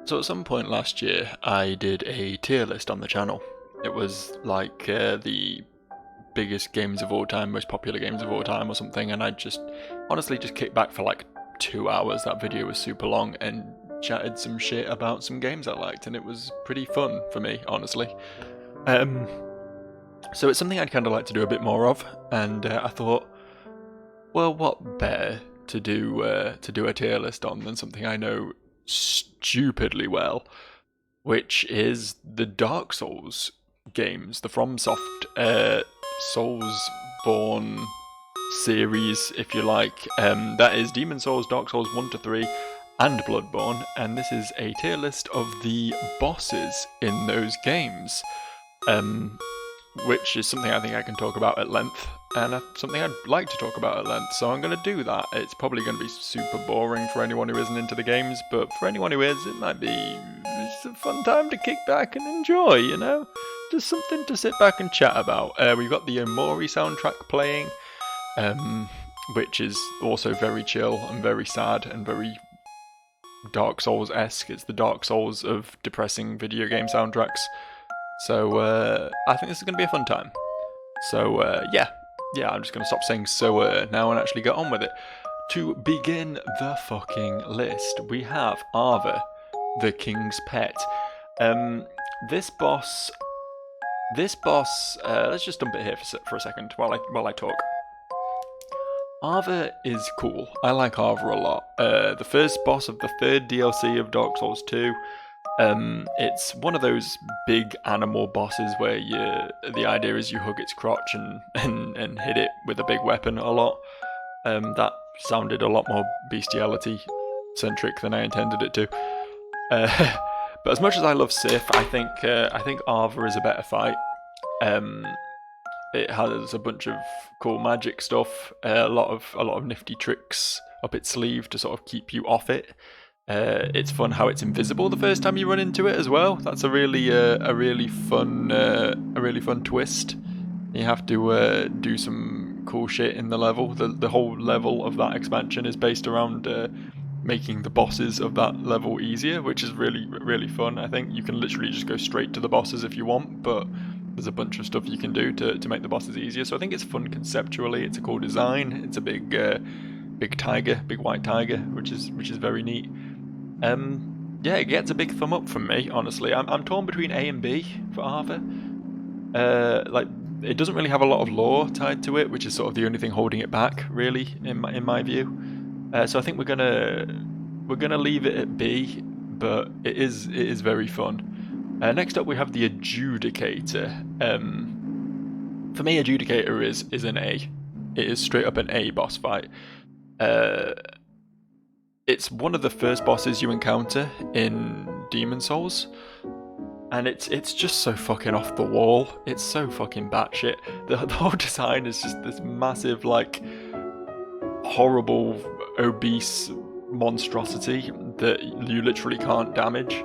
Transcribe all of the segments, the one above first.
So at some point last year, I did a tier list on the channel. It was like the biggest games of all time, most popular games of all time or something, and I just honestly just kicked back for like 2 hours. That video was super long and chatted some shit about some games I liked, and it was pretty fun for me, honestly. Um, so it's something I'd kind of like to do a bit more of, and I thought, well, what better to do a tier list on than something I know stupidly well, which is the Dark Souls games, the FromSoft Soulsborne series, if you like. That is Demon Souls, Dark Souls 1 to 3, and Bloodborne, and this is a tier list of the bosses in those games. Which is something I think I can talk about at length, and something I'd like to talk about at length, so I'm going to do that. It's probably going to be super boring for anyone who isn't into the games, but for anyone who is, it might be just a fun time to kick back and enjoy, you know? Just something to sit back and chat about. We've got the Omori soundtrack playing, which is also very chill and very sad and very Dark Souls-esque. It's the Dark Souls of depressing video game soundtracks. So I think this is going to be a fun time. So yeah, I'm just going to stop saying so now and actually get on with it. To begin the fucking list, we have Arva, the King's Pet. This boss, let's just dump it here for a second while I talk. Arva is cool. I like Arva a lot. The first boss of the third DLC of Dark Souls 2. It's one of those big animal bosses where the idea is you hug its crotch and hit it with a big weapon a lot. That sounded a lot more bestiality centric than I intended it to. But as much as I love Sif, I think Arva is a better fight. It has a bunch of cool magic stuff, a lot of nifty tricks up its sleeve to sort of keep you off it. It's fun how it's invisible the first time you run into it as well. That's a really fun twist. You have to do some cool shit in the level. The whole level of that expansion is based around making the bosses of that level easier, which is really fun. I think you can literally just go straight to the bosses if you want, but there's a bunch of stuff you can do to make the bosses easier. So I think it's fun conceptually. It's a cool design. It's a big white tiger, which is very neat. Yeah, it gets a big thumb up from me, honestly. I'm torn between A and B for Arva. Like, it doesn't really have a lot of lore tied to it, which is sort of the only thing holding it back, really, in my view. So I think we're gonna leave it at B, but it is very fun. Next up, we have the Adjudicator. For me, Adjudicator is an A. It is straight up an A boss fight. It's one of the first bosses you encounter in Demon Souls, and it's just so fucking off the wall. It's so fucking batshit. The whole design is just this massive, like, horrible, obese monstrosity that you literally can't damage.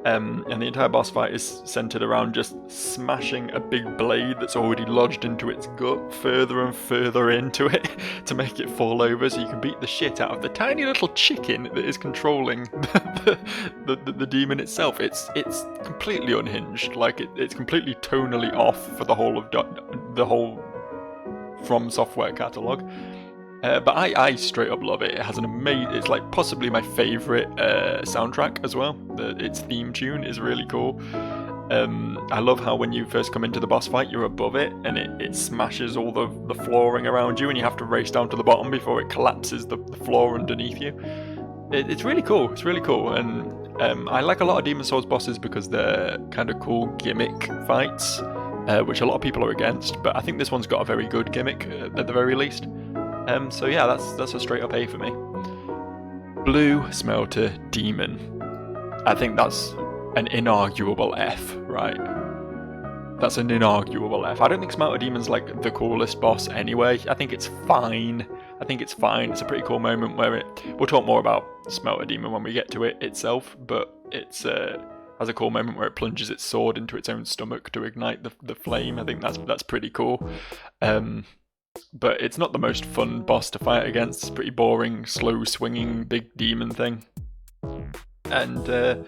And the entire boss fight is centered around just smashing a big blade that's already lodged into its gut further and further into it to make it fall over, so you can beat the shit out of the tiny little chicken that is controlling the demon itself. It's completely unhinged. Like it's completely tonally off for the whole From Software catalog. But I straight up love it. It has an amazing. It's like possibly my favorite soundtrack as well. Its theme tune is really cool. I love how when you first come into the boss fight, you're above it, and it smashes all the flooring around you, and you have to race down to the bottom before it collapses the floor underneath you. It's really cool. It's really cool, and I like a lot of Demon Souls bosses because they're kind of cool gimmick fights, which a lot of people are against. But I think this one's got a very good gimmick at the very least. So yeah, that's a straight up A for me. Blue Smelter Demon. I think that's an inarguable F, right? That's an inarguable F. I don't think Smelter Demon's like the coolest boss anyway. I think it's fine. It's a pretty cool moment where we'll talk more about Smelter Demon when we get to it itself, but it's has a cool moment where it plunges its sword into its own stomach to ignite the flame. I think that's pretty cool. But it's not the most fun boss to fight against. It's pretty boring, slow swinging, big demon thing. And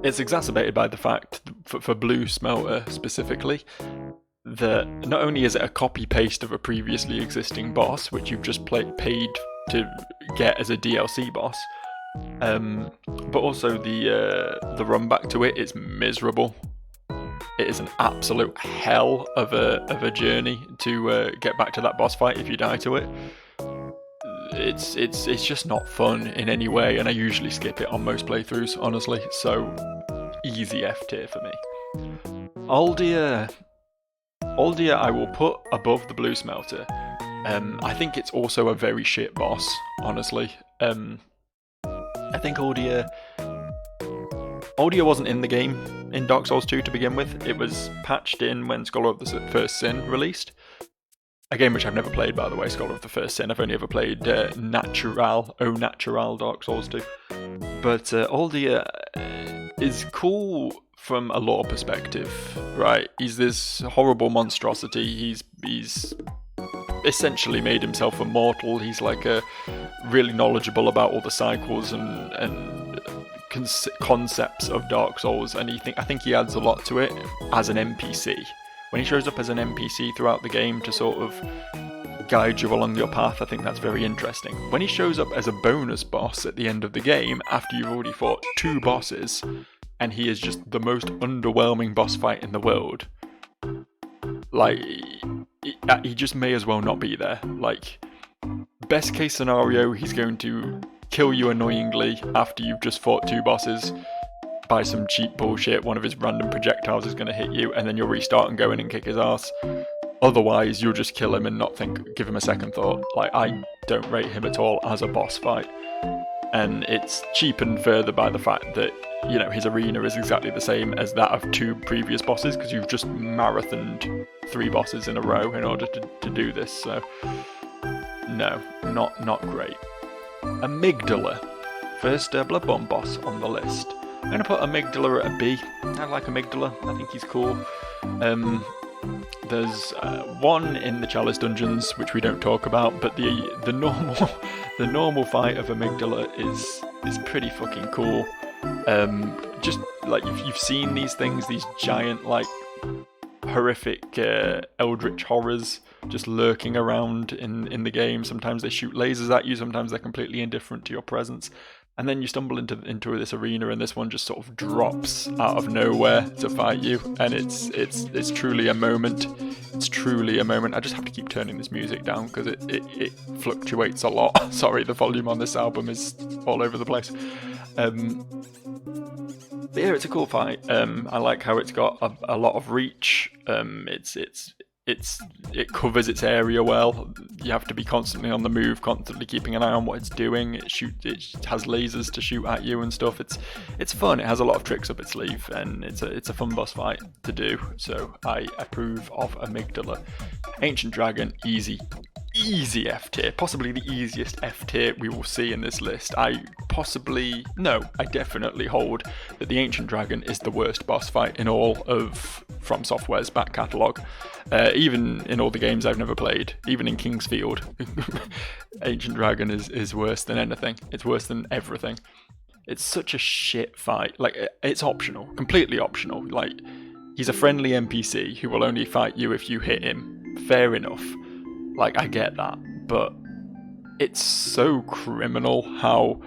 it's exacerbated by the fact, for Blue Smelter specifically, that not only is it a copy-paste of a previously existing boss, which you've just paid to get as a DLC boss, but also the run back to it is miserable. It is an absolute hell of a journey to get back to that boss fight if you die to it. It's just not fun in any way, and I usually skip it on most playthroughs, honestly. So easy F tier for me. Aldia I will put above the Blue Smelter. I think it's also a very shit boss, honestly. I think Aldia wasn't in the game in Dark Souls 2 to begin with. It was patched in when Scholar of the First Sin released. A game which I've never played, by the way, Scholar of the First Sin. I've only ever played Natural Dark Souls 2. But Aldia is cool from a lore perspective, right? He's this horrible monstrosity. He's essentially made himself immortal. He's like really knowledgeable about all the cycles and concepts of Dark Souls, and I think he adds a lot to it as an NPC. When he shows up as an NPC throughout the game to sort of guide you along your path, I think that's very interesting. When he shows up as a bonus boss at the end of the game, after you've already fought 2 bosses, and he is just the most underwhelming boss fight in the world, like, he just may as well not be there. Like, best case scenario, he's going to kill you annoyingly after you've just fought 2 bosses by some cheap bullshit. One of his random projectiles is going to hit you, and then you'll restart and go in and kick his ass. Otherwise, you'll just kill him and not give him a second thought. Like, I don't rate him at all as a boss fight. And it's cheapened further by the fact that, you know, his arena is exactly the same as that of 2 previous bosses, because you've just marathoned 3 bosses in a row in order to do this. So, no, not great. Amygdala. First Bloodborne boss on the list. I'm going to put Amygdala at a B. I like Amygdala. I think he's cool. There's one in the Chalice dungeons which we don't talk about, but the normal fight of Amygdala is pretty fucking cool. Just like you've seen these things, these giant like horrific eldritch horrors just lurking around in the game. Sometimes they shoot lasers at you, sometimes they're completely indifferent to your presence. And then you stumble into this arena, and this one just sort of drops out of nowhere to fight you, and it's truly a moment. It's truly a moment. I just have to keep turning this music down because it fluctuates a lot. Sorry, the volume on this album is all over the place. But yeah, it's a cool fight. I like how it's got a lot of reach. It covers its area well. You have to be constantly on the move, constantly keeping an eye on what it's doing. It has lasers to shoot at you and stuff. It's fun. It has a lot of tricks up its sleeve, and it's a fun boss fight to do. So I approve of Amygdala. Ancient Dragon, easy F tier, possibly the easiest F tier we will see in this list. I definitely hold that the Ancient Dragon is the worst boss fight in all of From Software's back catalogue. Even in all the games I've never played, even in Kingsfield, Ancient Dragon is worse than anything. It's worse than everything. It's such a shit fight. Like, it's optional, completely optional. Like, he's a friendly NPC who will only fight you if you hit him. Fair enough. Like, I get that, but it's so criminal how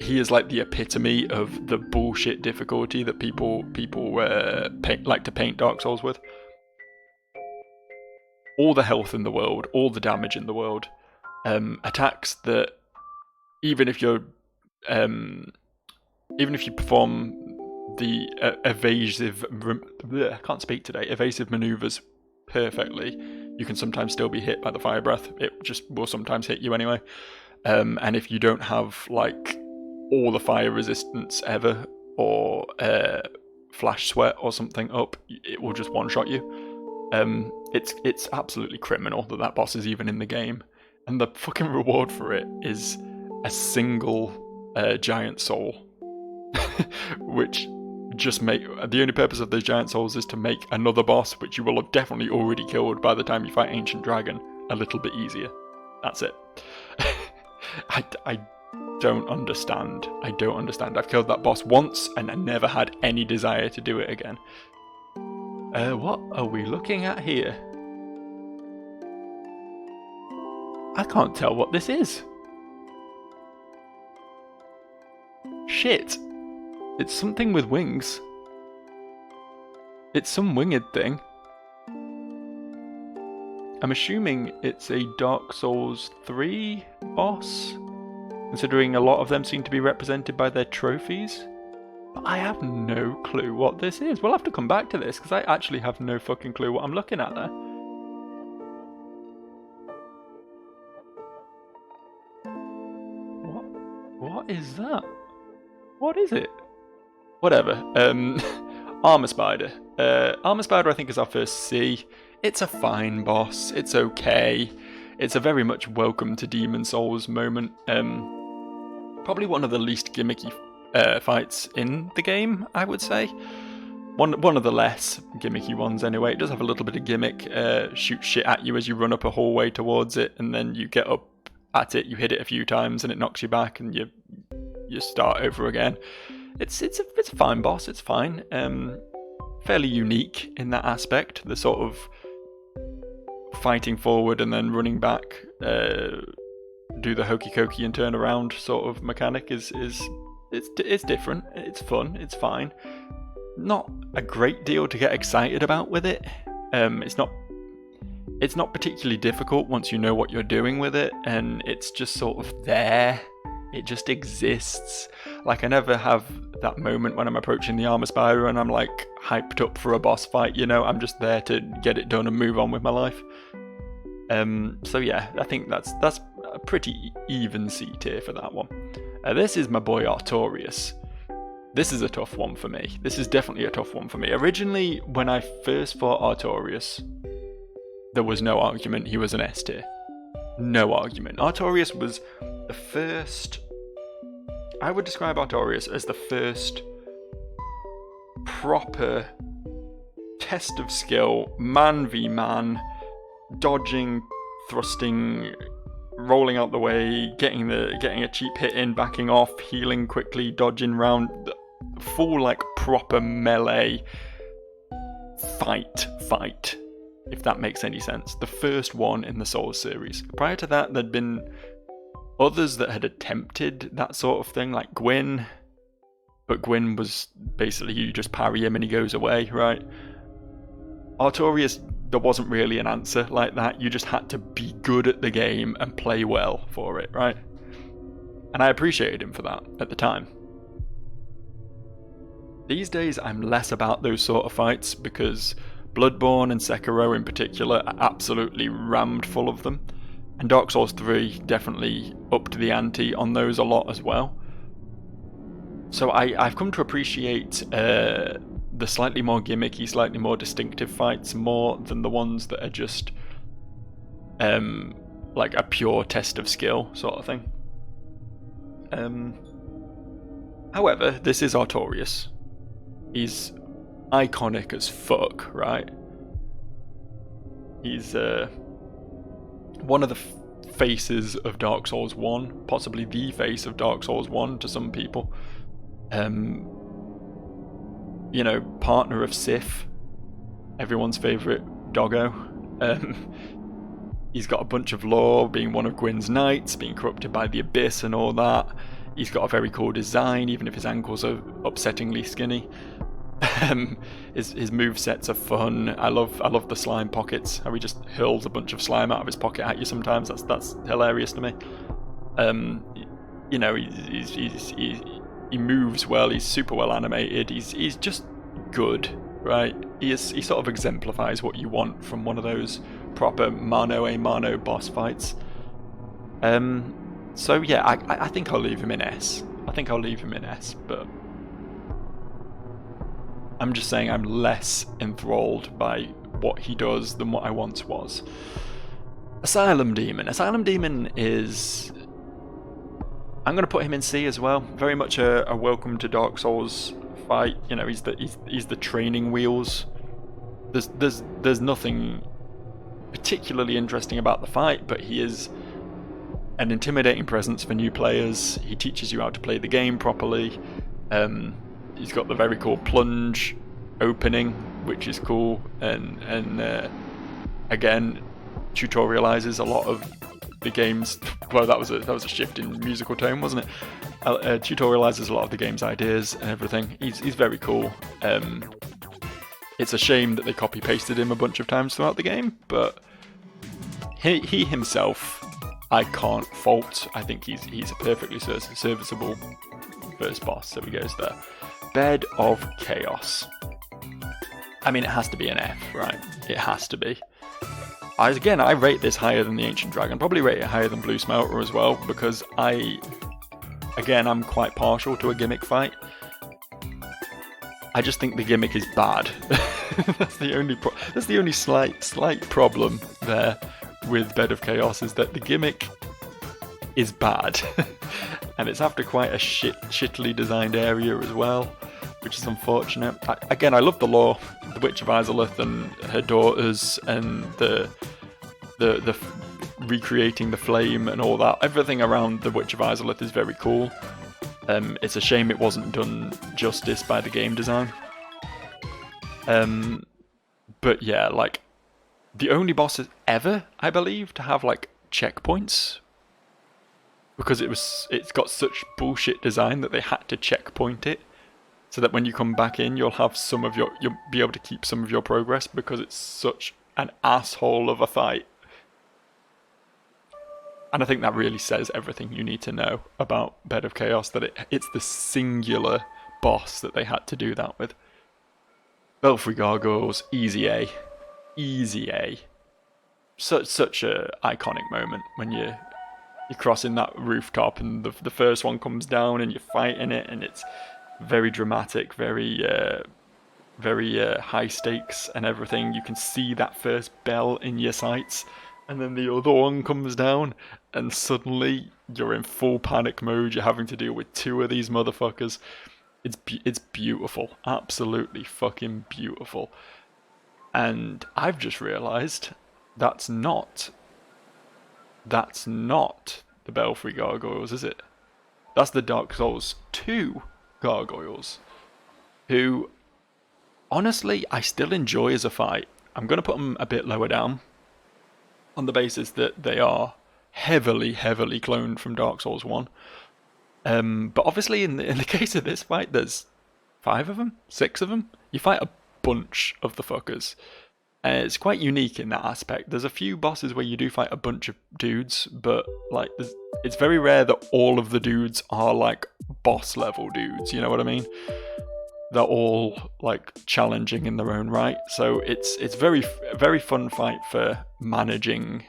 he is like the epitome of the bullshit difficulty that people like to paint Dark Souls with. All the health in the world, all the damage in the world, attacks that even if you perform the evasive maneuvers perfectly, you can sometimes still be hit by the fire breath. It just will sometimes hit you anyway. And if you don't have like all the fire resistance ever, or flash sweat or something up, it will just one-shot you. It's absolutely criminal that boss is even in the game. And the fucking reward for it is a single giant soul. Which just the only purpose of those giant souls is to make another boss, which you will have definitely already killed by the time you fight Ancient Dragon, a little bit easier. That's it. I don't understand. I don't understand. I've killed that boss once and I never had any desire to do it again. What are we looking at here? I can't tell what this is. Shit. It's something with wings. It's some winged thing. I'm assuming it's a Dark Souls 3 boss, considering a lot of them seem to be represented by their trophies. But I have no clue what this is. We'll have to come back to this, because I actually have no fucking clue what I'm looking at there. What is that? What is it? Whatever. Armor Spider. Armor Spider I think is our first C. It's a fine boss. It's okay. It's a very much welcome to Demon Souls moment. Probably one of the least gimmicky fights in the game, I would say. One of the less gimmicky ones anyway. It does have a little bit of gimmick. Shoot shit at you as you run up a hallway towards it, and then you get up at it, you hit it a few times, and it knocks you back, and you start over again. It's a fine boss. It's fine. Fairly unique in that aspect. The sort of fighting forward and then running back, do the hokey cokey and turn around sort of mechanic is different. It's fun. It's fine. Not a great deal to get excited about with it. It's not particularly difficult once you know what you're doing with it, and it's just sort of there. It just exists. Like, I never have that moment when I'm approaching the Armor Spider and I'm like hyped up for a boss fight, you know. I'm just there to get it done and move on with my life. So yeah, I think that's a pretty even C tier for that one. This is my boy Artorias. This is a tough one for me. This is definitely a tough one for me. Originally, when I first fought Artorias, there was no argument he was an S tier. No argument. Artorias was the first... I would describe Artorias as the first proper test of skill, man v man, dodging, thrusting, rolling out the way, getting a cheap hit in, backing off, healing quickly, dodging round, full like proper melee fight, if that makes any sense. The first one in the Souls series. Prior to that, there'd been others that had attempted that sort of thing, like Gwyn, but Gwyn was basically you just parry him and he goes away, right? Artorias, there wasn't really an answer like that. You just had to be good at the game and play well for it, right? And I appreciated him for that at the time. These days, I'm less about those sort of fights because Bloodborne and Sekiro in particular are absolutely rammed full of them. And Dark Souls 3 definitely upped the ante on those a lot as well. So I've come to appreciate the slightly more gimmicky, slightly more distinctive fights more than the ones that are just like a pure test of skill sort of thing. However, this is Artorias. He's iconic as fuck, right? He's one of the faces of Dark Souls 1, possibly the face of Dark Souls 1 to some people. You know, partner of Sif, everyone's favourite doggo. He's got a bunch of lore, being one of Gwyn's knights, being corrupted by the Abyss and all that. He's got a very cool design, even if his ankles are upsettingly skinny. His movesets are fun. I love the slime pockets, how he just hurls a bunch of slime out of his pocket at you sometimes. That's hilarious to me. You know, he moves well, he's super well animated, he's just good, right? He sort of exemplifies what you want from one of those proper mano a mano boss fights. So yeah, I think I'll leave him in S. But I'm just saying I'm less enthralled by what he does than what I once was. Asylum Demon. Asylum Demon is... I'm going to put him in C as well. Very much a welcome to Dark Souls fight. You know, he's the training wheels. There's nothing particularly interesting about the fight, but he is an intimidating presence for new players. He teaches you how to play the game properly. He's got the very cool plunge opening, which is cool, and again, tutorializes a lot of the game's. Well, that was a shift in musical tone, wasn't it? Tutorializes a lot of the game's ideas and everything. He's very cool. It's a shame that they copy pasted him a bunch of times throughout the game, but he himself, I can't fault. I think he's a perfectly serviceable first boss. So he goes there. Bed of Chaos. I mean, it has to be an F, right? It has to be. I rate this higher than the Ancient Dragon. Probably rate it higher than Blue Smelter as well, because I'm quite partial to a gimmick fight. I just think the gimmick is bad. That's the only slight problem there with Bed of Chaos, is that the gimmick is bad. And it's after quite a shittily designed area as well, which is unfortunate. I love the lore, the Witch of Izalith and her daughters, and the recreating the flame and all that. Everything around the Witch of Izalith is very cool. It's a shame it wasn't done justice by the game design. But yeah, like, the only bosses ever, I believe, to have like checkpoints, because it's got such bullshit design that they had to checkpoint it, so that when you come back in, you'll be able to keep some of your progress, because it's such an asshole of a fight. And I think that really says everything you need to know about Bed of Chaos, that it's the singular boss that they had to do that with. Belfry Gargoyles, easy A. Easy A. Such a iconic moment when you're crossing that rooftop and the first one comes down and you're fighting it, and it's very dramatic, very high stakes and everything. You can see that first bell in your sights, and then the other one comes down, and suddenly you're in full panic mode. You're having to deal with two of these motherfuckers. It's beautiful, absolutely fucking beautiful. And I've just realised that's not the Belfry Gargoyles, is it? That's the Dark Souls 2 Gargoyles, who, honestly, I still enjoy as a fight. I'm going to put them a bit lower down, on the basis that they are heavily cloned from Dark Souls 1. But obviously in the case of this fight, there's 5 of them, 6 of them. You fight a bunch of the fuckers. It's quite unique in that aspect. There's a few bosses where you do fight a bunch of dudes, but like it's very rare that all of the dudes are like boss level dudes, you know what I mean? They're all like challenging in their own right. So it's very fun fight for managing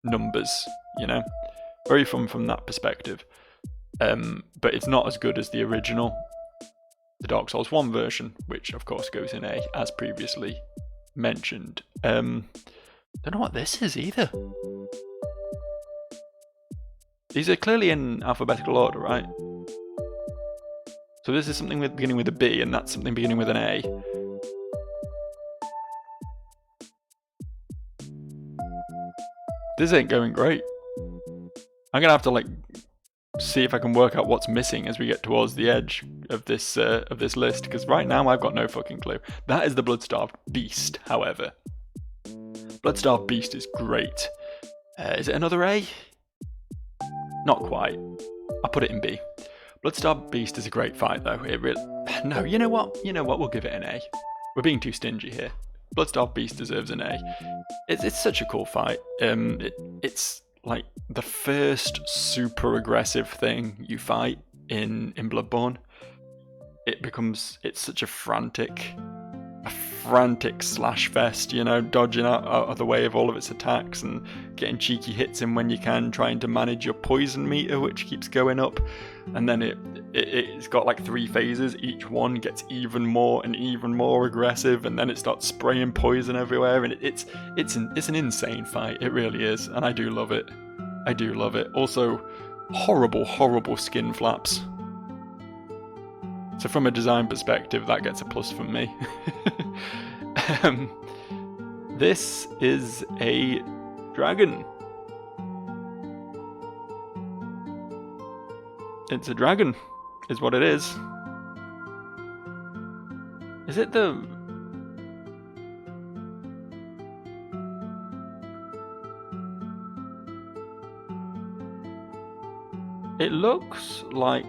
numbers, you know? Very fun from that perspective. But it's not as good as the original, the Dark Souls 1 version, which of course goes in A, as previously mentioned. Don't know what this is either. These are clearly in alphabetical order, right? So this is something beginning with a B, and that's something beginning with an A. This ain't going great. I'm gonna have to like see if I can work out what's missing as we get towards the edge of this list, because right now I've got no fucking clue. That is the Bloodstarved Beast, however. Bloodstarved Beast is great. Is it another A? Not quite. I'll put it in B. Bloodstarved Beast is a great fight, though. No, you know what? We'll give it an A. We're being too stingy here. Bloodstarved Beast deserves an A. It's such a cool fight. It's like the first super aggressive thing you fight in Bloodborne. It's such a frantic slash fest, you know, dodging out of the way of all of its attacks and getting cheeky hits in when you can, trying to manage your poison meter, which keeps going up. And then it's got like 3 phases. Each one gets even more aggressive, and then it starts spraying poison everywhere, and it's an insane fight. It really is, and I do love it. Also, horrible skin flaps. So from a design perspective, that gets a plus from me. This is a dragon. It's a dragon, is what it is. Is it the... It looks like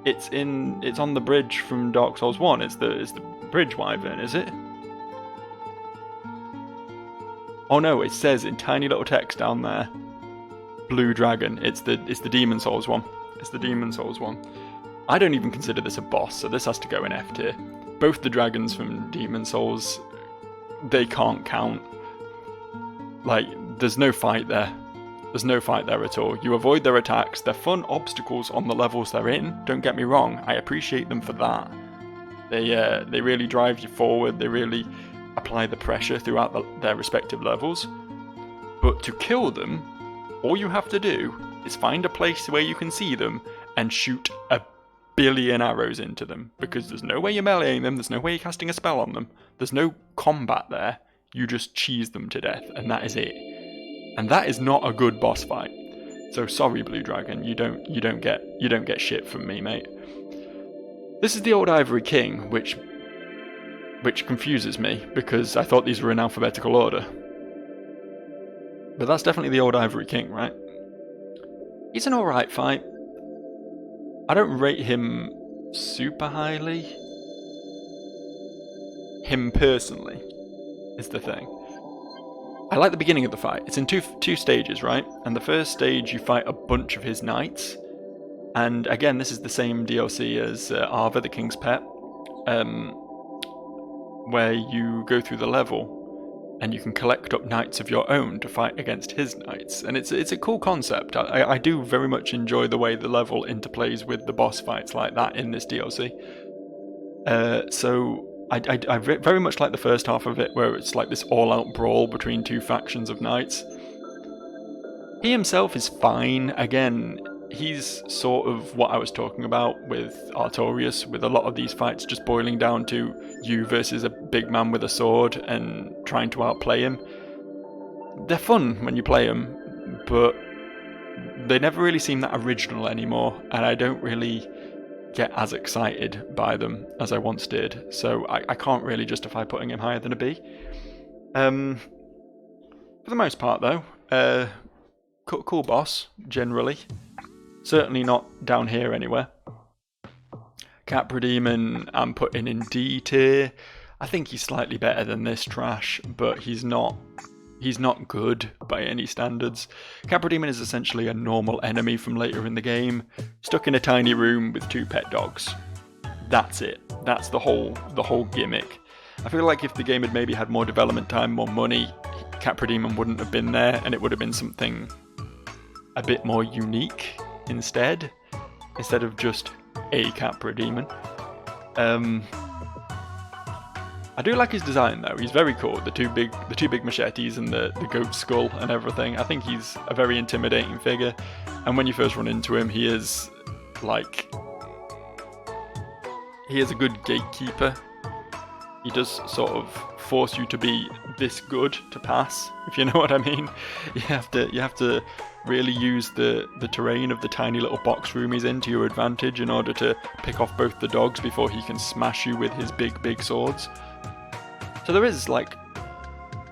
it's on the bridge from Dark Souls 1. It's the bridge wyvern, is it? Oh no, it says in tiny little text down there, blue dragon. It's the Demon Souls one. It's the Demon Souls one. I don't even consider this a boss, so this has to go in F tier. Both the dragons from Demon Souls, they can't count. Like, there's no fight there. There's no fight there at all. You avoid their attacks. They're fun obstacles on the levels they're in. Don't get me wrong. I appreciate them for that. They really drive you forward. They really apply the pressure throughout their respective levels. But to kill them, all you have to do is find a place where you can see them and shoot a billion arrows into them. Because there's no way you're meleeing them. There's no way you're casting a spell on them. There's no combat there. You just cheese them to death, and that is it. And that is not a good boss fight. So sorry, Blue Dragon, you don't get shit from me, mate. This is the Old Ivory King, which confuses me because I thought these were in alphabetical order. But that's definitely the Old Ivory King, right? He's an alright fight. I don't rate him super highly. Him personally is the thing. I like the beginning of the fight. It's in two stages, right? And the first stage, you fight a bunch of his knights. And again, this is the same DLC as Arva, the King's Pet, where you go through the level and you can collect up knights of your own to fight against his knights. And it's a cool concept. I do very much enjoy the way the level interplays with the boss fights like that in this DLC. So I very much like the first half of it, where it's like this all-out brawl between two factions of knights. He himself is fine. Again, he's sort of what I was talking about with Artorias, with a lot of these fights just boiling down to you versus a big man with a sword and trying to outplay him. They're fun when you play them, but they never really seem that original anymore, and I don't really get as excited by them as I once did, so I can't really justify putting him higher than a B. For the most part though, cool boss, generally. Certainly not down here anywhere. Capra Demon I'm putting in D tier. I think he's slightly better than this trash, but he's not good by any standards. Capra Demon is essentially a normal enemy from later in the game, stuck in a tiny room with two pet dogs. That's it. That's the whole gimmick. I feel like if the game had maybe had more development time, more money, Capra Demon wouldn't have been there, and it would have been something a bit more unique instead of just a Capra Demon. I do like his design though. He's very cool. The two big machetes and the goat skull and everything. I think he's a very intimidating figure. And when you first run into him, he is a good gatekeeper. He does sort of force you to be this good to pass, if you know what I mean. You have to really use the terrain of the tiny little box room he's in to your advantage in order to pick off both the dogs before he can smash you with his big swords. So there is like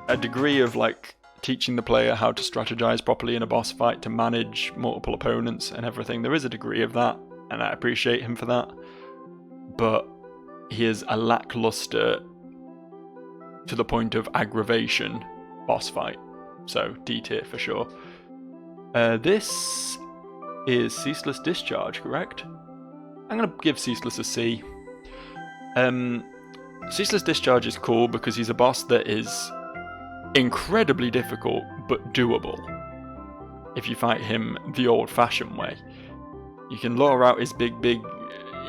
a degree of like teaching the player how to strategize properly in a boss fight, to manage multiple opponents and everything. There is a degree of that, and I appreciate him for that. But he is a lackluster, to the point of aggravation, boss fight. So D tier for sure. This is Ceaseless Discharge, correct? I'm going to give Ceaseless a C. Ceaseless Discharge is cool because he's a boss that is incredibly difficult but doable if you fight him the old-fashioned way. You can lure out his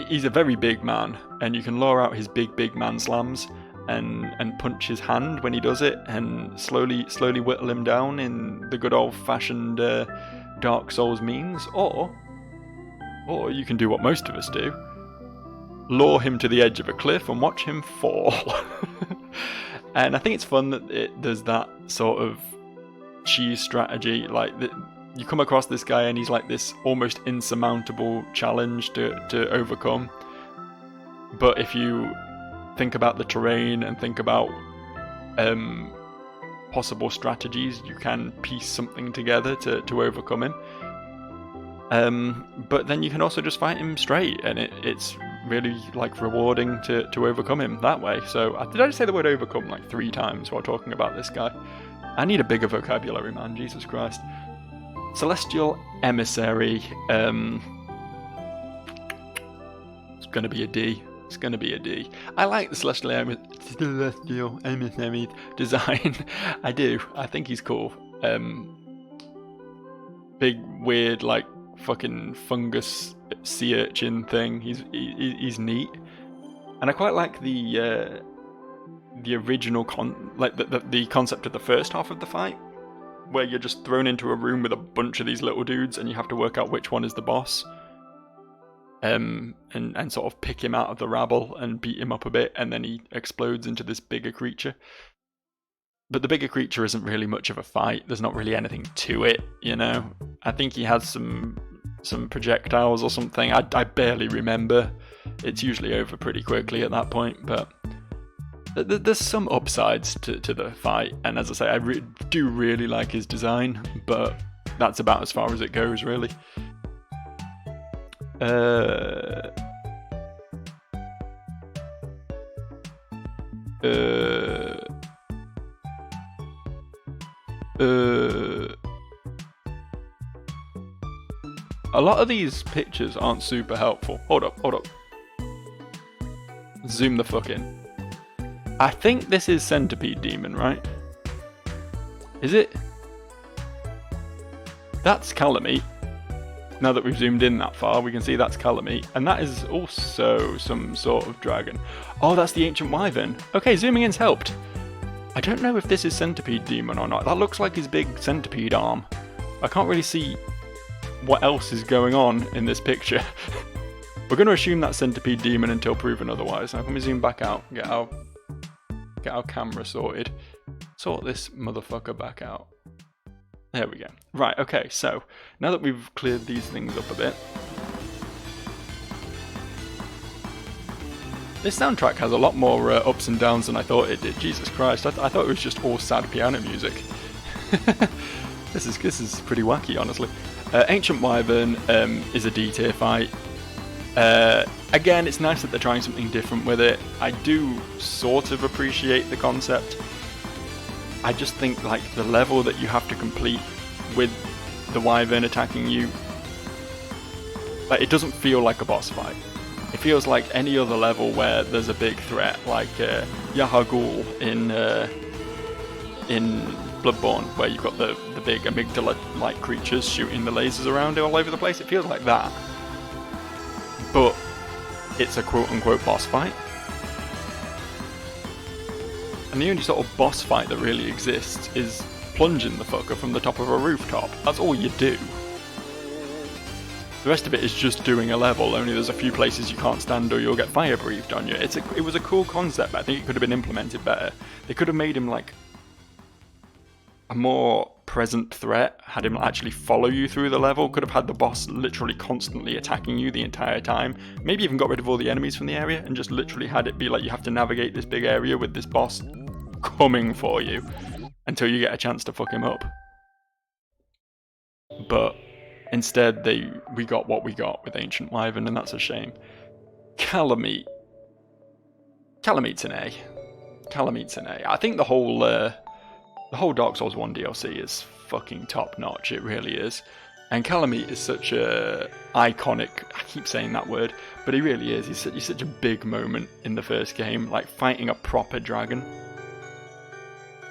he's a very big man, and you can lure out his big man slams and punch his hand when he does it and slowly whittle him down in the good old-fashioned Dark Souls means, or you can do what most of us do. Lure him to the edge of a cliff and watch him fall. And I think it's fun that there's that sort of cheese strategy. Like, you come across this guy and he's like this almost insurmountable challenge to overcome. But if you think about the terrain and think about possible strategies, you can piece something together to overcome him. But then you can also just fight him straight, and it's really like rewarding to overcome him that way. So did I just say the word overcome like 3 times while talking about this guy? I need a bigger vocabulary, man. Jesus Christ. Celestial Emissary. It's gonna be a D. It's gonna be a D. I like the Celestial Emissary design. I do. I think he's cool. Big weird like fucking fungus sea urchin thing. He's neat, and I quite like the original the concept of the first half of the fight, where you're just thrown into a room with a bunch of these little dudes, and you have to work out which one is the boss, and sort of pick him out of the rabble and beat him up a bit, and then he explodes into this bigger creature. But the bigger creature isn't really much of a fight. There's not really anything to it, you know. I think he has some projectiles or something. I barely remember. It's usually over pretty quickly at that point, but there's some upsides to the fight. And as I say, I do really like his design, but that's about as far as it goes, really. A lot of these pictures aren't super helpful. Hold up. Zoom the fuck in. I think this is Centipede Demon, right? Is it? That's Calamite. Now that we've zoomed in that far, we can see that's Calamite. And that is also some sort of dragon. Oh, that's the Ancient Wyvern. Okay, zooming in's helped. I don't know if this is Centipede Demon or not. That looks like his big centipede arm. I can't really see what else is going on in this picture. We're going to assume that's Centipede Demon until proven otherwise. Now, let me zoom back out. Get our camera sorted. Sort this motherfucker back out. There we go. Right, okay, so now that we've cleared these things up a bit, this soundtrack has a lot more ups and downs than I thought it did. Jesus Christ, I thought it was just all sad piano music. This is pretty wacky, honestly. Ancient Wyvern is a D-tier fight. Again, it's nice that they're trying something different with it. I do sort of appreciate the concept. I just think like the level that you have to complete with the Wyvern attacking you, like, it doesn't feel like a boss fight. It feels like any other level where there's a big threat, like Yahagul in Bloodborne, where you've got the big amygdala-like creatures shooting the lasers around all over the place. It feels like that. But it's a quote-unquote boss fight. And the only sort of boss fight that really exists is plunging the fucker from the top of a rooftop. That's all you do. The rest of it is just doing a level, only there's a few places you can't stand or you'll get fire breathed on you. It was a cool concept, but I think it could have been implemented better. They could have made him like a more present threat, had him actually follow you through the level, could have had the boss literally constantly attacking you the entire time, maybe even got rid of all the enemies from the area and just literally had it be like you have to navigate this big area with this boss coming for you until you get a chance to fuck him up. But instead we got what we got with Ancient Wyvern, and that's a shame. Calamite's an A. Calamate's an A. I think the whole Dark Souls 1 DLC is fucking top notch, it really is. And Calamite is such a iconic, I keep saying that word, but he really is. He's such a big moment in the first game, like fighting a proper dragon.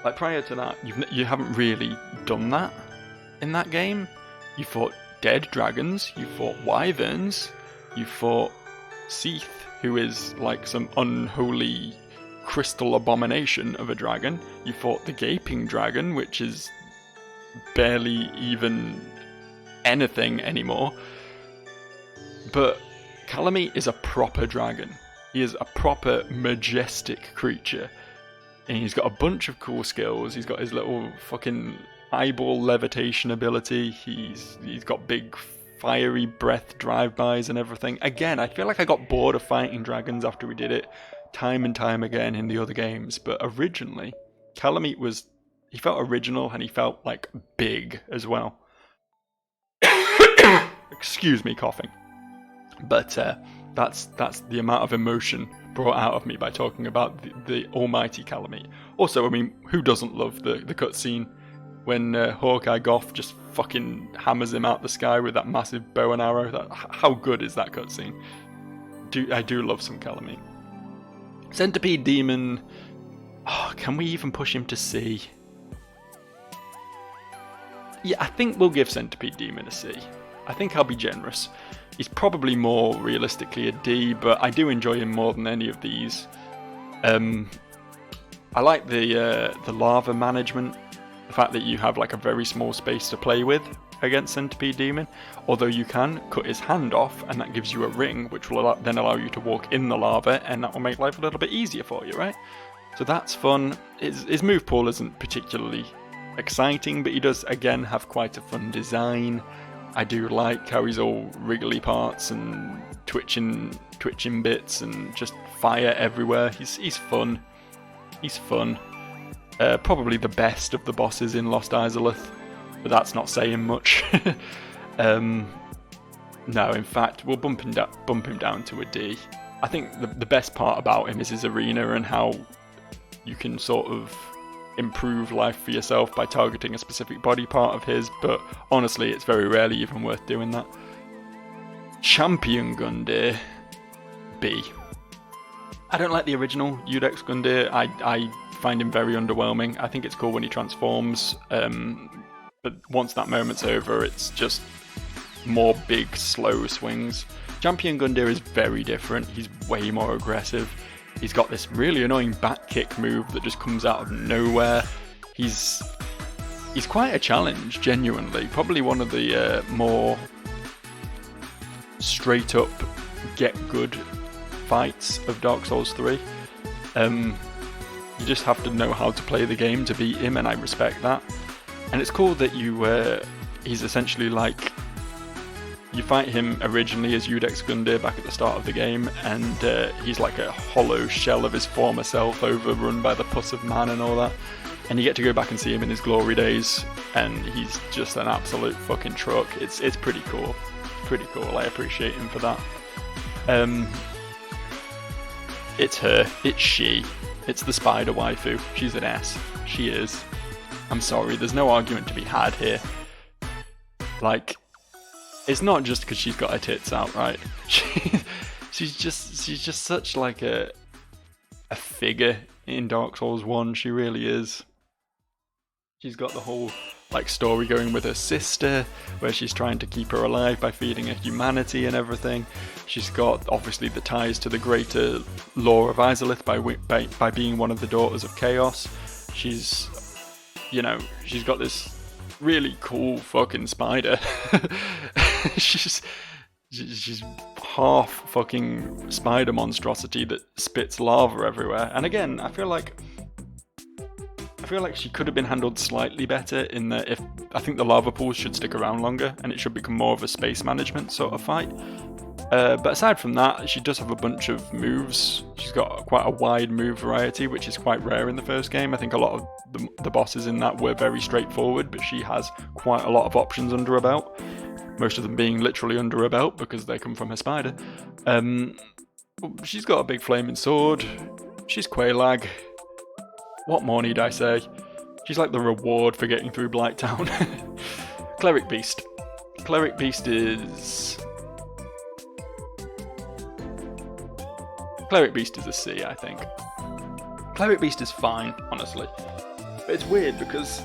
Like prior to that, you haven't really done that in that game. You fought dead dragons, you fought wyverns, you fought Seath, who is like some unholy crystal abomination of a dragon. You fought the Gaping Dragon, which is barely even anything anymore. But Calamite is a proper dragon. He is a proper majestic creature. And he's got a bunch of cool skills. He's got his little fucking eyeball levitation ability. He's got big fiery breath drive-bys and everything. Again, I feel like I got bored of fighting dragons after we did it time and time again in the other games, but originally, Calamite he felt original and he felt like big as well. Excuse me, coughing. But that's the amount of emotion brought out of me by talking about the almighty Calamite. Also, I mean, who doesn't love the cutscene when Hawkeye Goth just fucking hammers him out the sky with that massive bow and arrow? How good is that cutscene? I do love some Calamite. Centipede Demon. Oh, can we even push him to C? Yeah, I think we'll give Centipede Demon a C. I think I'll be generous. He's probably more realistically a D, but I do enjoy him more than any of these. I like the lava management, the fact that you have like a very small space to play with against Centipede Demon, although you can cut his hand off and that gives you a ring, which will then allow you to walk in the lava, and that will make life a little bit easier for you, right? So that's fun. His move pool isn't particularly exciting, but he does again have quite a fun design. I do like how he's all wriggly parts and twitching bits and just fire everywhere. He's fun. He's fun. Probably the best of the bosses in Lost Izalith, but that's not saying much. No, in fact, we'll bump him down to a D. I think the best part about him is his arena and how you can sort of improve life for yourself by targeting a specific body part of his, but honestly it's very rarely even worth doing that. Champion Gundyr, B. I don't like the original Udex Gundyr. I find him very underwhelming. I think it's cool when he transforms, but once that moment's over it's just more big slow swings. Champion Gundyr is very different. He's way more aggressive. He's got this really annoying back kick move that just comes out of nowhere. He's quite a challenge, genuinely. Probably one of the more straight up get good fights of Dark Souls 3. You just have to know how to play the game to beat him, and I respect that. And it's cool that he's essentially like, you fight him originally as Udex Gundyr back at the start of the game, and he's like a hollow shell of his former self, overrun by the pus of man and all that. And you get to go back and see him in his glory days, and he's just an absolute fucking truck. It's pretty cool. Pretty cool. I appreciate him for that. It's her. It's she. It's the spider waifu. She's an S. She is. I'm sorry. There's no argument to be had here. Like, it's not just because she's got her tits out, right? She's just such like a figure in Dark Souls 1. She really is. She's got the whole like story going with her sister, where she's trying to keep her alive by feeding her humanity and everything. She's got obviously the ties to the greater lore of Izalith by being one of the daughters of Chaos. She's got this really cool fucking spider. she's half fucking spider monstrosity that spits lava everywhere. And again, I feel like she could have been handled slightly better in that I think the lava pools should stick around longer and it should become more of a space management sort of fight. But aside from that, she does have a bunch of moves. She's got quite a wide move variety, which is quite rare in the first game. I think a lot of the bosses in that were very straightforward, but she has quite a lot of options under her belt. Most of them being literally under her belt because they come from her spider. She's got a big flaming sword. She's Quelaag. What more need I say? She's like the reward for getting through Blighttown. Cleric Beast. Cleric Beast is a C, I think. Cleric Beast is fine, honestly. But it's weird because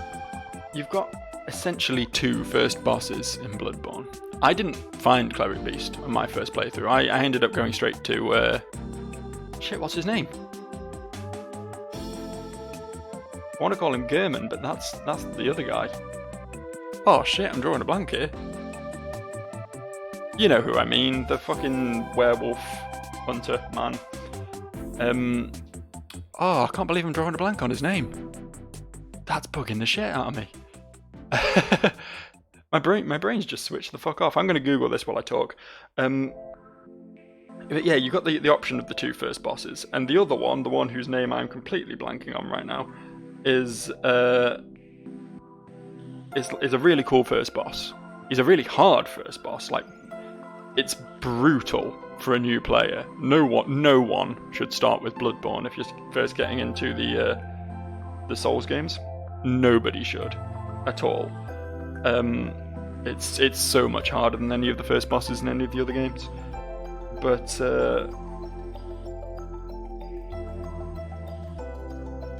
you've got essentially two first bosses in Bloodborne. I didn't find Cleric Beast on my first playthrough. I ended up going straight to... what's his name? I want to call him Gehrman, but that's the other guy. Oh shit, I'm drawing a blank here. You know who I mean, the fucking werewolf hunter man. I can't believe I'm drawing a blank on his name. That's bugging the shit out of me. My brain's just switched the fuck off. I'm going to Google this while I talk. But yeah, you got the option of the two first bosses, and the other one, the one whose name I'm completely blanking on right now, is a really cool first boss. He's a really hard first boss. Like, it's brutal for a new player. No one should start with Bloodborne if you're first getting into the Souls games. Nobody should at all. It's so much harder than any of the first bosses in any of the other games. But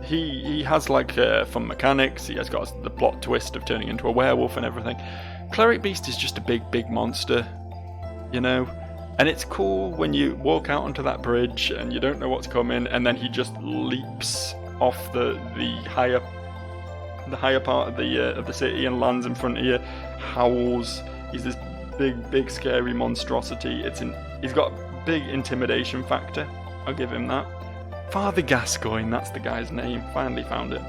he has like fun mechanics. He has got the plot twist of turning into a werewolf and everything. Cleric Beast is just a big monster, you know. And it's cool when you walk out onto that bridge and you don't know what's coming, and then he just leaps off the higher part of the city and lands in front of you, howls. He's this big scary monstrosity. He's got a big intimidation factor. I'll give him that. Father Gascoigne, that's the guy's name. Finally found it.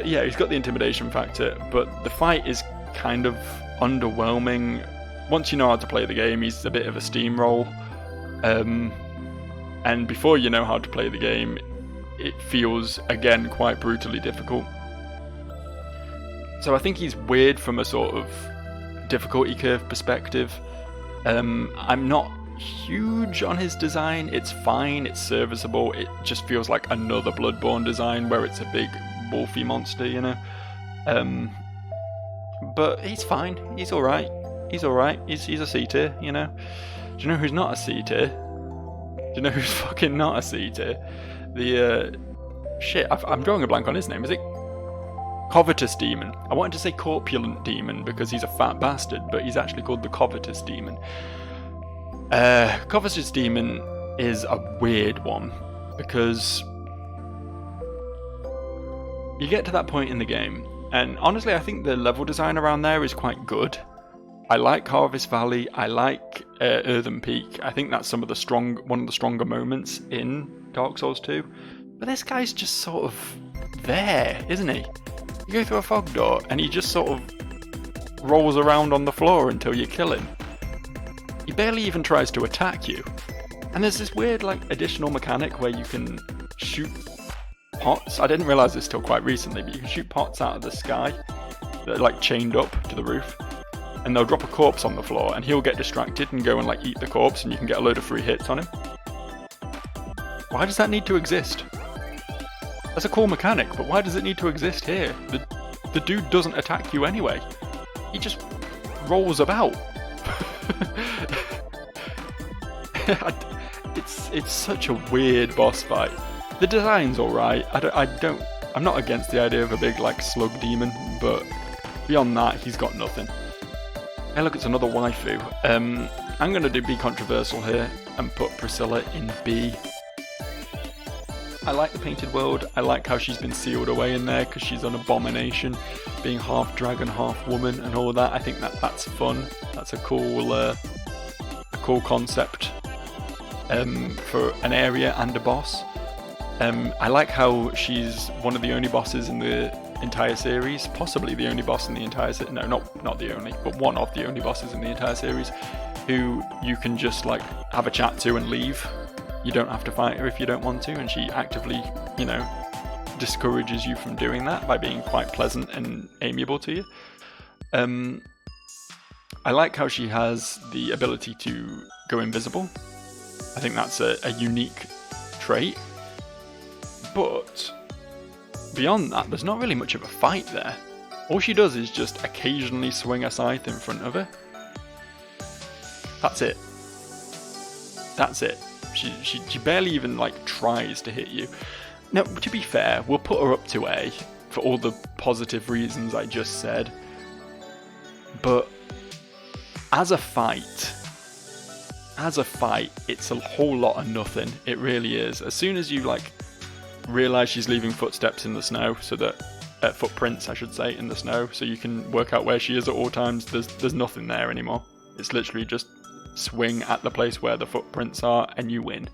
Yeah, he's got the intimidation factor, but the fight is kind of underwhelming. Once you know how to play the game, he's a bit of a steamroll. And before you know how to play the game, it feels, again, quite brutally difficult. So I think he's weird from a sort of difficulty curve perspective. I'm not huge on his design. It's fine, it's serviceable. It just feels like another Bloodborne design where it's a big wolfy monster, you know. But he's fine. He's alright. He's a C tier, you know. Do you know who's not a C tier? Do you know who's fucking not a C tier? I'm drawing a blank on his name. Is it Covetous Demon? I wanted to say Corpulent Demon because he's a fat bastard, but he's actually called the Covetous Demon. Covetous Demon is a weird one because you get to that point in the game, and honestly, I think the level design around there is quite good. I like Harvest Valley. I like Earthen Peak. I think that's one of the stronger moments in Dark Souls 2. But this guy's just sort of there, isn't he? You go through a fog door and he just sort of rolls around on the floor until you kill him. He barely even tries to attack you. And there's this weird like additional mechanic where you can shoot pots. I didn't realise this till quite recently, but you can shoot pots out of the sky that are like chained up to the roof. And they'll drop a corpse on the floor and he'll get distracted and go and like eat the corpse and you can get a load of free hits on him. Why does that need to exist? That's a cool mechanic, but why does it need to exist here? The dude doesn't attack you anyway. He just rolls about. It's such a weird boss fight. The design's alright. I'm not against the idea of a big like slug demon, but beyond that, he's got nothing. Hey, look, it's another waifu. I'm going to be controversial here and put Priscilla in B. I like the painted world. I like how she's been sealed away in there because she's an abomination, being half dragon, half woman, and all of that. I think that's fun. That's a cool concept for an area and a boss. I like how she's one of the only bosses in the entire series, possibly the only boss in the entire series. No, not the only, but one of the only bosses in the entire series, who you can just like have a chat to and leave. You don't have to fight her if you don't want to, and she actively, you know, discourages you from doing that by being quite pleasant and amiable to you. I like how she has the ability to go invisible. I think that's a unique trait. But beyond that, there's not really much of a fight there. All she does is just occasionally swing a scythe in front of her. That's it. That's it. She barely even like tries to hit you. Now, to be fair, we'll put her up to A for all the positive reasons I just said. But as a fight, it's a whole lot of nothing. It really is. As soon as you like realise she's leaving footsteps in the snow, so that footprints, I should say, in the snow, so you can work out where she is at all times. There's nothing there anymore. It's literally just swing at the place where the footprints are and you win.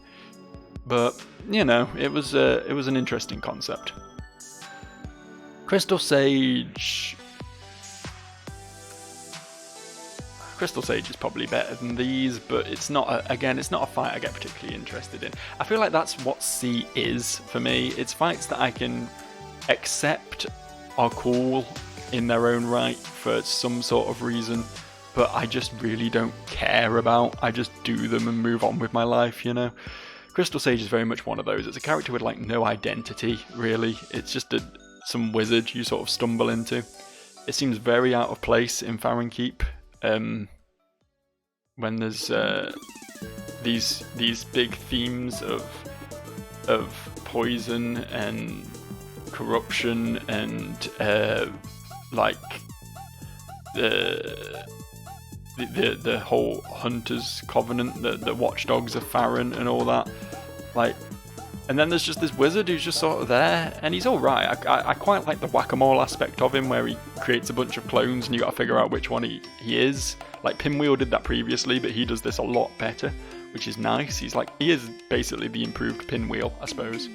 But you know, it was an interesting concept. Crystal Sage, Crystal Sage is probably better than these, but it's not, it's not a fight I get particularly interested in. I feel like that's what C is for me. It's fights that I can accept are cool in their own right for some sort of reason, but I just really don't care about. I just do them and move on with my life, you know? Crystal Sage is very much one of those. It's a character with like no identity, really. It's just some wizard you sort of stumble into. It seems very out of place in Fahrenkeep. When there's these big themes of poison and corruption and like the whole Hunters Covenant, the Watchdogs of Farron and all that, like, and then there's just this wizard who's just sort of there, and he's alright. I quite like the whack-a-mole aspect of him, where he creates a bunch of clones and you gotta figure out which one he is. Like Pinwheel did that previously, but he does this a lot better, which is nice. He is basically the improved Pinwheel, I suppose.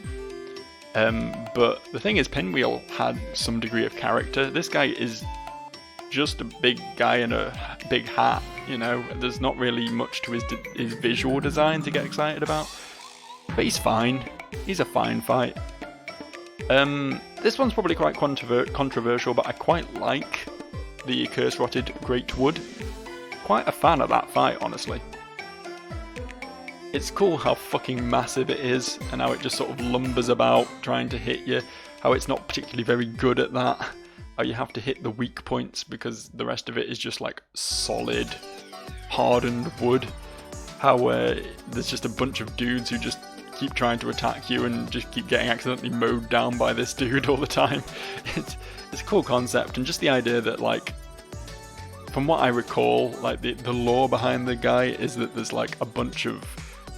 But the thing is, Pinwheel had some degree of character. This guy is just a big guy in a big hat, you know. There's not really much to his visual design to get excited about, but he's fine. He's a fine fight. This one's probably quite controversial, but I quite like the Curse-Rotted Great Wood. Quite a fan of that fight, honestly. It's cool how fucking massive it is, and how it just sort of lumbers about trying to hit you. How it's not particularly very good at that. How you have to hit the weak points because the rest of it is just like solid, hardened wood. How there's just a bunch of dudes who just keep trying to attack you and just keep getting accidentally mowed down by this dude all the time. It's a cool concept, and just the idea that, like, from what I recall, like the lore behind the guy is that there's like a bunch of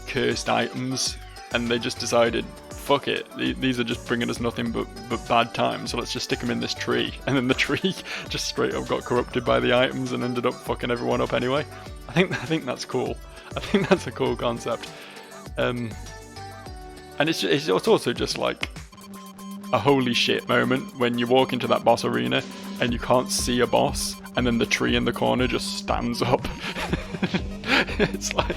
cursed items, and they just decided, fuck it, these are just bringing us nothing but bad times, so let's just stick them in this tree. And then the tree just straight up got corrupted by the items and ended up fucking everyone up anyway. I think that's cool. I think that's a cool concept. And it's also just like a holy shit moment when you walk into that boss arena and you can't see a boss, and then the tree in the corner just stands up. It's like,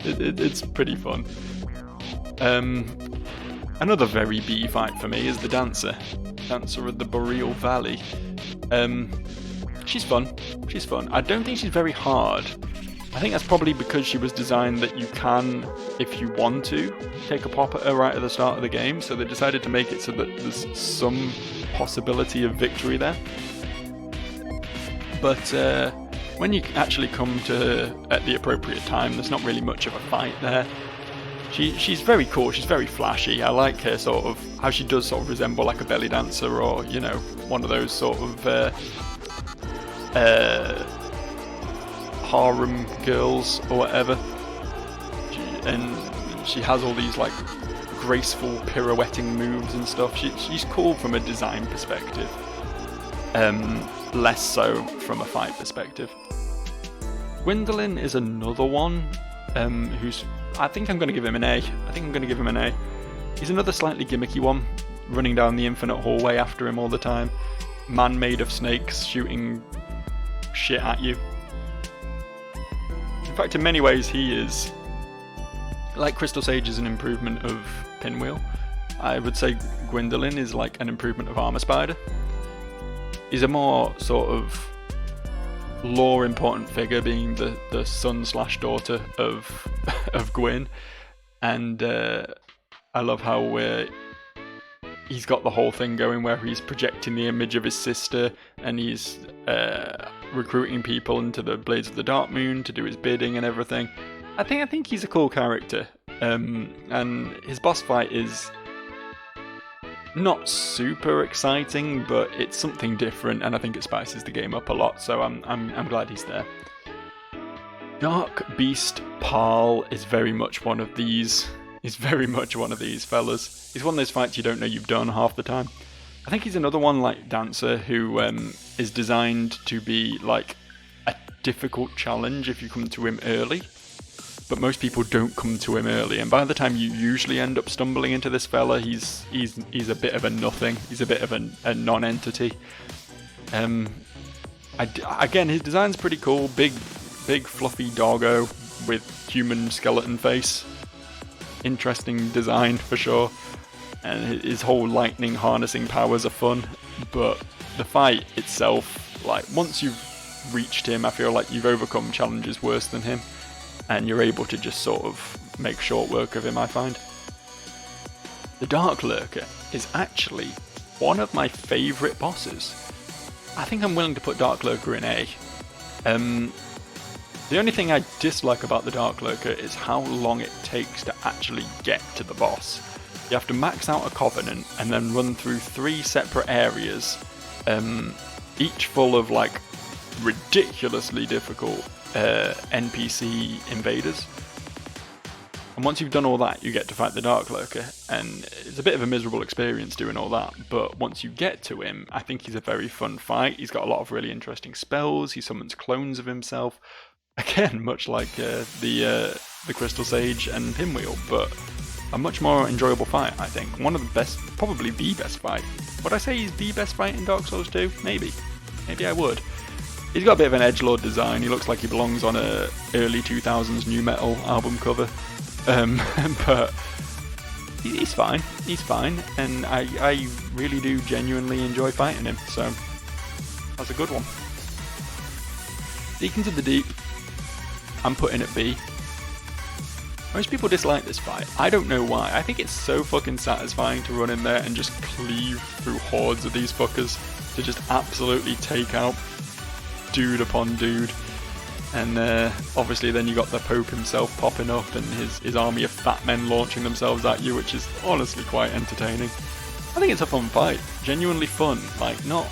it's pretty fun. Another very B fight for me is the Dancer of the Boreal Valley. She's fun. I don't think she's very hard. I think that's probably because she was designed that you can, if you want to, take a pop at her right at the start of the game, so they decided to make it so that there's some possibility of victory there. But when you actually come to her at the appropriate time, there's not really much of a fight there. She's very cool, she's very flashy. I like her sort of, how she does sort of resemble like a belly dancer, or, you know, one of those sort of harem girls or whatever. She has all these like graceful pirouetting moves and stuff. She's cool from a design perspective, less so from a fight perspective. Gwendolyn is another one who's, I think I'm going to give him an A. He's another slightly gimmicky one, running down the infinite hallway after him all the time. Man made of snakes shooting shit at you. In fact, in many ways, he is, like Crystal Sage is an improvement of Pinwheel, I would say Gwendolyn is like an improvement of Armor Spider. He's a more sort of lore important figure, being the son/daughter of Gwyn, and I love how he's got the whole thing going where he's projecting the image of his sister, and he's recruiting people into the Blades of the Dark Moon to do his bidding and everything. I think he's a cool character, and his boss fight is not super exciting, but it's something different, and I think it spices the game up a lot. So I'm glad he's there. Dark Beast Parl is very much one of these. He's very much one of these fellas. He's one of those fights you don't know you've done half the time. I think he's another one like Dancer who is designed to be like a difficult challenge if you come to him early. But most people don't come to him early, and by the time you usually end up stumbling into this fella, he's a bit of a nothing. He's a bit of a non-entity. Again, his design's pretty cool. Big big fluffy doggo with human skeleton face. Interesting design for sure, and his whole lightning harnessing powers are fun, but the fight itself, like once you've reached him, I feel like you've overcome challenges worse than him, and you're able to just sort of make short work of him, I find. The Dark Lurker is actually one of my favourite bosses. I think I'm willing to put Dark Lurker in A. The only thing I dislike about the Dark Lurker is how long it takes to actually get to the boss. You have to max out a Covenant and then run through 3 separate areas, each full of like ridiculously difficult NPC invaders. And once you've done all that, you get to fight the Dark Lurker, and it's a bit of a miserable experience doing all that, but once you get to him, I think he's a very fun fight. He's got a lot of really interesting spells, he summons clones of himself, again, much like the Crystal Sage and Pinwheel, but a much more enjoyable fight, I think. One of the best, probably the best fight. Would I say he's the best fight in Dark Souls 2? Maybe. Maybe I would. He's got a bit of an edgelord design, he looks like he belongs on a early 2000s nu metal album cover. But he's fine, and I really do genuinely enjoy fighting him, so that's a good one. Deacons of the Deep, I'm putting at B. Most people dislike this fight, I don't know why. I think it's so fucking satisfying to run in there and just cleave through hordes of these fuckers, to just absolutely take out dude upon dude. And obviously then you got the Pope himself popping up and his army of fat men launching themselves at you, which is honestly quite entertaining. I think it's a fun fight, genuinely fun, like not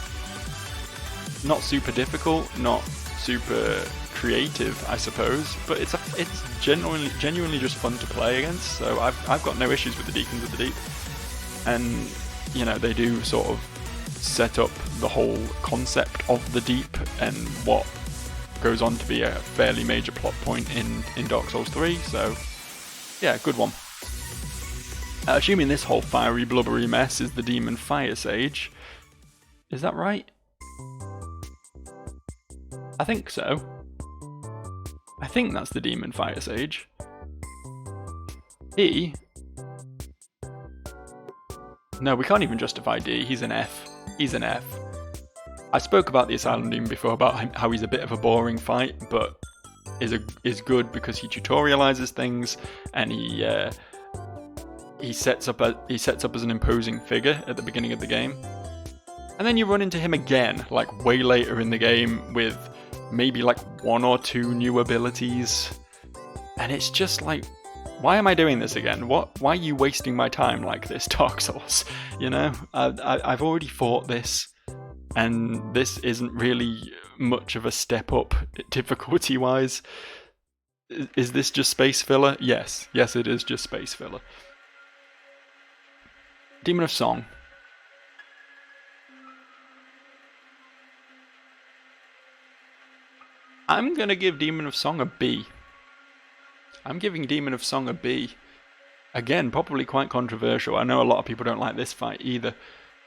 super difficult, not super creative, I suppose, but it's genuinely just fun to play against. So I've got no issues with the Deacons of the Deep, and you know, they do sort of set up the whole concept of the Deep and what goes on to be a fairly major plot point in Dark Souls 3, so yeah, good one. Assuming this whole fiery blubbery mess is the Demon Fire Sage, is that right? I think so. I think that's the Demon Fire Sage. E? No, we can't even justify D, he's an F. He's an F. I spoke about the Asylum Demon before, about how he's a bit of a boring fight, but is good because he tutorializes things, and he sets up as an imposing figure at the beginning of the game. And then you run into him again, like way later in the game, with maybe like 1 or 2 new abilities, and it's just like, why am I doing this again? Why are you wasting my time like this, Dark Souls? You know, I've already fought this, and this isn't really much of a step up difficulty-wise. Is this just space filler? Yes, it is just space filler. Demon of Song. I'm gonna give Demon of Song a B. I'm giving Demon of Song a B. Again, probably quite controversial. I know a lot of people don't like this fight either.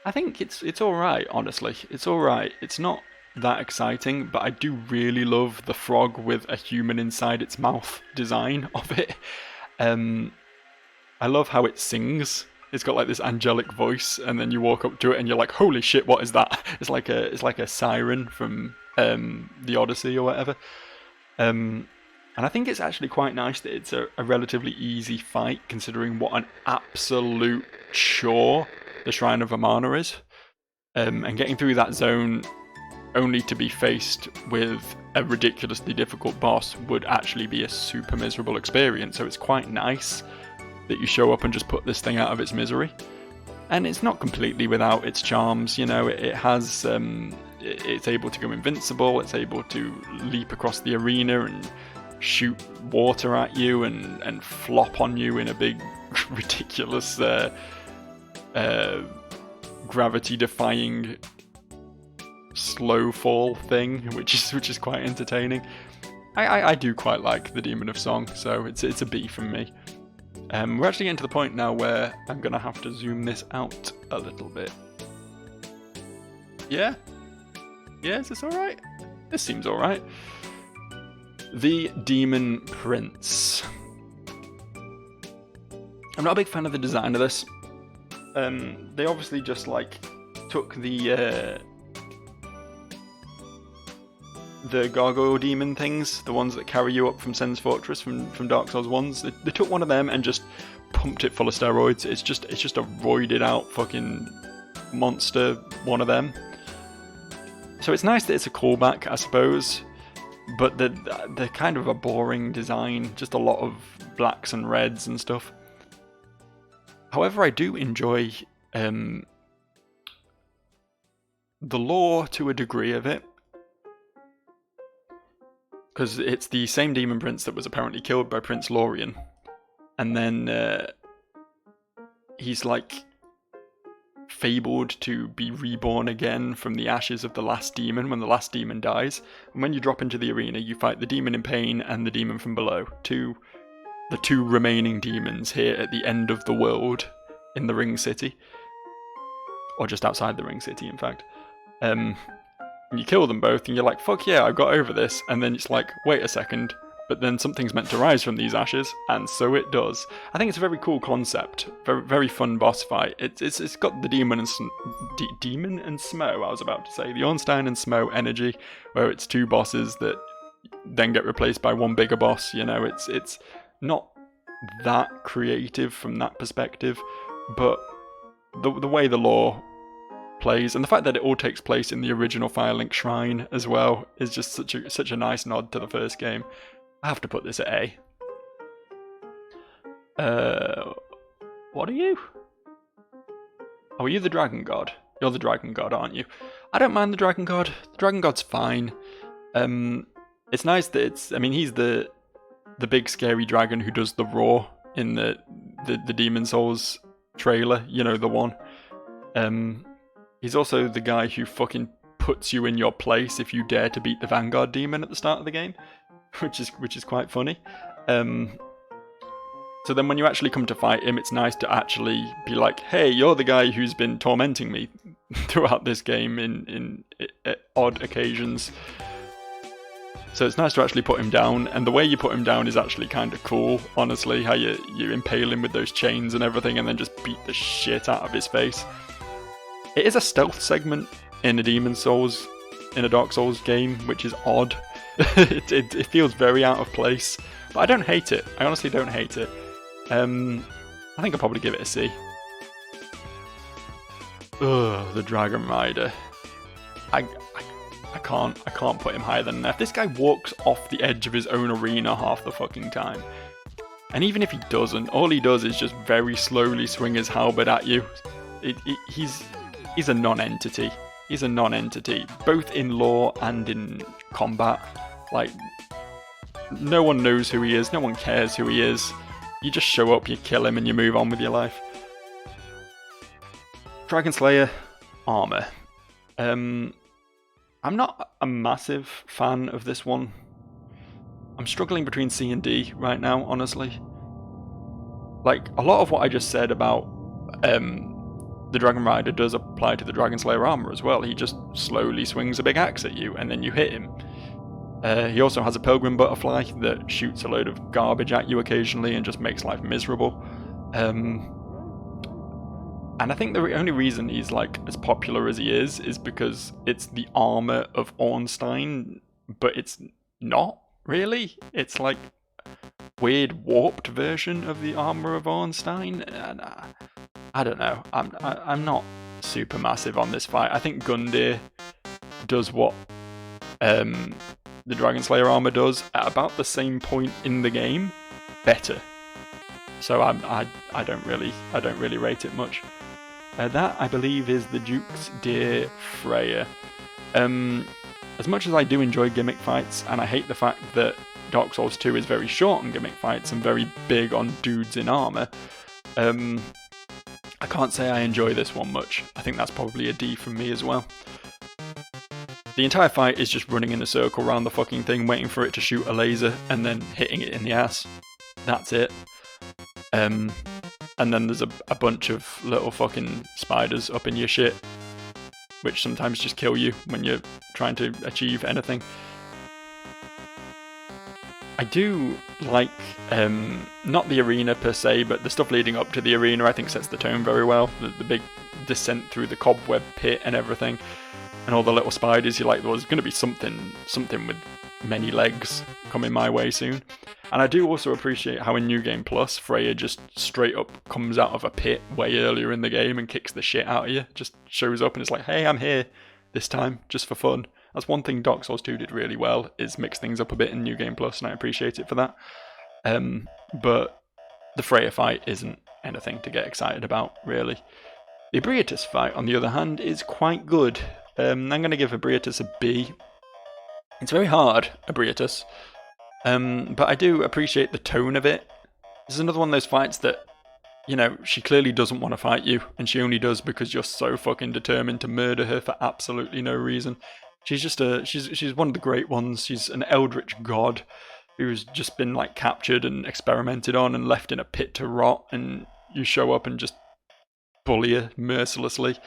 I think it's alright, honestly. It's alright. It's not that exciting, but I do really love the frog with a human inside its mouth design of it. I love how it sings. It's got like this angelic voice, and then you walk up to it and you're like, holy shit, what is that? It's like a siren from the Odyssey or whatever. And I think it's actually quite nice that it's a relatively easy fight, considering what an absolute chore the Shrine of Amana is. And getting through that zone only to be faced with a ridiculously difficult boss would actually be a super miserable experience. So it's quite nice that you show up and just put this thing out of its misery. And it's not completely without its charms, you know, it has, it's able to go invincible, it's able to leap across the arena and shoot water at you and flop on you in a big, ridiculous, gravity-defying slow fall thing, which is quite entertaining. I do quite like the Demon of Song, so it's a B from me. We're actually getting to the point now where I'm going to have to zoom this out a little bit. Yeah? Yeah, is this alright? This seems alright. The Demon Prince. I'm not a big fan of the design of this. They obviously just like took the gargoyle demon things, the ones that carry you up from Sen's Fortress from Dark Souls 1s. They took one of them and just pumped it full of steroids. It's just a roided out fucking monster, one of them. So it's nice that it's a callback, I suppose, but they're kind of a boring design, just a lot of blacks and reds and stuff. However, I do enjoy the lore to a degree of it, because it's the same demon prince that was apparently killed by Prince Lorien, and then he's like fabled to be reborn again from the ashes of the last demon when the last demon dies. And when you drop into the arena, you fight the demon in pain and the demon from below, the two remaining demons here at the end of the world in the Ring City, or just outside the Ring City, in fact. You kill them both and you're like, fuck yeah, I got over this. And then it's like, wait a second, but then something's meant to rise from these ashes, and so it does. I think it's a very cool concept, very, very fun boss fight. It's got the demon and Smo, I was about to say, the Ornstein and Smo energy, where it's two bosses that then get replaced by one bigger boss. You know, it's not that creative from that perspective, but the way the lore plays, and the fact that it all takes place in the original Firelink Shrine as well, is just such a nice nod to the first game. I have to put this at A. What are you? Oh, are you the Dragon God? You're the Dragon God, aren't you? I don't mind the Dragon God. The Dragon God's fine. It's nice that he's the big scary dragon who does the roar in the Demon Souls trailer, you know, the one. He's also the guy who fucking puts you in your place if you dare to beat the Vanguard demon at the start of the game, which is quite funny. So then when you actually come to fight him, it's nice to actually be like, hey, you're the guy who's been tormenting me throughout this game in odd occasions. So it's nice to actually put him down, and the way you put him down is actually kind of cool, honestly, how you impale him with those chains and everything and then just beat the shit out of his face. It is a stealth segment in a Dark Souls game, which is odd. It feels very out of place, but I don't hate it. I honestly don't hate it. I think I'll probably give it a C. Ugh, the Dragon Rider. I can't put him higher than that. This guy walks off the edge of his own arena half the fucking time. And even if he doesn't, all he does is just very slowly swing his halberd at you. He's a non-entity. He's a non-entity, both in lore and in combat. Like, no one knows who he is, no one cares who he is. You just show up, you kill him, and you move on with your life. Dragon Slayer armor. I'm not a massive fan of this one. I'm struggling between C and D right now, honestly. Like, a lot of what I just said about the Dragon Rider does apply to the Dragon Slayer armor as well. He just slowly swings a big axe at you, and then you hit him. He also has a Pilgrim Butterfly that shoots a load of garbage at you occasionally and just makes life miserable. And I think the only reason he's like as popular as he is because it's the armor of Ornstein, but it's not really. It's like weird warped version of the armor of Ornstein, and I don't know. I'm not super massive on this fight. I think Gundyr does what the Dragon Slayer armor does at about the same point in the game, better. So I don't really rate it much. That, I believe, is the Duke's Dear Freya. As much as I do enjoy gimmick fights, and I hate the fact that Dark Souls 2 is very short on gimmick fights and very big on dudes in armor, I can't say I enjoy this one much. I think that's probably a D from me as well. The entire fight is just running in a circle around the fucking thing, waiting for it to shoot a laser, and then hitting it in the ass. That's it. And then there's a bunch of little fucking spiders up in your shit, which sometimes just kill you when you're trying to achieve anything. I do like, not the arena per se, but the stuff leading up to the arena I think sets the tone very well. The big descent through the cobweb pit and everything, and all the little spiders. You're like, there's going to be something with many legs coming my way soon. And I do also appreciate how in New Game Plus, Freya just straight up comes out of a pit way earlier in the game and kicks the shit out of you. Just shows up and it's like, hey, I'm here this time, just for fun. That's one thing Dark Souls 2 did really well, is mix things up a bit in New Game Plus, and I appreciate it for that. But the Freya fight isn't anything to get excited about, really. The Ebrietas fight, on the other hand, is quite good. I'm going to give Ebrietas a B. It's very hard, Ebrietas, but I do appreciate the tone of it. This is another one of those fights that, you know, she clearly doesn't want to fight you, and she only does because you're so fucking determined to murder her for absolutely no reason. She's just she's one of the great ones. She's an eldritch god who's just been like captured and experimented on and left in a pit to rot, and you show up and just bully her mercilessly.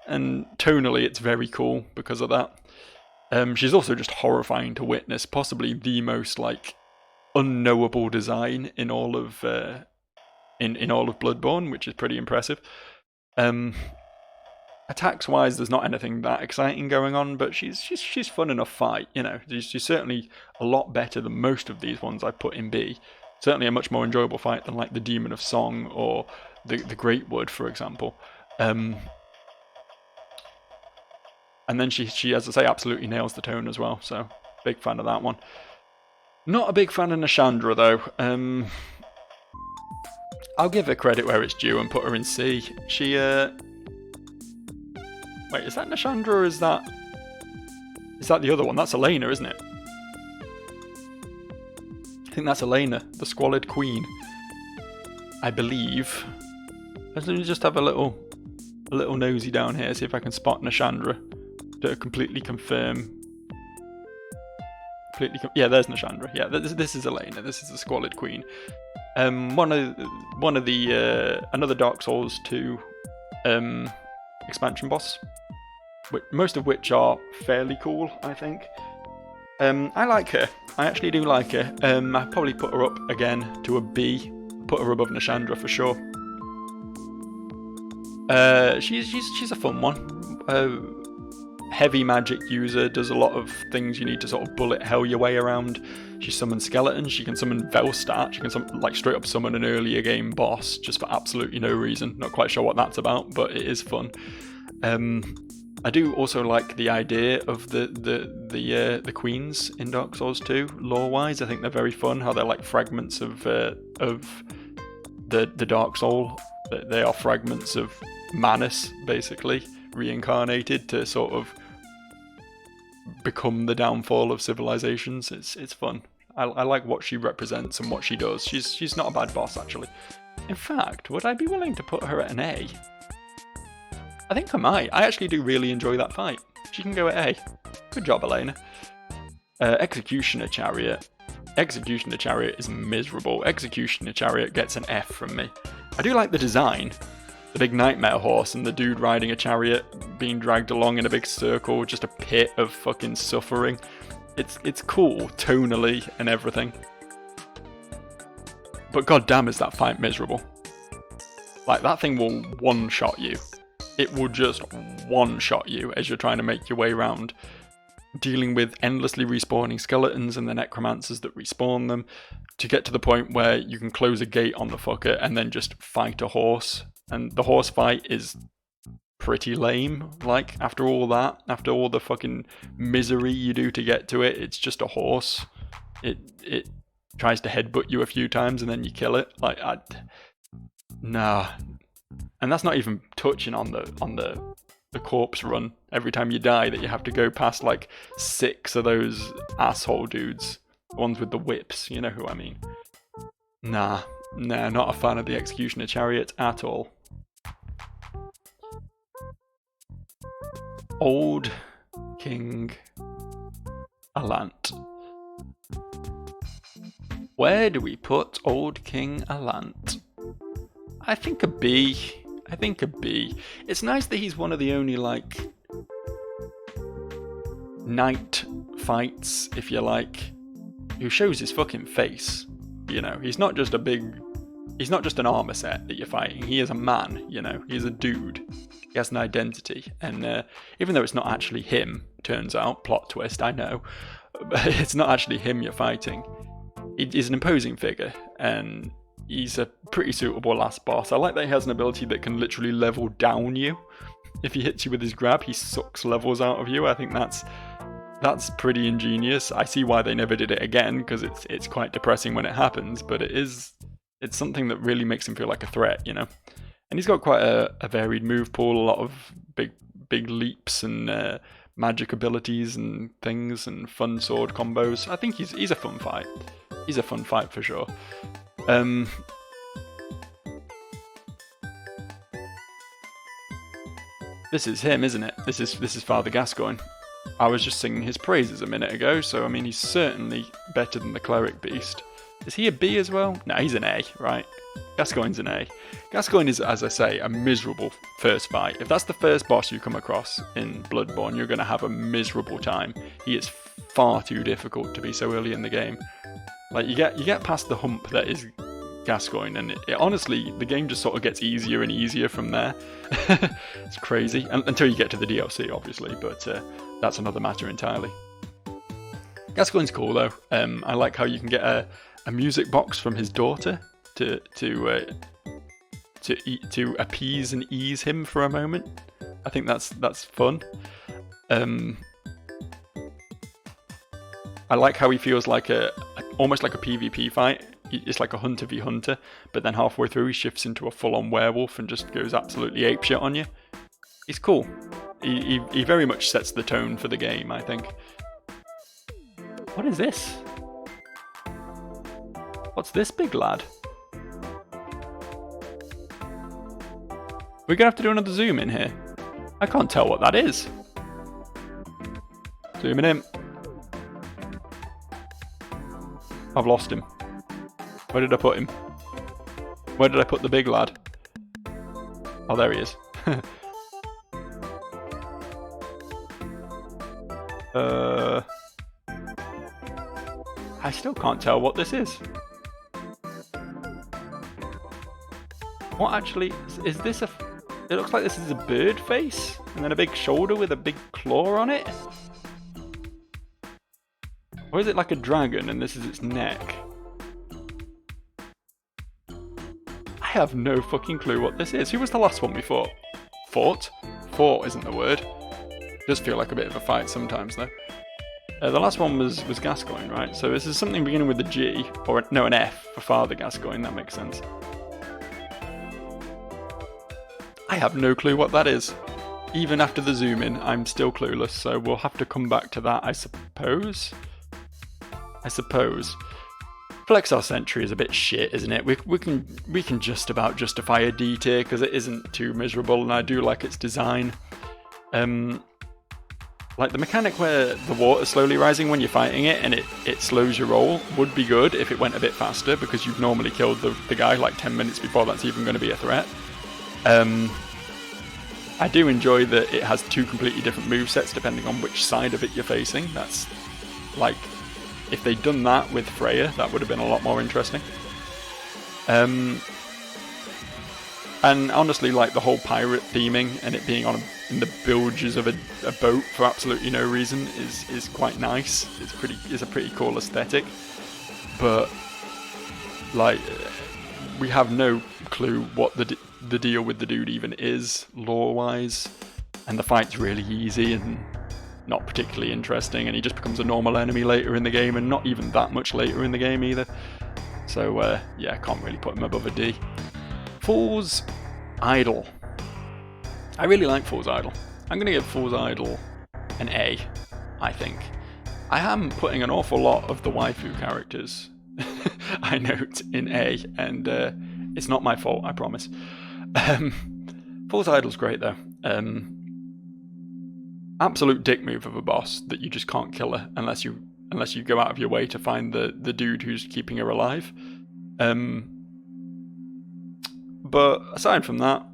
And tonally, it's very cool because of that. She's also just horrifying to witness, possibly the most like unknowable design in all of in all of Bloodborne, which is pretty impressive. Attacks-wise, there's not anything that exciting going on, but she's fun enough fight. You know, she's certainly a lot better than most of these ones I put in B. Certainly a much more enjoyable fight than like the Demon of Song or the Great Wood, for example. And then she, as I say, absolutely nails the tone as well. So big fan of that one. Not a big fan of Nashandra though. I'll give her credit where it's due and put her in C. She wait, is that Nashandra or is that the other one? That's Elena, isn't it? I think that's Elena, the Squalid Queen. I believe. Let me just have a little nosy down here, see if I can spot Nashandra to completely confirm. Yeah, there's Nashandra. Yeah, this is Elena. This is the Squalid Queen. One of the another Dark Souls 2 expansion boss, most of which are fairly cool, I think. I like her. I actually do like her. I probably put her up again to a B. Put her above Nashandra for sure. She's a fun one. Heavy magic user, does a lot of things you need to sort of bullet hell your way around. She summons skeletons, she can summon Velstat, she can like straight up summon an earlier game boss just for absolutely no reason. Not quite sure what that's about, but it is fun. I do also like the idea of the queens in Dark Souls 2, lore-wise. I think they're very fun, how they're like fragments of the Dark Soul. They are fragments of Manus, basically, reincarnated to sort of become the downfall of civilizations. It's fun. I like what she represents and what she does. She's not a bad boss, actually. In fact, would I be willing to put her at an A? I think I might. I actually do really enjoy that fight. She can go at A. Good job, Elena. Executioner Chariot. Executioner Chariot is miserable. Executioner Chariot gets an F from me. I do like the design. The big nightmare horse and the dude riding a chariot being dragged along in a big circle, just a pit of fucking suffering. It's cool, tonally and everything. But goddamn is that fight miserable. Like, that thing will one-shot you. It will just one-shot you as you're trying to make your way around, dealing with endlessly respawning skeletons and the necromancers that respawn them, to get to the point where you can close a gate on the fucker and then just fight a horse. And the horse fight is pretty lame. Like, after all that, after all the fucking misery you do to get to it, it's just a horse. It tries to headbutt you a few times and then you kill it. Like, nah. And that's not even touching on the corpse run every time you die, that you have to go past like 6 of those asshole dudes. The ones with the whips, you know who I mean. Nah, not a fan of the Executioner Chariot at all. Old King Allant. Where do we put Old King Allant? I think a B. It's nice that he's one of the only, like, knight fights, if you like, who shows his fucking face. You know, he's not just an armor set that you're fighting. He is a man, you know. He's a dude. He has an identity. And even though it's not actually him, turns out, plot twist, I know, but it's not actually him you're fighting. He's an imposing figure, and he's a pretty suitable last boss. I like that he has an ability that can literally level down you. If he hits you with his grab, he sucks levels out of you. I think that's pretty ingenious. I see why they never did it again, because it's quite depressing when it happens, but it's something that really makes him feel like a threat, you know. And he's got quite a varied move pool, a lot of big leaps and magic abilities and things and fun sword combos. I think he's a fun fight. He's a fun fight for sure. This is him, isn't it? This is Father Gascoigne. I was just singing his praises a minute ago, so I mean he's certainly better than the cleric beast. Is he a B as well? No, he's an A, right? Gascoigne's an A. Gascoigne is, as I say, a miserable first fight. If that's the first boss you come across in Bloodborne, you're going to have a miserable time. He is far too difficult to be so early in the game. Like, you get past the hump that is Gascoigne, and it honestly, the game just sort of gets easier and easier from there. It's crazy. Until you get to the DLC, obviously, but that's another matter entirely. Gascoigne's cool, though. I like how you can get a music box from his daughter to appease and ease him for a moment. I think that's fun. I like how he feels like almost like a PvP fight. It's like a hunter v hunter, but then halfway through he shifts into a full-on werewolf and just goes absolutely apeshit on you. He's cool. He very much sets the tone for the game, I think. What is this? What's this big lad? We're gonna have to do another zoom in here. I can't tell what that is. Zooming in. I've lost him. Where did I put him? Where did I put the big lad? Oh, there he is. I still can't tell what this is. What actually is this? It looks like this is a bird face and then a big shoulder with a big claw on it. Or is it like a dragon and this is its neck? I have no fucking clue what this is. Who was the last one we fought? Fought? Fought isn't the word. It does feel like a bit of a fight sometimes though. The last one was Gascoigne, right? So this is something beginning with a G, or no, an F for Father Gascoigne, that makes sense. I have no clue what that is. Even after the zoom in, I'm still clueless, so we'll have to come back to that, I suppose. Flexar Sentry is a bit shit, isn't it? We can just about justify a D tier because it isn't too miserable, and I do like its design. Like the mechanic where the water's slowly rising when you're fighting it and it slows your roll would be good if it went a bit faster, because you've normally killed the guy like 10 minutes before that's even going to be a threat. I do enjoy that it has two completely different movesets depending on which side of it you're facing. That's like, if they'd done that with Freya, that would have been a lot more interesting. And honestly, like the whole pirate theming and it being in the bilges of a boat for absolutely no reason is quite nice. It's a pretty cool aesthetic. But like, we have no clue what the deal with the dude even is lore-wise, and the fight's really easy and not particularly interesting, and he just becomes a normal enemy later in the game, and not even that much later in the game either. So yeah, I can't really put him above a D. Fool's Idol. I really like Fool's Idol. I'm going to give Fool's Idol an A, I think. I am putting an awful lot of the waifu characters, I note, in A, and it's not my fault, I promise. Fool's Idol's great though. Absolute dick move of a boss that you just can't kill her unless you go out of your way to find the dude who's keeping her alive. But aside from that,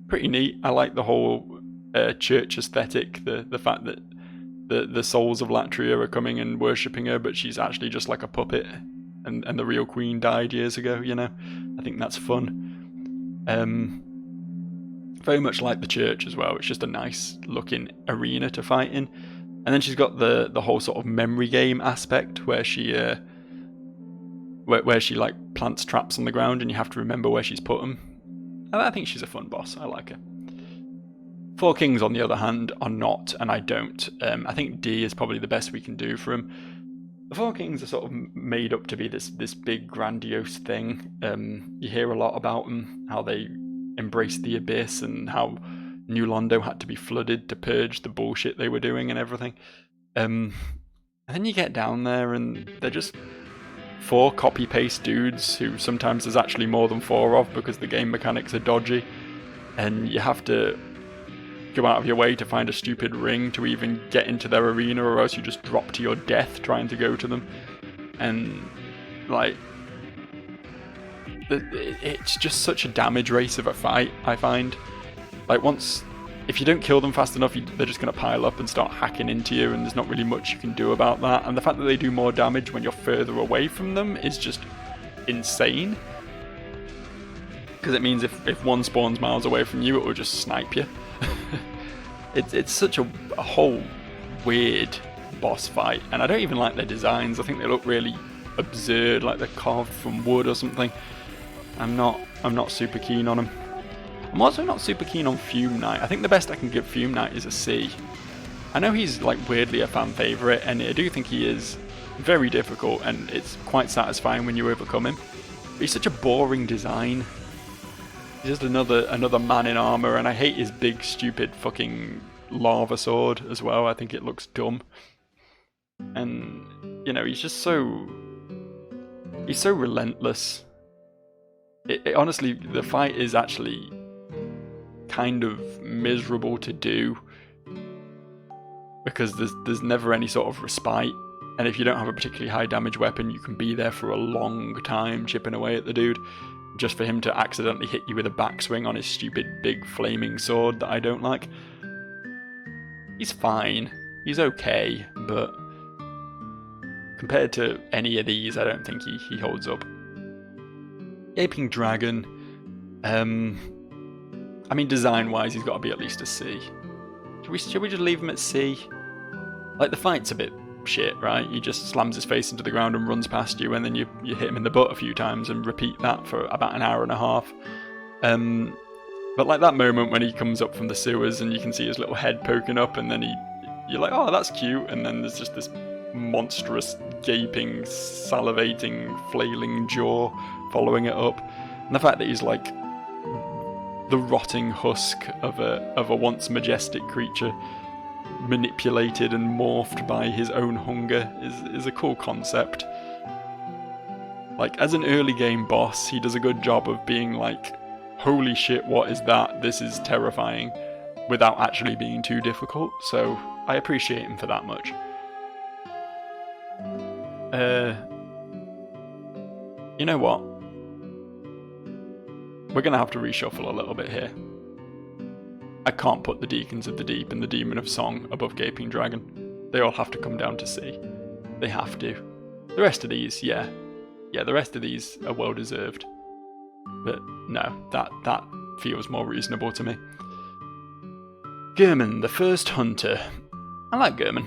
pretty neat. I like the whole church aesthetic, the fact that the souls of Latria are coming and worshipping her, but she's actually just like a puppet, and the real queen died years ago, you know? I think that's fun. Very much like the church as well. It's just a nice looking arena to fight in. And then she's got the whole sort of memory game aspect where she where she like plants traps on the ground and you have to remember where she's put them. And I think she's a fun boss. I like her. Four Kings, on the other hand, are not, and I don't. I think D is probably the best we can do for him. The Four Kings are sort of made up to be this big, grandiose thing. You hear a lot about them, how they embraced the Abyss, and how New Londo had to be flooded to purge the bullshit they were doing and everything. And then you get down there, and they're just 4 copy-paste dudes who sometimes there's actually more than 4 of because the game mechanics are dodgy, and you have to go out of your way to find a stupid ring to even get into their arena, or else you just drop to your death trying to go to them. And like, it's just such a damage race of a fight, I find. Like, if you don't kill them fast enough, they're just going to pile up and start hacking into you, and there's not really much you can do about that. And the fact that they do more damage when you're further away from them is just insane. Because it means if one spawns miles away from you, it will just snipe you. It's such a whole weird boss fight, and I don't even like their designs. I think they look really absurd, like they're carved from wood or something. I'm not super keen on them. I'm also not super keen on Fume Knight. I think the best I can give Fume Knight is a C. I know he's like weirdly a fan favourite, and I do think he is very difficult, and it's quite satisfying when you overcome him. But he's such a boring design. He's just another man in armour, and I hate his big stupid fucking lava sword as well. I think it looks dumb. And, you know, he's so relentless. Honestly, the fight is actually kind of miserable to do because there's never any sort of respite, and if you don't have a particularly high damage weapon, you can be there for a long time chipping away at the dude, just for him to accidentally hit you with a backswing on his stupid big flaming sword that I don't like. He's fine, he's okay, but compared to any of these, I don't think he holds up. Gaping Dragon, I mean, design-wise, he's got to be at least a C. Should we just leave him at C? Like, the fight's a bit shit, right? He just slams his face into the ground and runs past you, and then you hit him in the butt a few times and repeat that for about an hour and a half. But like that moment when he comes up from the sewers and you can see his little head poking up, and then you're like, oh, that's cute, and then there's just this monstrous, gaping, salivating, flailing jaw following it up. And the fact that he's like the rotting husk of a once majestic creature, manipulated and morphed by his own hunger, is a cool concept. Like, as an early game boss, he does a good job of being like, holy shit, what is that? This is terrifying, without actually being too difficult, so I appreciate him for that much. You know what? We're going to have to reshuffle a little bit here. I can't put the Deacons of the Deep and the Demon of Song above Gaping Dragon. They all have to come down to C. They have to. The rest of these, yeah, the rest of these are well deserved. But no, that feels more reasonable to me. Gehrman, the First Hunter. I like Gehrman.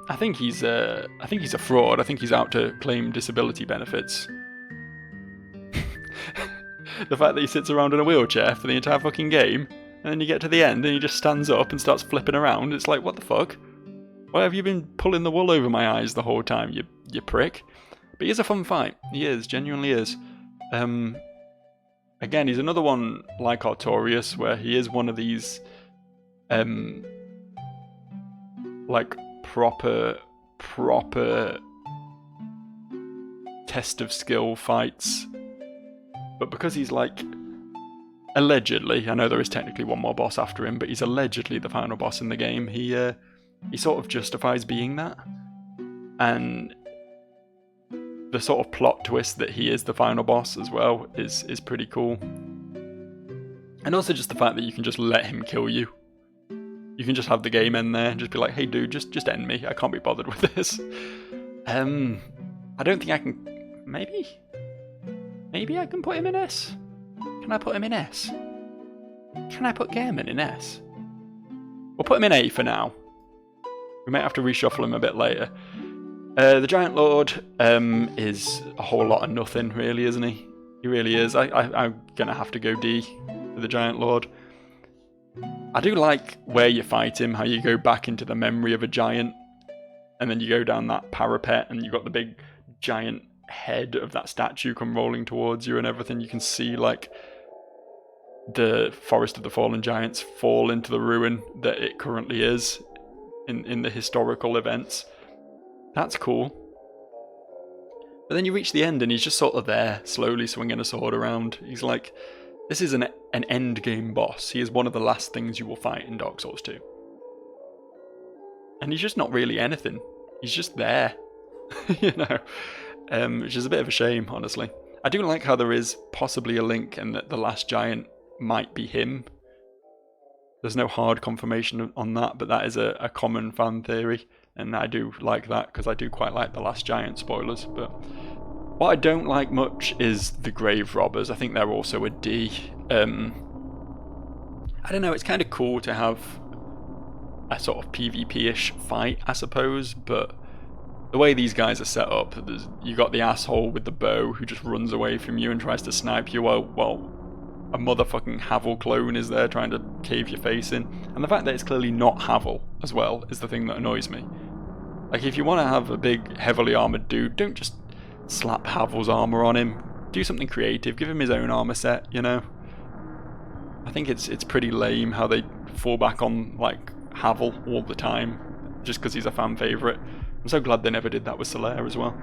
I think he's a fraud. I think he's out to claim disability benefits. The fact that he sits around in a wheelchair for the entire fucking game, and then you get to the end and he just stands up and starts flipping around. It's like, what the fuck? Why have you been pulling the wool over my eyes the whole time, you prick? But he is a fun fight. He is, genuinely is. Again, he's another one like Artorias, where he is one of these, like, proper test of skill fights. But because he's like, allegedly, I know there is technically one more boss after him, but he's allegedly the final boss in the game, he sort of justifies being that. And the sort of plot twist that he is the final boss as well is pretty cool. And also just the fact that you can just let him kill you. You can just have the game end there and just be like, hey dude, just end me. I can't be bothered with this. I don't think I can... Maybe? Maybe I can put him in S? Can I put him in S? Can I put Gehrman in S? We'll put him in A for now. We might have to reshuffle him a bit later. The Giant Lord is a whole lot of nothing, really, isn't he? He really is. I'm going to have to go D for the Giant Lord. I do like where you fight him, how you go back into the memory of a giant, and then you go down that parapet, and you've got the big giant head of that statue come rolling towards you and everything. You can see, like, the Forest of the Fallen Giants fall into the ruin that it currently is in the historical events. That's cool. But then you reach the end and he's just sort of there, slowly swinging a sword around. He's like, this is an end game boss. He is one of the last things you will fight in Dark Souls 2. And he's just not really anything. He's just there. You know? Which is a bit of a shame, honestly. I do like how there is possibly a link and that the last giant might be him. There's no hard confirmation on that, but that is a common fan theory. And I do like that, because I do quite like The Last Giant, spoilers. But what I don't like much is the Grave Robbers. I think they're also a D. I don't know, it's kind of cool to have a sort of PvP-ish fight, I suppose, but the way these guys are set up, you got the asshole with the bow who just runs away from you and tries to snipe you while a motherfucking Havel clone is there trying to cave your face in. And the fact that it's clearly not Havel as well is the thing that annoys me. Like, if you want to have a big, heavily armoured dude, don't just slap Havel's armour on him. Do something creative, give him his own armour set, you know? I think it's pretty lame how they fall back on, like, Havel all the time, just because he's a fan favourite. I'm so glad they never did that with Solaire as well.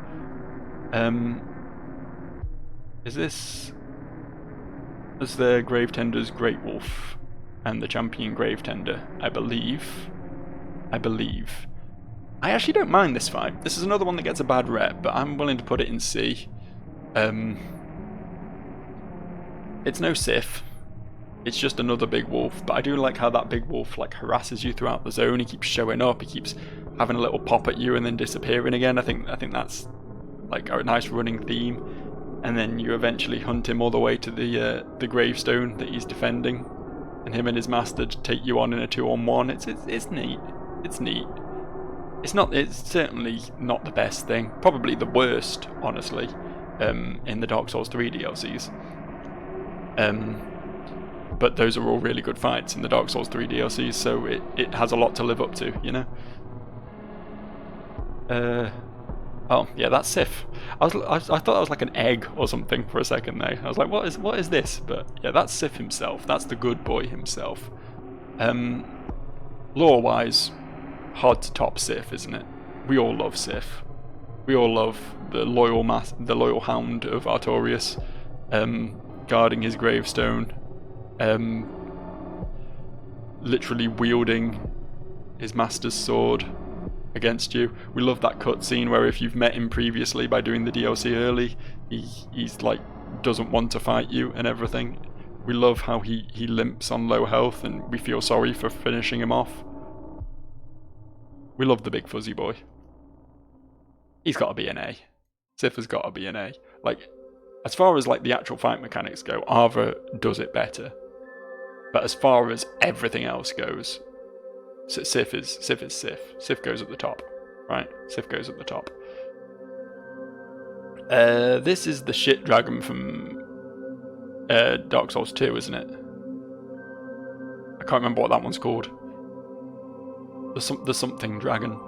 Is this... As the Gravetender's Great Wolf and the Champion Gravetender, I believe. I actually don't mind this fight. This is another one that gets a bad rep, but I'm willing to put it in C. It's no Sif. It's just another big wolf, but I do like how that big wolf like harasses you throughout the zone. He keeps showing up, he keeps having a little pop at you and then disappearing again. I think that's like a nice running theme. And then you eventually hunt him all the way to the gravestone that he's defending, and him and his master take you on in a 2-on-1. It's neat. It's neat. It's certainly not the best thing. Probably the worst, honestly, in the Dark Souls 3 DLCs. But those are all really good fights in the Dark Souls 3 DLCs, so it has a lot to live up to, you know? Oh, yeah, that's Sif. I thought that was like an egg or something for a second there. I was like, what is this? But yeah, that's Sif himself. That's the good boy himself. Lore-wise, hard to top Sif, isn't it? We all love Sif. We all love the loyal hound of Artorias, guarding his gravestone, literally wielding his master's sword against you. We love that cutscene where if you've met him previously by doing the DLC early, he's like doesn't want to fight you and everything. We love how he limps on low health and we feel sorry for finishing him off. We love the big fuzzy boy. He's got to be an A. Sif has got to be an A. Like, as far as like the actual fight mechanics go, Arva does it better. But as far as everything else goes, Sif is Sif. Sif goes at the top, right? Sif goes at the top. This is the shit dragon from Dark Souls 2, isn't it? I can't remember what that one's called. The something dragon.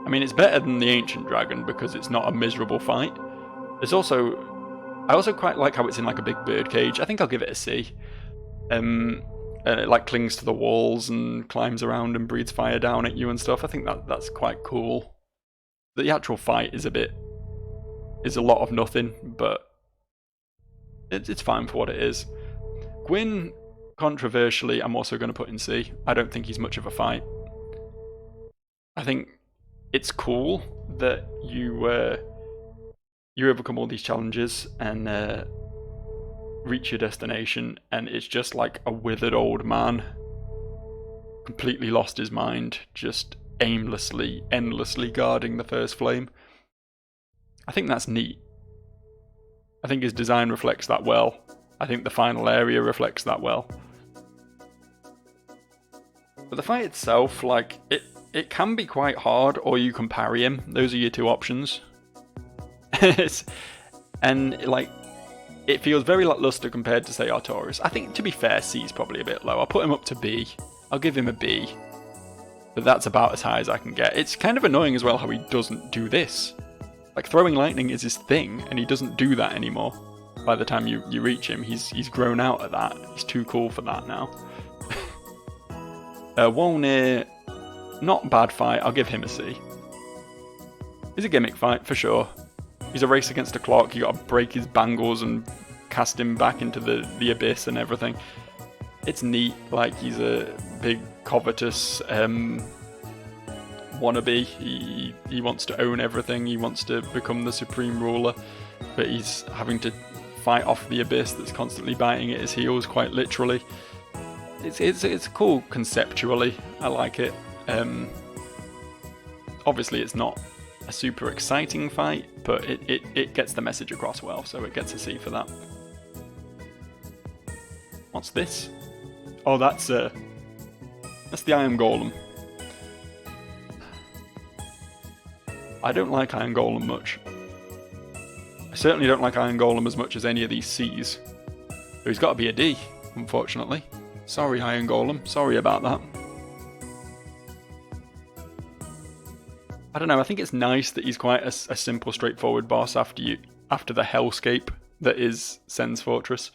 I mean, it's better than the ancient dragon because it's not a miserable fight. I also quite like how it's in like a big bird cage. I think I'll give it a C. And it like clings to the walls and climbs around and breathes fire down at you and stuff. I think that's quite cool. The actual fight is a lot of nothing, but it's fine for what it is. Gwyn, controversially, I'm also going to put in C. I don't think he's much of a fight. I think it's cool that you overcome all these challenges and reach your destination, and it's just like a withered old man, completely lost his mind, just aimlessly, endlessly guarding the first flame. I think that's neat. I think his design reflects that well. I think the final area reflects that well. But the fight itself, like, it can be quite hard, or you can parry him. Those are your two options. And, like, it feels very lackluster compared to, say, Artorias. I think, to be fair, C is probably a bit low. I'll put him up to B. I'll give him a B. But that's about as high as I can get. It's kind of annoying as well how he doesn't do this. Like, throwing lightning is his thing, and he doesn't do that anymore. By the time you reach him, he's grown out of that. He's too cool for that now. Wolnir, not bad fight. I'll give him a C. It's a gimmick fight, for sure. He's a race against a clock. You got to break his bangles and cast him back into the abyss and everything. It's neat. Like, he's a big, covetous wannabe. He wants to own everything. He wants to become the supreme ruler, but he's having to fight off the abyss that's constantly biting at his heels, quite literally. It's cool conceptually. I like it. Obviously, it's not a super exciting fight, but it gets the message across well, so it gets a C for that. What's this? Oh, that's the Iron Golem. I don't like Iron Golem much. I certainly don't like Iron Golem as much as any of these C's. So he's got to be a D, unfortunately. Sorry, Iron Golem. Sorry about that. I don't know, I think it's nice that he's quite a simple, straightforward boss after the hellscape that is Sen's Fortress.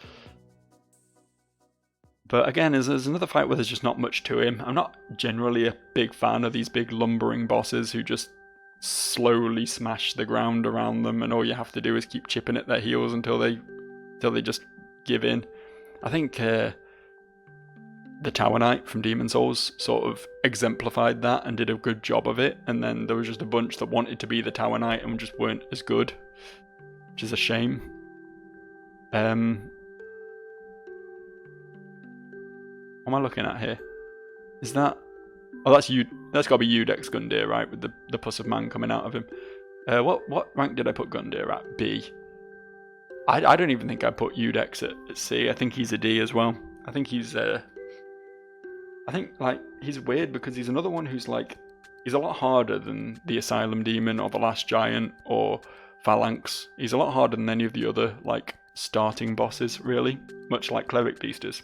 But again, there's another fight where there's just not much to him. I'm not generally a big fan of these big lumbering bosses who just slowly smash the ground around them, and all you have to do is keep chipping at their heels until they just give in. I think the Tower Knight from Demon Souls sort of exemplified that and did a good job of it, and then there was just a bunch that wanted to be the Tower Knight and just weren't as good, which is a shame. What am I looking at here? Is that... Oh, that's got to be Udex Gundyr, right? With the Puss of Man coming out of him. What rank did I put Gundyr at? B. I don't even think I put Udex at C. I think he's a D as well. I think he's he's weird because he's another one who's like, he's a lot harder than the Asylum Demon or the Last Giant or Phalanx. He's a lot harder than any of the other like starting bosses, really, much like Cleric Beast is.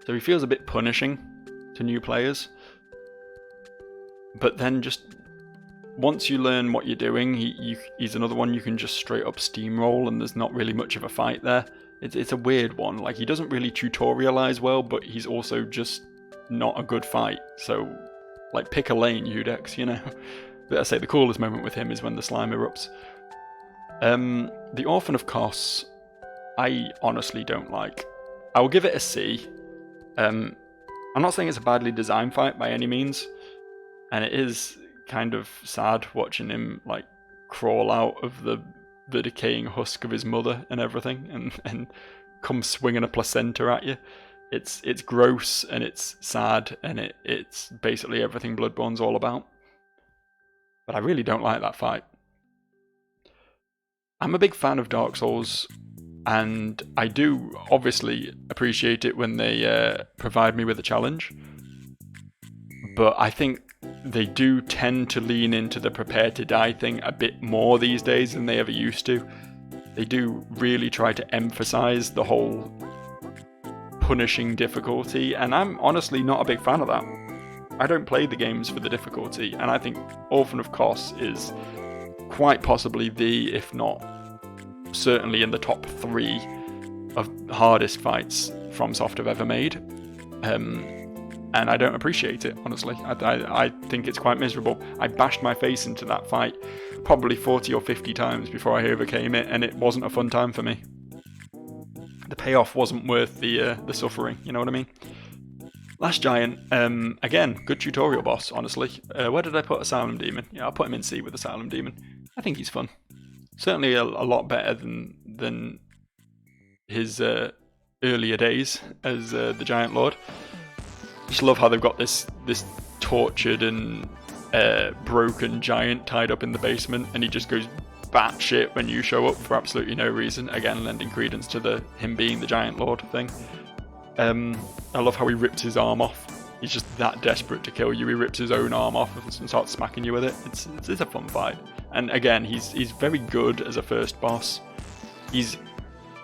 So he feels a bit punishing to new players. But then just once you learn what you're doing, he's another one you can just straight up steamroll, and there's not really much of a fight there. It's a weird one. Like, he doesn't really tutorialize well, but he's also just not a good fight. So, like, pick a lane, Udex, you know. But I say the coolest moment with him is when the slime erupts. The Orphan of Kos, I honestly don't like. I will give it a C. I'm not saying it's a badly designed fight by any means, and it is kind of sad watching him like crawl out of the decaying husk of his mother and everything, and come swinging a placenta at you. It's gross and it's sad, and it's basically everything Bloodborne's all about. But I really don't like that fight. I'm a big fan of Dark Souls, and I do obviously appreciate it when they provide me with a challenge. But I think they do tend to lean into the prepare to die thing a bit more these days than they ever used to. They do really try to emphasize the whole punishing difficulty, and I'm honestly not a big fan of that. I don't play the games for the difficulty, and I think Orphan of Kos is quite possibly the, if not certainly in the top 3 of hardest fights FromSoft have ever made. And I don't appreciate it, honestly. I think it's quite miserable. I bashed my face into that fight probably 40 or 50 times before I overcame it, and it wasn't a fun time for me. The payoff wasn't worth the suffering, you know what I mean? Last Giant, again, good tutorial boss, honestly. Where did I put Asylum Demon? Yeah, I'll put him in C with Asylum Demon. I think he's fun. Certainly a lot better than his earlier days as the Giant Lord. Just love how they've got this tortured and broken giant tied up in the basement, and he just goes batshit when you show up for absolutely no reason. Again, lending credence to him being the Giant Lord thing. I love how he rips his arm off. He's just that desperate to kill you. He rips his own arm off and starts smacking you with it. It's a fun fight. And again, he's very good as a first boss. He's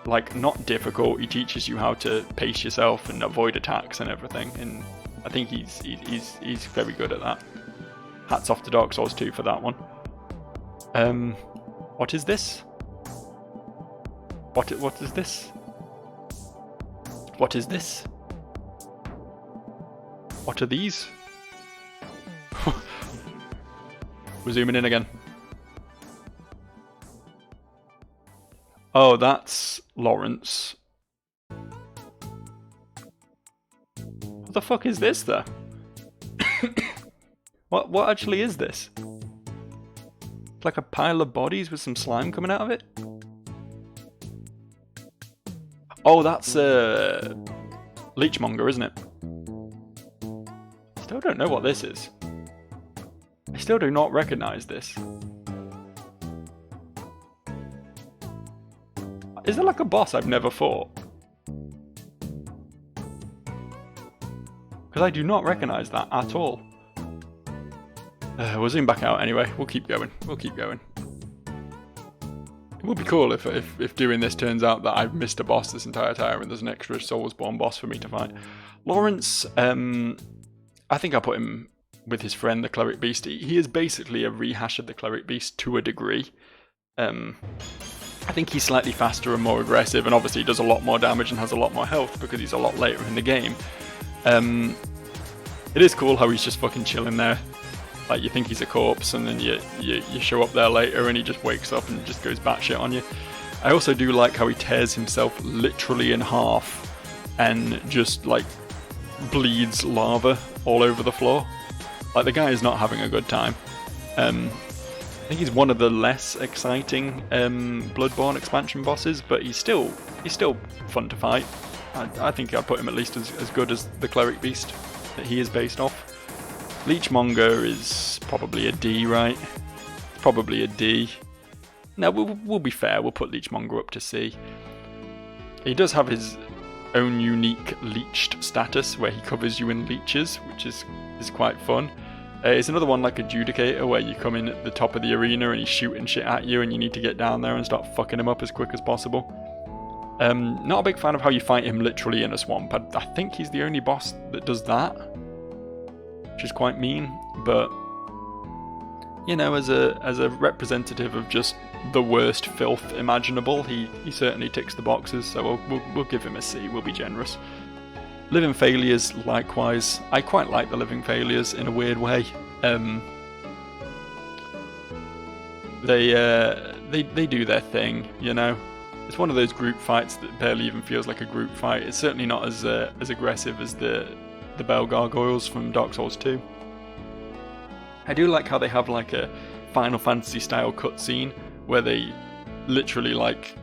like not difficult. He teaches you how to pace yourself and avoid attacks and everything. And I think he's very good at that. Hats off to Dark Souls 2 for that one. What is this? What is this? What is this? What are these? We're zooming in again. Oh, that's Lawrence. What the fuck is this, though? What actually is this? It's like a pile of bodies with some slime coming out of it? Oh, that's Leechmonger, isn't it? Still don't know what this is. I still do not recognise this. Is it like a boss I've never fought? Because I do not recognise that at all. We'll zoom back out anyway. We'll keep going. It would be cool if doing this turns out that I've missed a boss this entire time and there's an extra Soulsborne boss for me to fight. Lawrence, I think I'll put him with his friend, the Cleric Beast. He is basically a rehash of the Cleric Beast to a degree. I think he's slightly faster and more aggressive, and obviously does a lot more damage and has a lot more health because he's a lot later in the game. It is cool how he's just fucking chilling there. Like, you think he's a corpse, and then you show up there later and he just wakes up and just goes batshit on you. I also do like how he tears himself literally in half and just, like, bleeds lava all over the floor. Like, the guy is not having a good time. I think he's one of the less exciting Bloodborne expansion bosses, but he's still fun to fight. I think I'd put him at least as good as the Cleric Beast that he is based off. Leechmonger is probably a D, right? Probably a D. No, we'll be fair. We'll put Leechmonger up to C. He does have his own unique leeched status where he covers you in leeches, which is quite fun. It's another one like Adjudicator where you come in at the top of the arena and he's shooting shit at you and you need to get down there and start fucking him up as quick as possible. Not a big fan of how you fight him literally in a swamp. I think he's the only boss that does that, which is quite mean, but you know, as a representative of just the worst filth imaginable, he certainly ticks the boxes, so we'll give him a C. We'll be generous. Living Failures, likewise. I quite like the Living Failures in a weird way. They do their thing, you know. It's one of those group fights that barely even feels like a group fight. It's certainly not as aggressive as the Bell Gargoyles from Dark Souls 2. I do like how they have like a Final Fantasy style cutscene where they literally like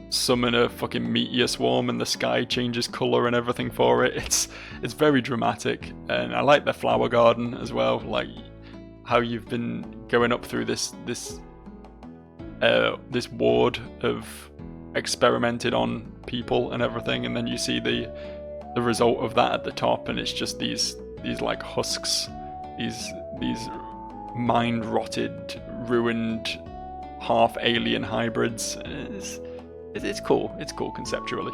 summon a fucking meteor swarm and the sky changes colour and everything for it. It's very dramatic, and I like the flower garden as well, like how you've been going up through this ward of experimented on people and everything, and then you see the result of that at the top, and it's just these like husks, these mind rotted, ruined, half alien hybrids. It's cool. It's cool conceptually.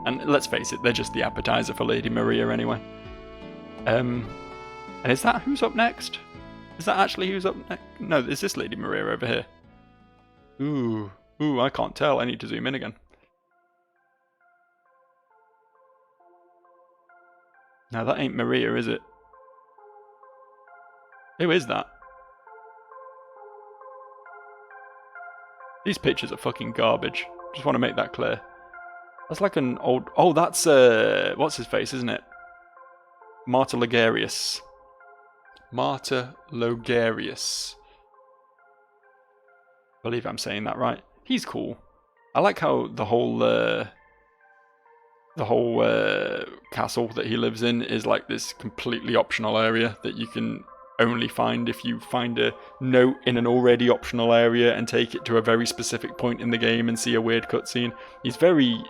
And let's face it, they're just the appetizer for Lady Maria anyway. And is that who's up next? Is that actually who's up next? No, is this Lady Maria over here? Ooh, I can't tell. I need to zoom in again. Now that ain't Maria, is it? Who is that? These pictures are fucking garbage. Just want to make that clear. That's like an old... Oh, that's... what's his face, isn't it? Martyr Logarius. Martyr Logarius. I believe I'm saying that right. He's cool. I like how the whole castle that he lives in is like this completely optional area that you can only find if you find a note in an already optional area and take it to a very specific point in the game and see a weird cutscene. He's very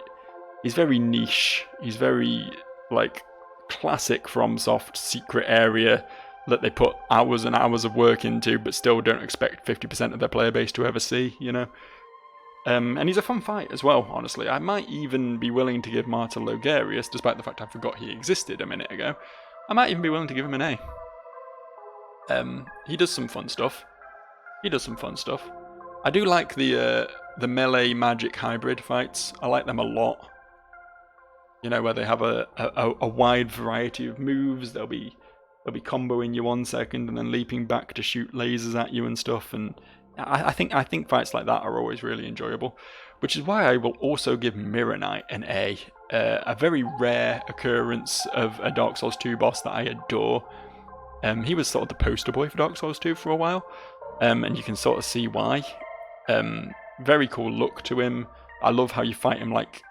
niche. He's very like classic FromSoft secret area that they put hours and hours of work into, but still don't expect 50% of their player base to ever see, you know? And he's a fun fight as well, honestly. I might even be willing to give Marta Logarius, despite the fact I forgot he existed a minute ago. I might even be willing to give him an A. He does some fun stuff. I do like the melee magic hybrid fights. I like them a lot. You know, where they have a wide variety of moves. They'll be comboing you 1 second and then leaping back to shoot lasers at you and stuff. And I think fights like that are always really enjoyable, which is why I will also give Mirror Knight an A. A very rare occurrence of a Dark Souls 2 boss that I adore. He was sort of the poster boy for Dark Souls 2 for a while, and you can sort of see why. Very cool look to him. I love how you fight him like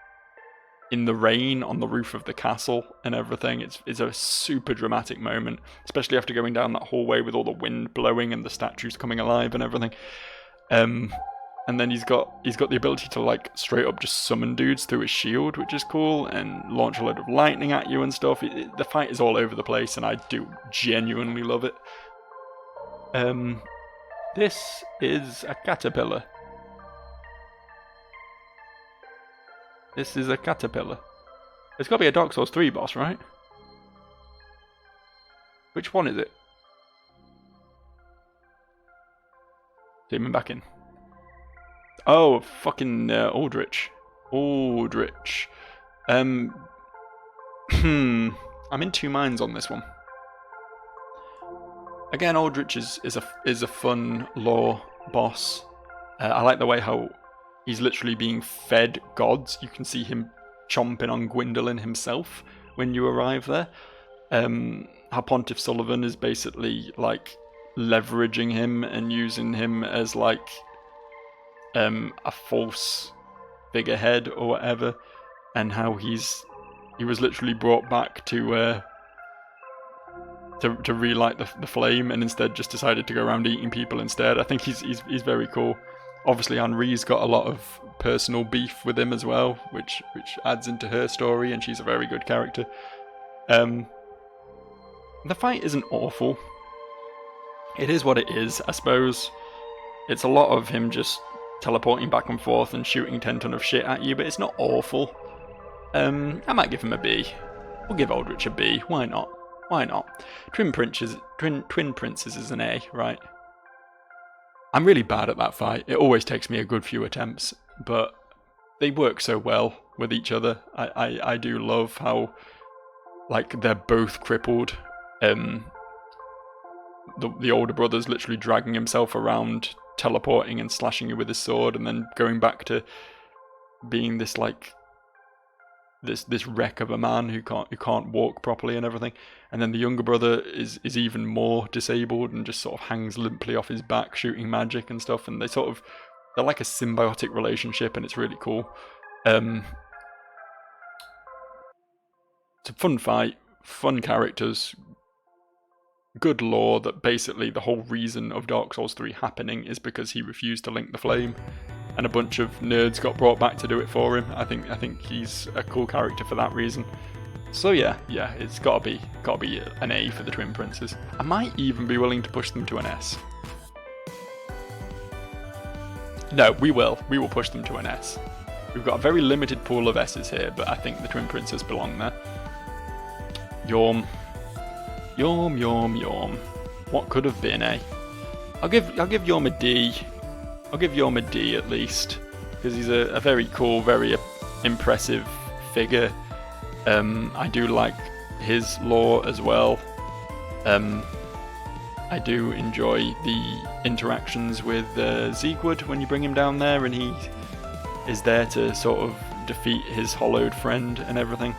in the rain on the roof of the castle and everything. It's a super dramatic moment, especially after going down that hallway with all the wind blowing and the statues coming alive and everything. And then he's got the ability to like straight up just summon dudes through his shield, which is cool, and launch a load of lightning at you and stuff. The fight is all over the place, and I do genuinely love it. This is a caterpillar. It's got to be a Dark Souls 3 boss, right? Which one is it? Zooming back in. Oh, fucking Aldrich. I'm in two minds on this one. Again, Aldrich is a fun lore boss. I like the way how he's literally being fed gods. You can see him chomping on Gwendolyn himself when you arrive there. How Pontiff Sullivan is basically like leveraging him and using him as like a false figurehead or whatever, and how he was literally brought back to relight the flame, and instead just decided to go around eating people instead. I think he's very cool. Obviously, Henri's got a lot of personal beef with him as well, which adds into her story, and she's a very good character. The fight isn't awful. It is what it is, I suppose. It's a lot of him just teleporting back and forth and shooting 10 ton of shit at you, but it's not awful. I might give him a B. We'll give Aldrich a B. Why not? Twin Princes is an A, right? I'm really bad at that fight. It always takes me a good few attempts, but they work so well with each other. I do love how like they're both crippled. The older brother's literally dragging himself around, teleporting and slashing you with his sword, and then going back to being this like this wreck of a man who can't walk properly and everything. And then the younger brother is even more disabled and just sort of hangs limply off his back, shooting magic and stuff. And they're like a symbiotic relationship, and it's really cool. It's a fun fight, fun characters, good lore. That basically the whole reason of Dark Souls 3 happening is because he refused to link the flame, and a bunch of nerds got brought back to do it for him. I think he's a cool character for that reason. So yeah, it's gotta be an A for the Twin Princes. I might even be willing to push them to an S. No, we will push them to an S. We've got a very limited pool of S's here, but I think the Twin Princes belong there. Yawm. What could have been A? I'll give Yawm a D. I'll give Yawm a D at least, because he's a very cool, very impressive figure. I do like his lore as well. I do enjoy the interactions with Siegward when you bring him down there, and he is there to sort of defeat his hollowed friend and everything.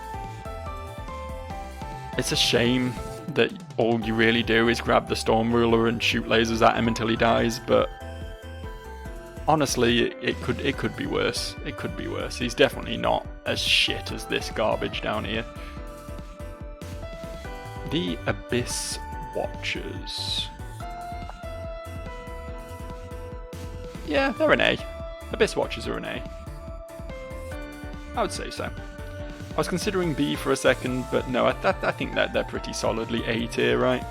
It's a shame that all you really do is grab the Storm Ruler and shoot lasers at him until he dies, but honestly, it could be worse. It could be worse. He's definitely not as shit as this garbage down here. The Abyss Watchers. Yeah, they're an A. Abyss Watchers are an A. I would say so. I was considering B for a second, but no, I think that they're pretty solidly A tier, right?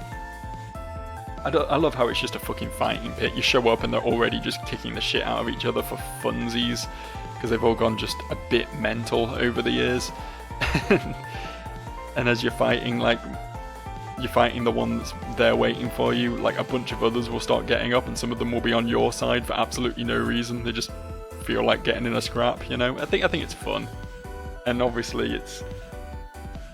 I love how it's just a fucking fighting pit. You show up and they're already just kicking the shit out of each other for funsies, because they've all gone just a bit mental over the years. And as you're fighting, like, you're fighting the ones there waiting for you, like a bunch of others will start getting up and some of them will be on your side for absolutely no reason. They just feel like getting in a scrap, you know? I think it's fun. And obviously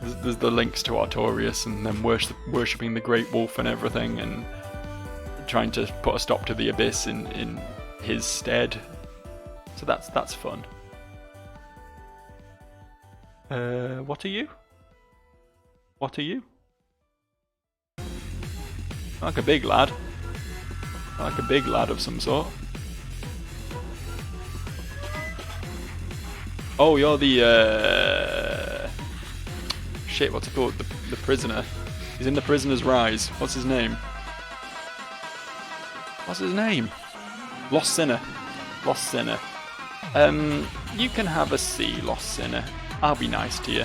there's the links to Artorias and them worshipping the Great Wolf and everything, and trying to put a stop to the Abyss in his stead. So that's fun. What are you? What are you? Like a big lad. Like a big lad of some sort. Oh, you're the shit, what's it called? The prisoner. He's in the Prisoner's Rise. What's his name? What's his name? Lost Sinner. Lost Sinner. You can have a C, Lost Sinner. I'll be nice to you.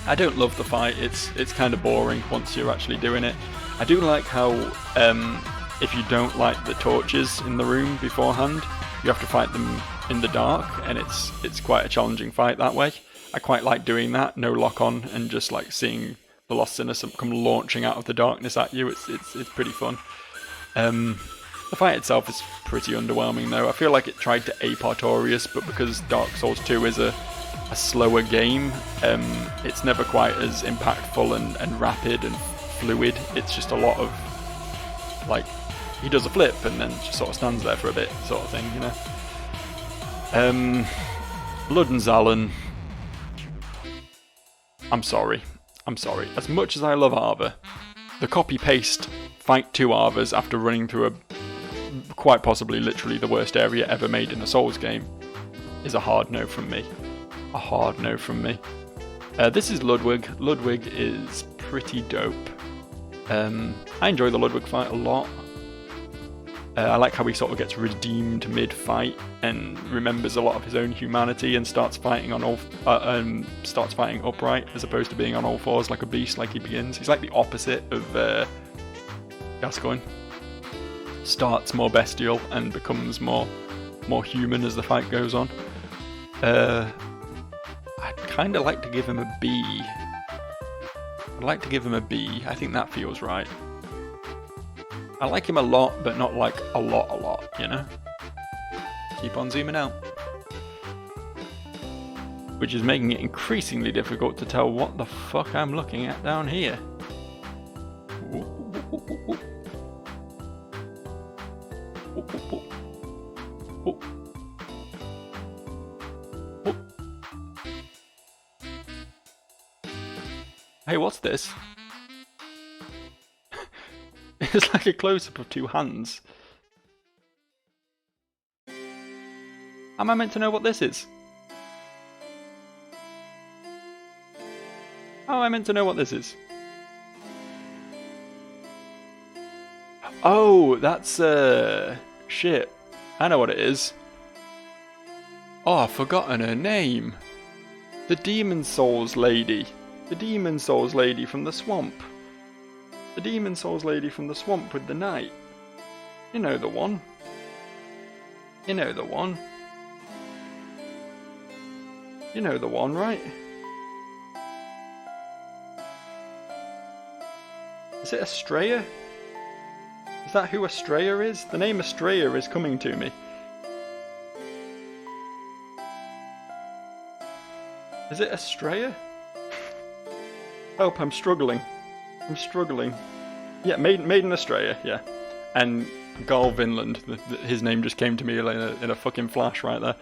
I don't love the fight. It's kind of boring once you're actually doing it. I do like how if you don't like the torches in the room beforehand, you have to fight them in the dark, and it's quite a challenging fight that way. I quite like doing that, no lock on, and just like seeing the Lost Sinner come launching out of the darkness at you. It's pretty fun. The fight itself is pretty underwhelming though. I feel like it tried to ape Artorias, but because Dark Souls 2 is a slower game, it's never quite as impactful and rapid and fluid. It's just a lot of, like, he does a flip and then just sort of stands there for a bit, sort of thing, you know. Luddenzalan. I'm sorry. As much as I love Arva, the copy-paste fight 2 Arvas after running through a quite possibly literally the worst area ever made in a Souls game is a hard no from me. A hard no from me. This is Ludwig. Ludwig is pretty dope. I enjoy the Ludwig fight a lot. I like how he sort of gets redeemed mid-fight and remembers a lot of his own humanity and starts fighting on starts fighting upright as opposed to being on all fours like a beast, like he begins. He's like the opposite of Gascoigne. Starts more bestial and becomes more human as the fight goes on. I'd kind of like to give him a B. I'd like to give him a B. I think that feels right. I like him a lot, but not like a lot, you know? Keep on zooming out. Which is making it increasingly difficult to tell what the fuck I'm looking at down here. Hey, what's this? It's like a close-up of 2 hands. Am I meant to know what this is? How am I meant to know what this is? Oh, that's, shit. I know what it is. Oh, I've forgotten her name. The Demon Souls lady. The Demon Souls lady from the swamp. The Demon Souls lady from the swamp with the knight. You know the one. You know the one. You know the one, right? Is it Estrella? Is that who Estrella is? The name Estrella is coming to me. Is it Estrella? Help, I'm struggling. I'm struggling. Yeah, Maiden Estrella, yeah. And Garl Vinland, his name just came to me in a fucking flash right there.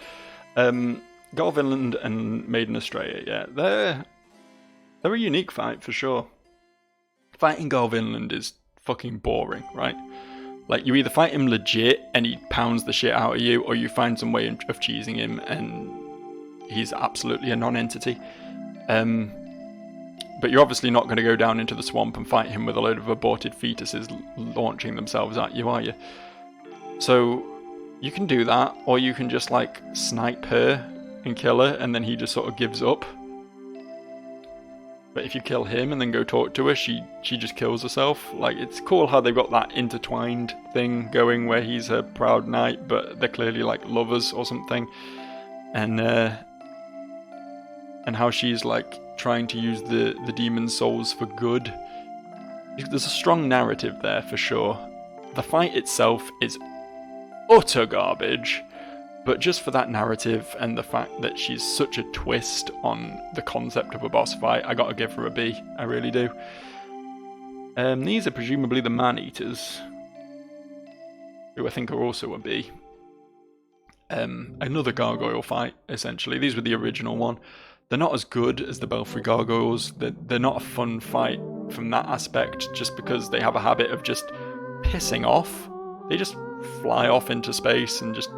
Garl Vinland and Maiden Estrella, yeah. They're a unique fight for sure. Fighting Garl Vinland is fucking boring, right? Like, you either fight him legit and he pounds the shit out of you, or you find some way of cheesing him and he's absolutely a non-entity. But you're obviously not going to go down into the swamp and fight him with a load of aborted fetuses launching themselves at you, are you? So you can do that, or you can just like snipe her and kill her, and then he just sort of gives up. But if you kill him and then go talk to her, she just kills herself. Like, it's cool how they've got that intertwined thing going where he's a proud knight, but they're clearly like lovers or something. And how she's like trying to use the demon's souls for good. There's a strong narrative there for sure. The fight itself is utter garbage, but just for that narrative and the fact that she's such a twist on the concept of a boss fight, I gotta give her a B. I really do. These are presumably the man-eaters, who I think are also a B. Another gargoyle fight, essentially. These were the original one. They're not as good as the Belfry Gargoyles. They're not a fun fight from that aspect, just because they have a habit of just pissing off. They just fly off into space and just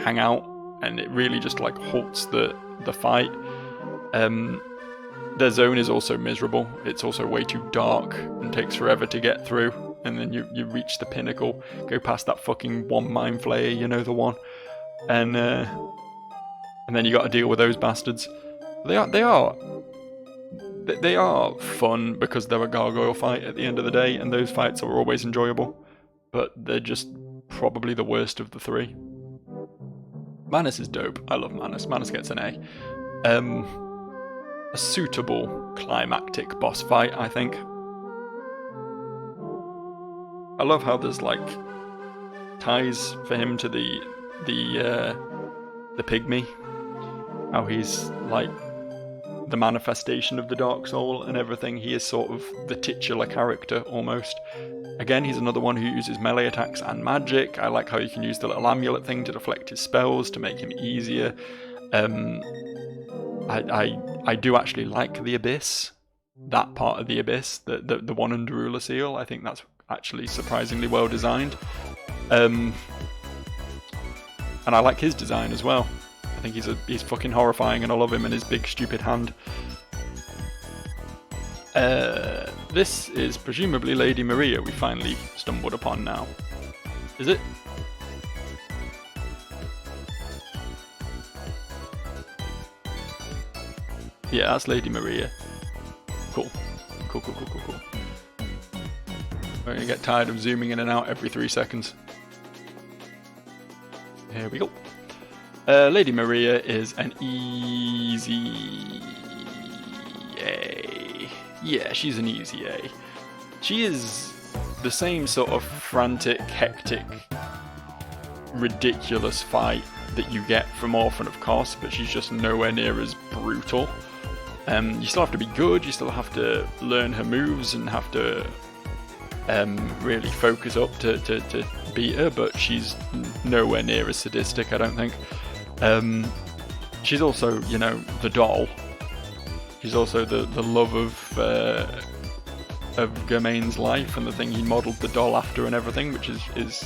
hang out, and it really just like halts the fight. Their zone is also miserable. It's also way too dark and takes forever to get through, and then you reach the pinnacle, go past that fucking one mind flayer, you know, the one, and then you got to deal with those bastards. They are fun because they're a gargoyle fight at the end of the day, and those fights are always enjoyable, but they're just probably the worst of the three. Manus is dope. I love Manus. Manus gets an A. A suitable climactic boss fight, I think. I love how there's like ties for him to the pygmy. How he's like the manifestation of the Dark Soul and everything. He is sort of the titular character almost. Again, he's another one who uses melee attacks and magic. I like how you can use the little amulet thing to deflect his spells to make him easier. I do actually like the Abyss, that part of the Abyss, the one under Ruler Seal. I think that's actually surprisingly well designed. And I like his design as well. I think he's fucking horrifying, and I love him and his big stupid hand. This is presumably Lady Maria we finally stumbled upon now. Is it? Yeah, that's Lady Maria. Cool. Cool. We're gonna get tired of zooming in and out every 3 seconds. Here we go. Lady Maria is an easy A. Yeah, she's an easy A. She is the same sort of frantic, hectic, ridiculous fight that you get from Orphan of Kos, but she's just nowhere near as brutal. You still have to be good, you still have to learn her moves and have to really focus up to beat her, but she's nowhere near as sadistic, I don't think. She's also, you know, the doll. She's also the love of Germain's life and the thing he modelled the doll after and everything, which is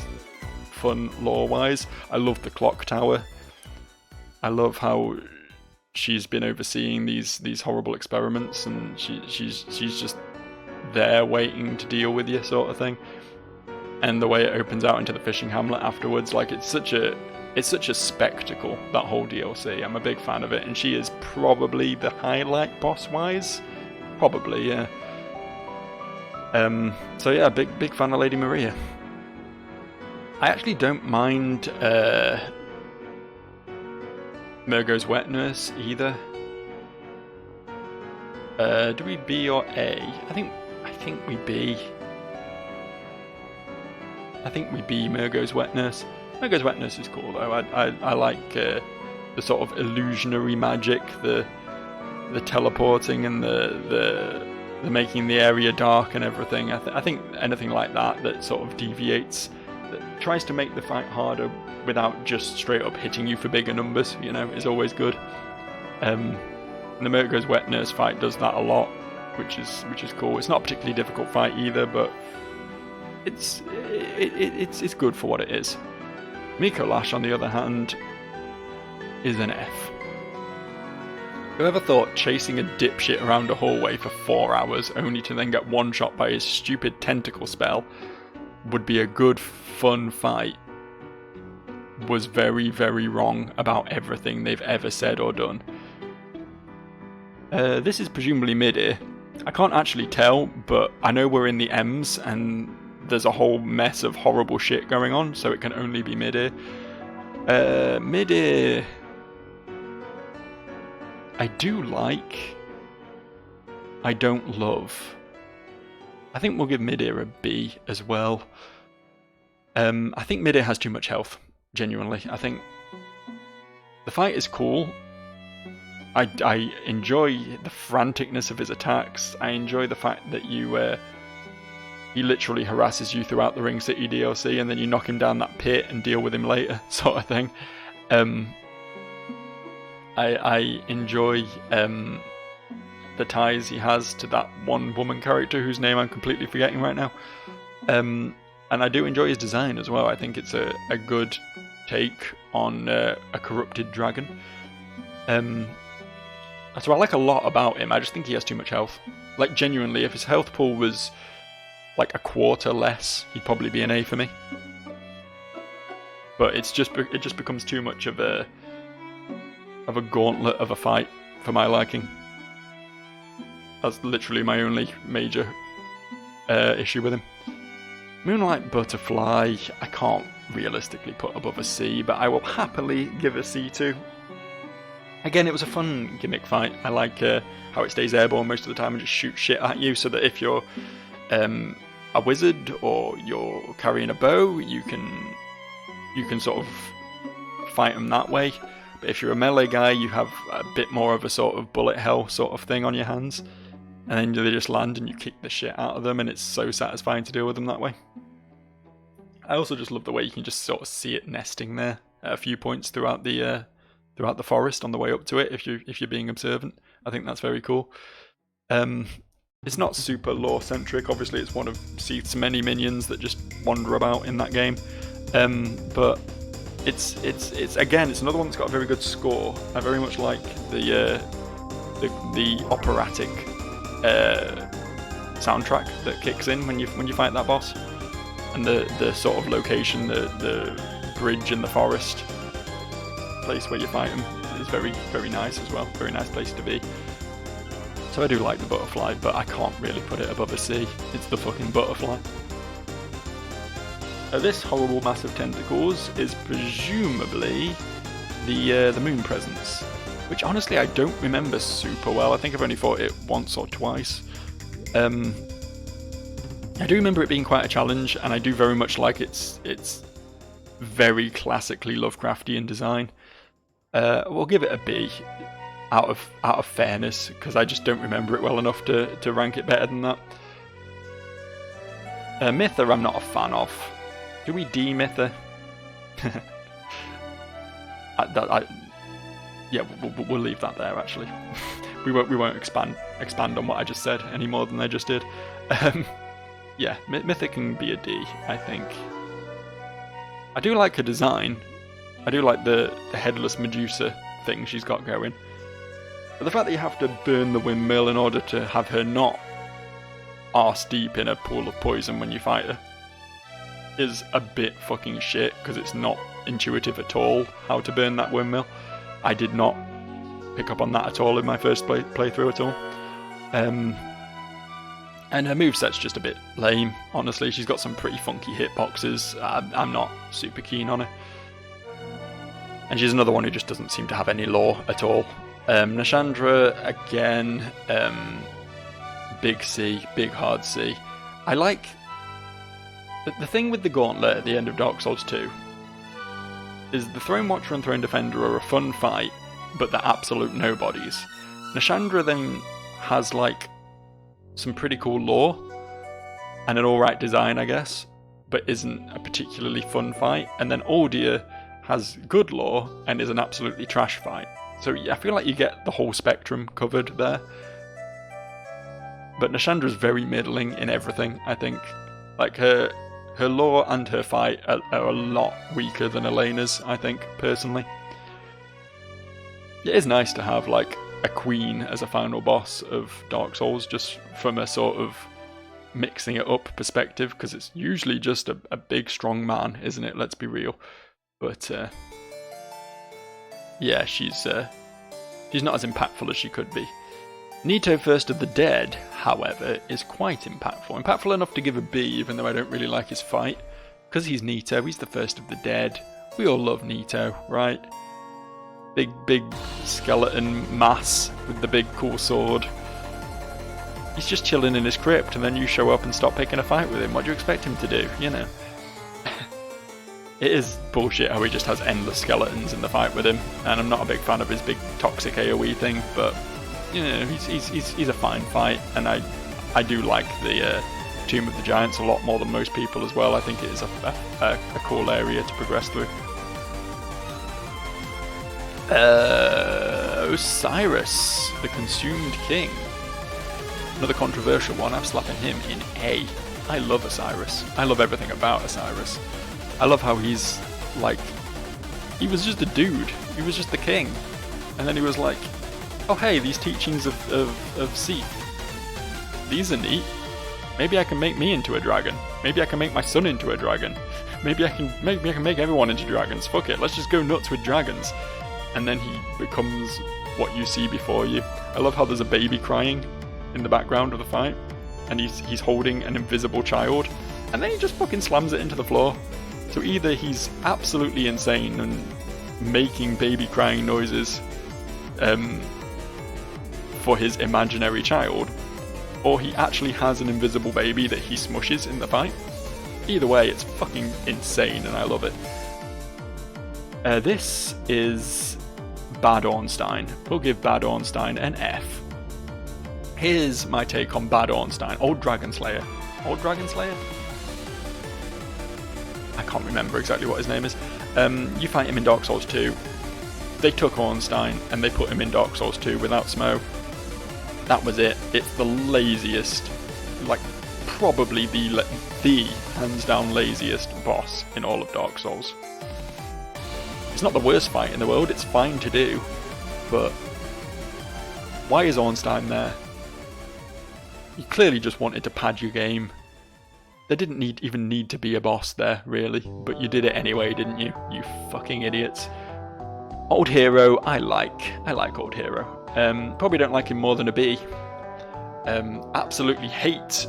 fun lore-wise. I love the clock tower. I love how she's been overseeing these horrible experiments, and she's just there waiting to deal with you, sort of thing. And the way it opens out into the fishing hamlet afterwards, like it's such a spectacle, that whole DLC. I'm a big fan of it, and she is probably the highlight boss-wise. Probably, yeah. So yeah, big fan of Lady Maria. I actually don't mind Murgo's Wet Nurse either. Do we B or A? I think we B. I think we B Murgo's Wet Nurse. Murgo's Wet Nurse is cool though. I like the sort of illusionary magic, the teleporting and the making the area dark and everything. I think anything like that sort of deviates, that tries to make the fight harder without just straight up hitting you for bigger numbers, you know, is always good. And the Murgo's Wet Nurse fight does that a lot, which is cool. It's not a particularly difficult fight either, but it's it's good for what it is. Miko Lash, on the other hand, is an F. Whoever thought chasing a dipshit around a hallway for 4 hours only to then get one-shot by his stupid tentacle spell would be a good, fun fight was very, very wrong about everything they've ever said or done. This is presumably mid-ear. I can't actually tell, but I know we're in the M's and there's a whole mess of horrible shit going on, so it can only be mid-ear. Mid-ear... I do like. I don't love. I think we'll give mid-ear a B as well. I think mid-ear has too much health. Genuinely, I think the fight is cool. I enjoy the franticness of his attacks. I enjoy the fact that he literally harasses you throughout the Ring City DLC, and then you knock him down that pit and deal with him later, sort of thing. I enjoy the ties he has to that one woman character whose name I'm completely forgetting right now. And I do enjoy his design as well. I think it's a good take on a corrupted dragon. So I like a lot about him. I just think he has too much health. Like, genuinely, if his health pool was like a quarter less, he'd probably be an A for me. But it just becomes too much of a gauntlet of a fight for my liking. That's literally my only major issue with him. Moonlight Butterfly, I can't realistically put above a C, but I will happily give a C to. Again, it was a fun gimmick fight. I like how it stays airborne most of the time and just shoots shit at you, so that if you're a wizard or you're carrying a bow, you can sort of fight them that way. But if you're a melee guy, you have a bit more of a sort of bullet hell sort of thing on your hands. And then they just land and you kick the shit out of them, and it's so satisfying to deal with them that way. I also just love the way you can just sort of see it nesting there at a few points throughout the forest on the way up to it if you're being observant. I think that's very cool. It's not super lore centric. Obviously, it's one of Seath's many minions that just wander about in that game. But it's another one that's got a very good score. I very much like the operatic soundtrack that kicks in when you fight that boss, and the sort of location, the bridge in the forest place where you fight him is very, very nice as well. Very nice place to be. So I do like the butterfly, but I can't really put it above a C. It's the fucking butterfly. This horrible mass of tentacles is presumably the moon presence, which honestly I don't remember super well. I think I've only fought it once or twice. I do remember it being quite a challenge, and I do very much like its very classically Lovecraftian design. We'll give it a B out of fairness, because I just don't remember it well enough to rank it better than that. Mytha I'm not a fan of. Do we de-Mytha? Yeah, we'll leave that there. Actually, we won't expand on what I just said any more than I just did. Yeah, Mytha can be a D, I think. I do like her design. I do like the headless Medusa thing she's got going. But the fact that you have to burn the windmill in order to have her not arse deep in a pool of poison when you fight her is a bit fucking shit, because it's not intuitive at all how to burn that windmill. I did not pick up on that at all in my first playthrough at all. And her moveset's just a bit lame, honestly. She's got some pretty funky hitboxes. I'm not super keen on her. And she's another one who just doesn't seem to have any lore at all. Nashandra, again, big C, big hard C. I like... The thing with the Gauntlet at the end of Dark Souls 2 is the Throne Watcher and Throne Defender are a fun fight, but they're absolute nobodies. Nashandra then has, like, some pretty cool lore and an alright design, I guess, but isn't a particularly fun fight. And then Aldia has good lore and is an absolutely trash fight. So I feel like you get the whole spectrum covered there. But Nashandra's very middling in everything, I think. Like, her her lore and her fight are a lot weaker than Elena's, I think, personally. It is nice to have, like, a queen as a final boss of Dark Souls, just from a sort of mixing it up perspective, because it's usually just a big, strong man, isn't it? Let's be real. But, yeah, she's not as impactful as she could be. Nito First of the Dead, however, is quite impactful. Impactful enough to give a B, even though I don't really like his fight. Because he's Nito, he's the first of the dead. We all love Nito, right? Big skeleton mass with the big cool sword. He's just chilling in his crypt, and then you show up and start picking a fight with him. What do you expect him to do, you know? It is bullshit how he just has endless skeletons in the fight with him, and I'm not a big fan of his big toxic AoE thing, but you know, he's a fine fight, and I do like the Tomb of the Giants a lot more than most people as well. I think it is a cool area to progress through. Osiris, the Consumed King. Another controversial one. I'm slapping him in A. I love Osiris. I love everything about Osiris. I love how he's like, he was just a dude. He was just the king, and then he was like, oh hey, these teachings of Seath, these are neat. Maybe I can make me into a dragon. Maybe I can make my son into a dragon. Maybe I can make everyone into dragons. Fuck it, let's just go nuts with dragons. And then he becomes what you see before you. I love how there's a baby crying in the background of the fight, and he's holding an invisible child, and then he just fucking slams it into the floor. So either he's absolutely insane and making baby crying noises for his imaginary child, or he actually has an invisible baby that he smushes in the fight. Either way, it's fucking insane, and I love it. This is Bad Ornstein. We'll give Bad Ornstein an F. Here's my take on Bad Ornstein. Old Dragon Slayer. Old Dragon Slayer? I can't remember exactly what his name is. You fight him in Dark Souls 2. They took Ornstein and they put him in Dark Souls 2 without Smo. That was it. It's the laziest, like probably the hands down laziest boss in all of Dark Souls. It's not the worst fight in the world, it's fine to do, but why is Ornstein there? You clearly just wanted to pad your game. There didn't even need to be a boss there, really, but you did it anyway, didn't you? You fucking idiots. Old Hero, I like Old Hero. Probably don't like him more than a B. Absolutely hate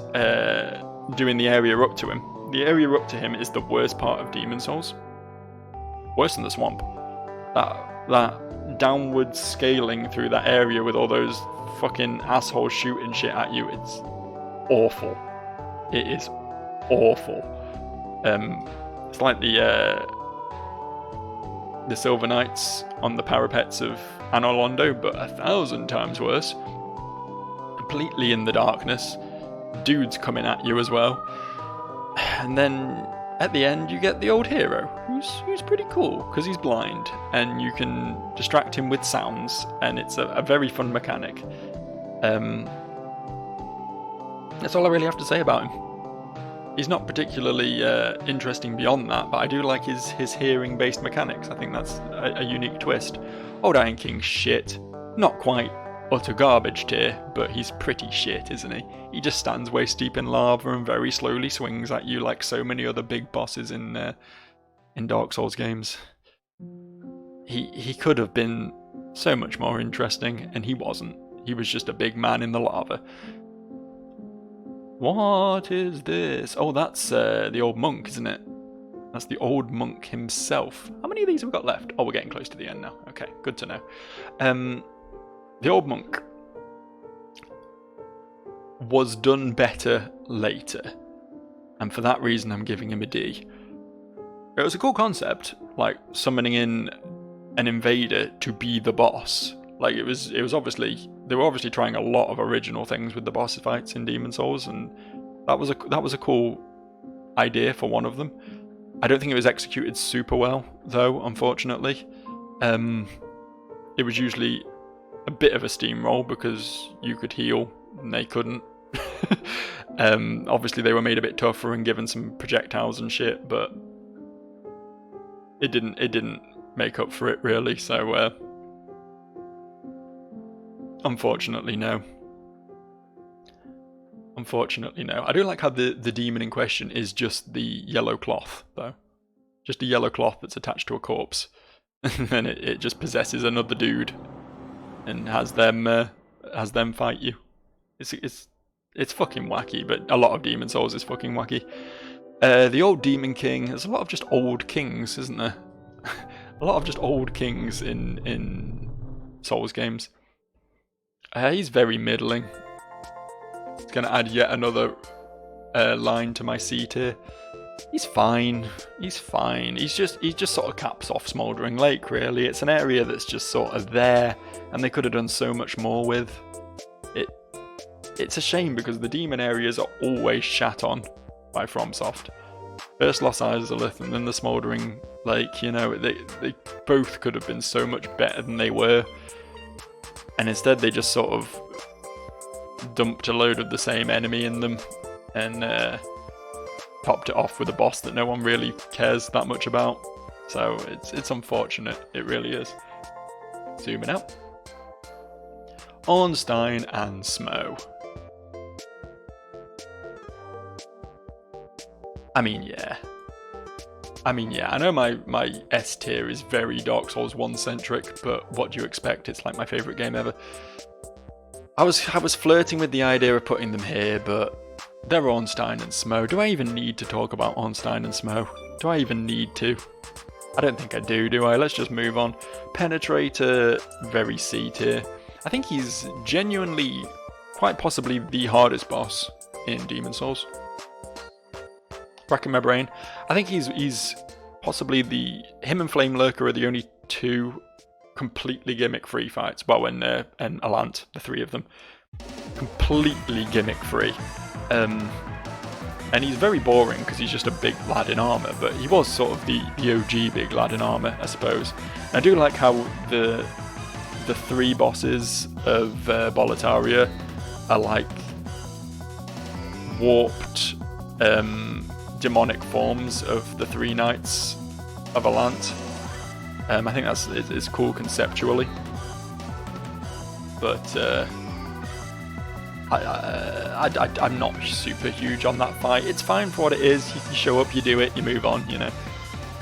doing the area up to him. The area up to him is the worst part of Demon Souls. Worse than the swamp. That downward scaling through that area with all those fucking assholes shooting shit at you, it's awful. It is awful. It's like the Silver Knights on the parapets of Anor Londo, but 1,000 times worse. Completely in the darkness. Dudes coming at you as well. And then at the end you get the Old Hero, who's pretty cool, because he's blind, and you can distract him with sounds, and it's a very fun mechanic. That's all I really have to say about him. He's not particularly interesting beyond that, but I do like his hearing-based mechanics. I think that's a unique twist. Old Iron King's shit. Not quite utter garbage tier, but he's pretty shit, isn't he? He just stands waist deep in lava and very slowly swings at you like so many other big bosses in Dark Souls games. He could have been so much more interesting, and he wasn't. He was just a big man in the lava. What is this? Oh, that's the old monk, isn't it? That's the old monk himself. How many of these have we got left? Oh, we're getting close to the end now. Okay, good to know. The old monk was done better later, and for that reason I'm giving him a D. It was a cool concept, like summoning in an invader to be the boss. Like it was obviously, they were obviously trying a lot of original things with the boss fights in Demon Souls, and that was a cool idea for one of them. I don't think it was executed super well though, unfortunately. It was usually a bit of a steamroll because you could heal and they couldn't, Obviously they were made a bit tougher and given some projectiles and shit, but it didn't make up for it really, so unfortunately no. Unfortunately no. I do like how the demon in question is just the yellow cloth, though. Just a yellow cloth that's attached to a corpse. And then it just possesses another dude and has them fight you. It's fucking wacky, but a lot of Demon Souls is fucking wacky. The old Demon King, there's a lot of just old kings, isn't there? A lot of just old kings in Souls games. He's very middling. It's gonna add yet another line to my C tier. He's fine. He's fine. He just sort of caps off Smouldering Lake, really. It's an area that's just sort of there, and they could have done so much more with it. It's a shame because the demon areas are always shat on by FromSoft. First Lost Izalith and then the Smouldering Lake, you know, they both could have been so much better than they were. And instead they just sort of dumped a load of the same enemy in them and topped it off with a boss that no one really cares that much about. So it's unfortunate, it really is. Zooming out. Ornstein and Smo. I mean, yeah, I know my S tier is very Dark Souls 1 centric, but what do you expect? It's like my favourite game ever. I was flirting with the idea of putting them here, but they're Ornstein and Smo. Do I even need to talk about Ornstein and Smo? Do I even need to? I don't think I do I? Let's just move on. Penetrator, very C tier. I think he's genuinely, quite possibly the hardest boss in Demon Souls. Racking my brain. I think he's possibly him and Flame Lurker are the only two completely gimmick-free fights. Well, and Alant, the three of them. Completely gimmick-free. And he's very boring because he's just a big lad in armour, but he was sort of the OG big lad in armour, I suppose. And I do like how the three bosses of Boletaria are like warped demonic forms of the three knights of Alant. I think it's cool conceptually, but I'm not super huge on that fight. It's fine for what it is. You show up, you do it, you move on, you know.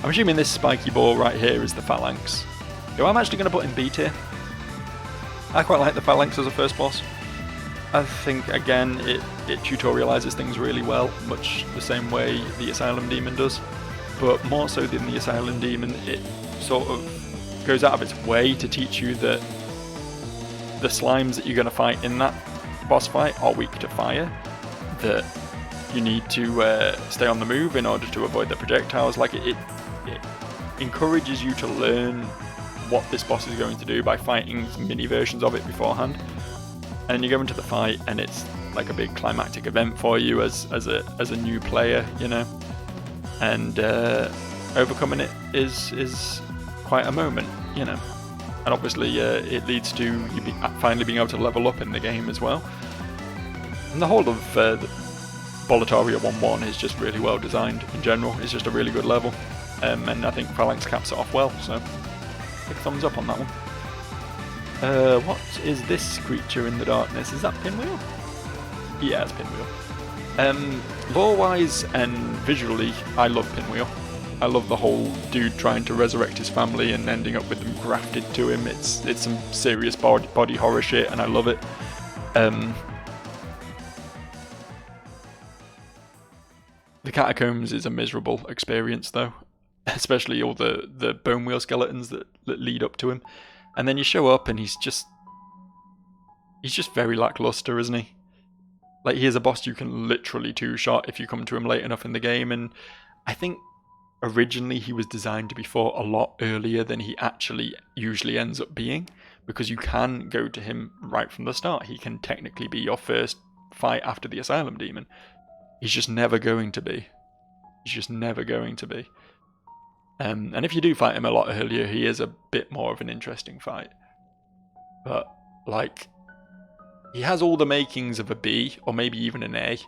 I'm assuming this spiky ball right here is the Phalanx, who I'm actually going to put in B tier. I quite like the Phalanx as a first boss. I think, again, it tutorializes things really well, much the same way the Asylum Demon does. But more so than the Asylum Demon, it sort of goes out of its way to teach you that the slimes that you're going to fight in that boss fight are weak to fire, that you need to stay on the move in order to avoid the projectiles. Like it encourages you to learn what this boss is going to do by fighting mini versions of it beforehand. And then you go into the fight and it's like a big climactic event for you as a new player, you know. And overcoming it is quite a moment, you know. And obviously it leads to you finally being able to level up in the game as well. And the whole of the Boletaria 1-1 is just really well designed in general. It's just a really good level. And I think Phalanx caps it off well, so big thumbs up on that one. What is this creature in the darkness? Is that Pinwheel? Yeah, it's Pinwheel. Lore-wise and visually, I love Pinwheel. I love the whole dude trying to resurrect his family and ending up with them grafted to him. It's some serious body horror shit, and I love it. The Catacombs is a miserable experience, though. Especially all the bone wheel skeletons that lead up to him. And then you show up and he's just very lackluster, isn't he? Like, he is a boss you can literally two-shot if you come to him late enough in the game, and I think originally he was designed to be fought a lot earlier than he actually usually ends up being, because you can go to him right from the start. He can technically be your first fight after the Asylum Demon. He's just never going to be. He's just never going to be. And if you do fight him a lot earlier, he is a bit more of an interesting fight. But, like, He has all the makings of a B, or maybe even an A.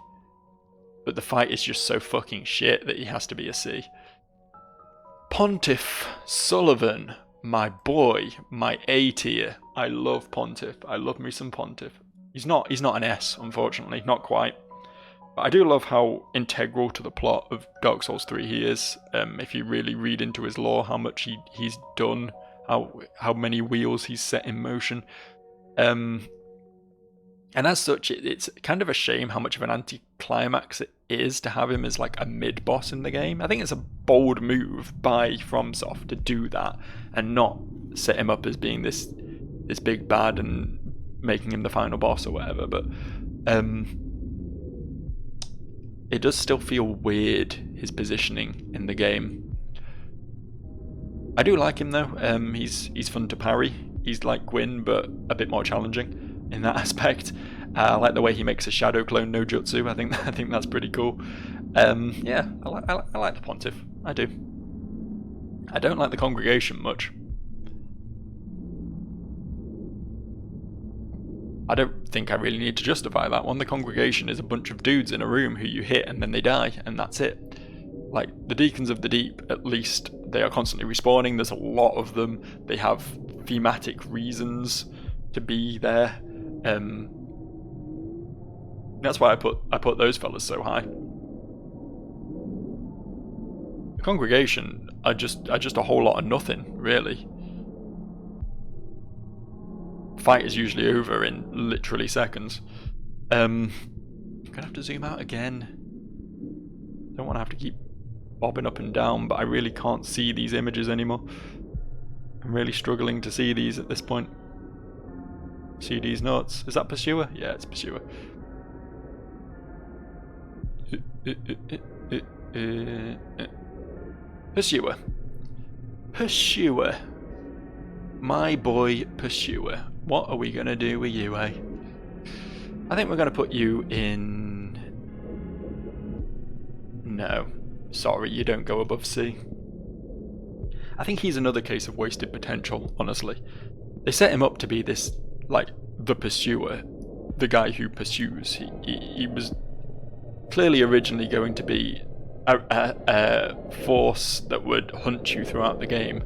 But the fight is just so fucking shit that he has to be a C. Pontiff Sullivan, my boy, my A tier. I love Pontiff. I love me some Pontiff. He's not an S, unfortunately, not quite. But I do love how integral to the plot of Dark Souls 3 he is. If you really read into his lore, how much he's done, how many wheels he's set in motion. And as such, it's kind of a shame how much of an anticlimax it is to have him as like a mid-boss in the game. I think it's a bold move by FromSoft to do that and not set him up as being this big bad and making him the final boss or whatever. But it does still feel weird, his positioning in the game. I do like him though. He's fun to parry. He's like Gwyn, but a bit more challenging in that aspect. I like the way he makes a shadow clone no jutsu. I think that's pretty cool. Yeah, I like the Pontiff. I do. I don't like the Congregation much. I don't think I really need to justify that one. The Congregation is a bunch of dudes in a room who you hit and then they die, and that's it. Like, the Deacons of the Deep, at least, they are constantly respawning. There's a lot of them. They have thematic reasons to be there. That's why I put those fellas so high. The Congregation are just a whole lot of nothing, really. Fight is usually over in literally seconds. I'm gonna have to zoom out again. Don't want to have to keep bobbing up and down, but I really can't see these images anymore. I'm really struggling to see these at this point. CD's notes. Is that Pursuer? Yeah, it's Pursuer. Pursuer. Pursuer. My boy Pursuer. What are we going to do with you, eh? I think we're going to put you in... No. Sorry, you don't go above C. I think he's another case of wasted potential, honestly. They set him up to be this, like, the Pursuer. The guy who pursues. He was clearly originally going to be a force that would hunt you throughout the game.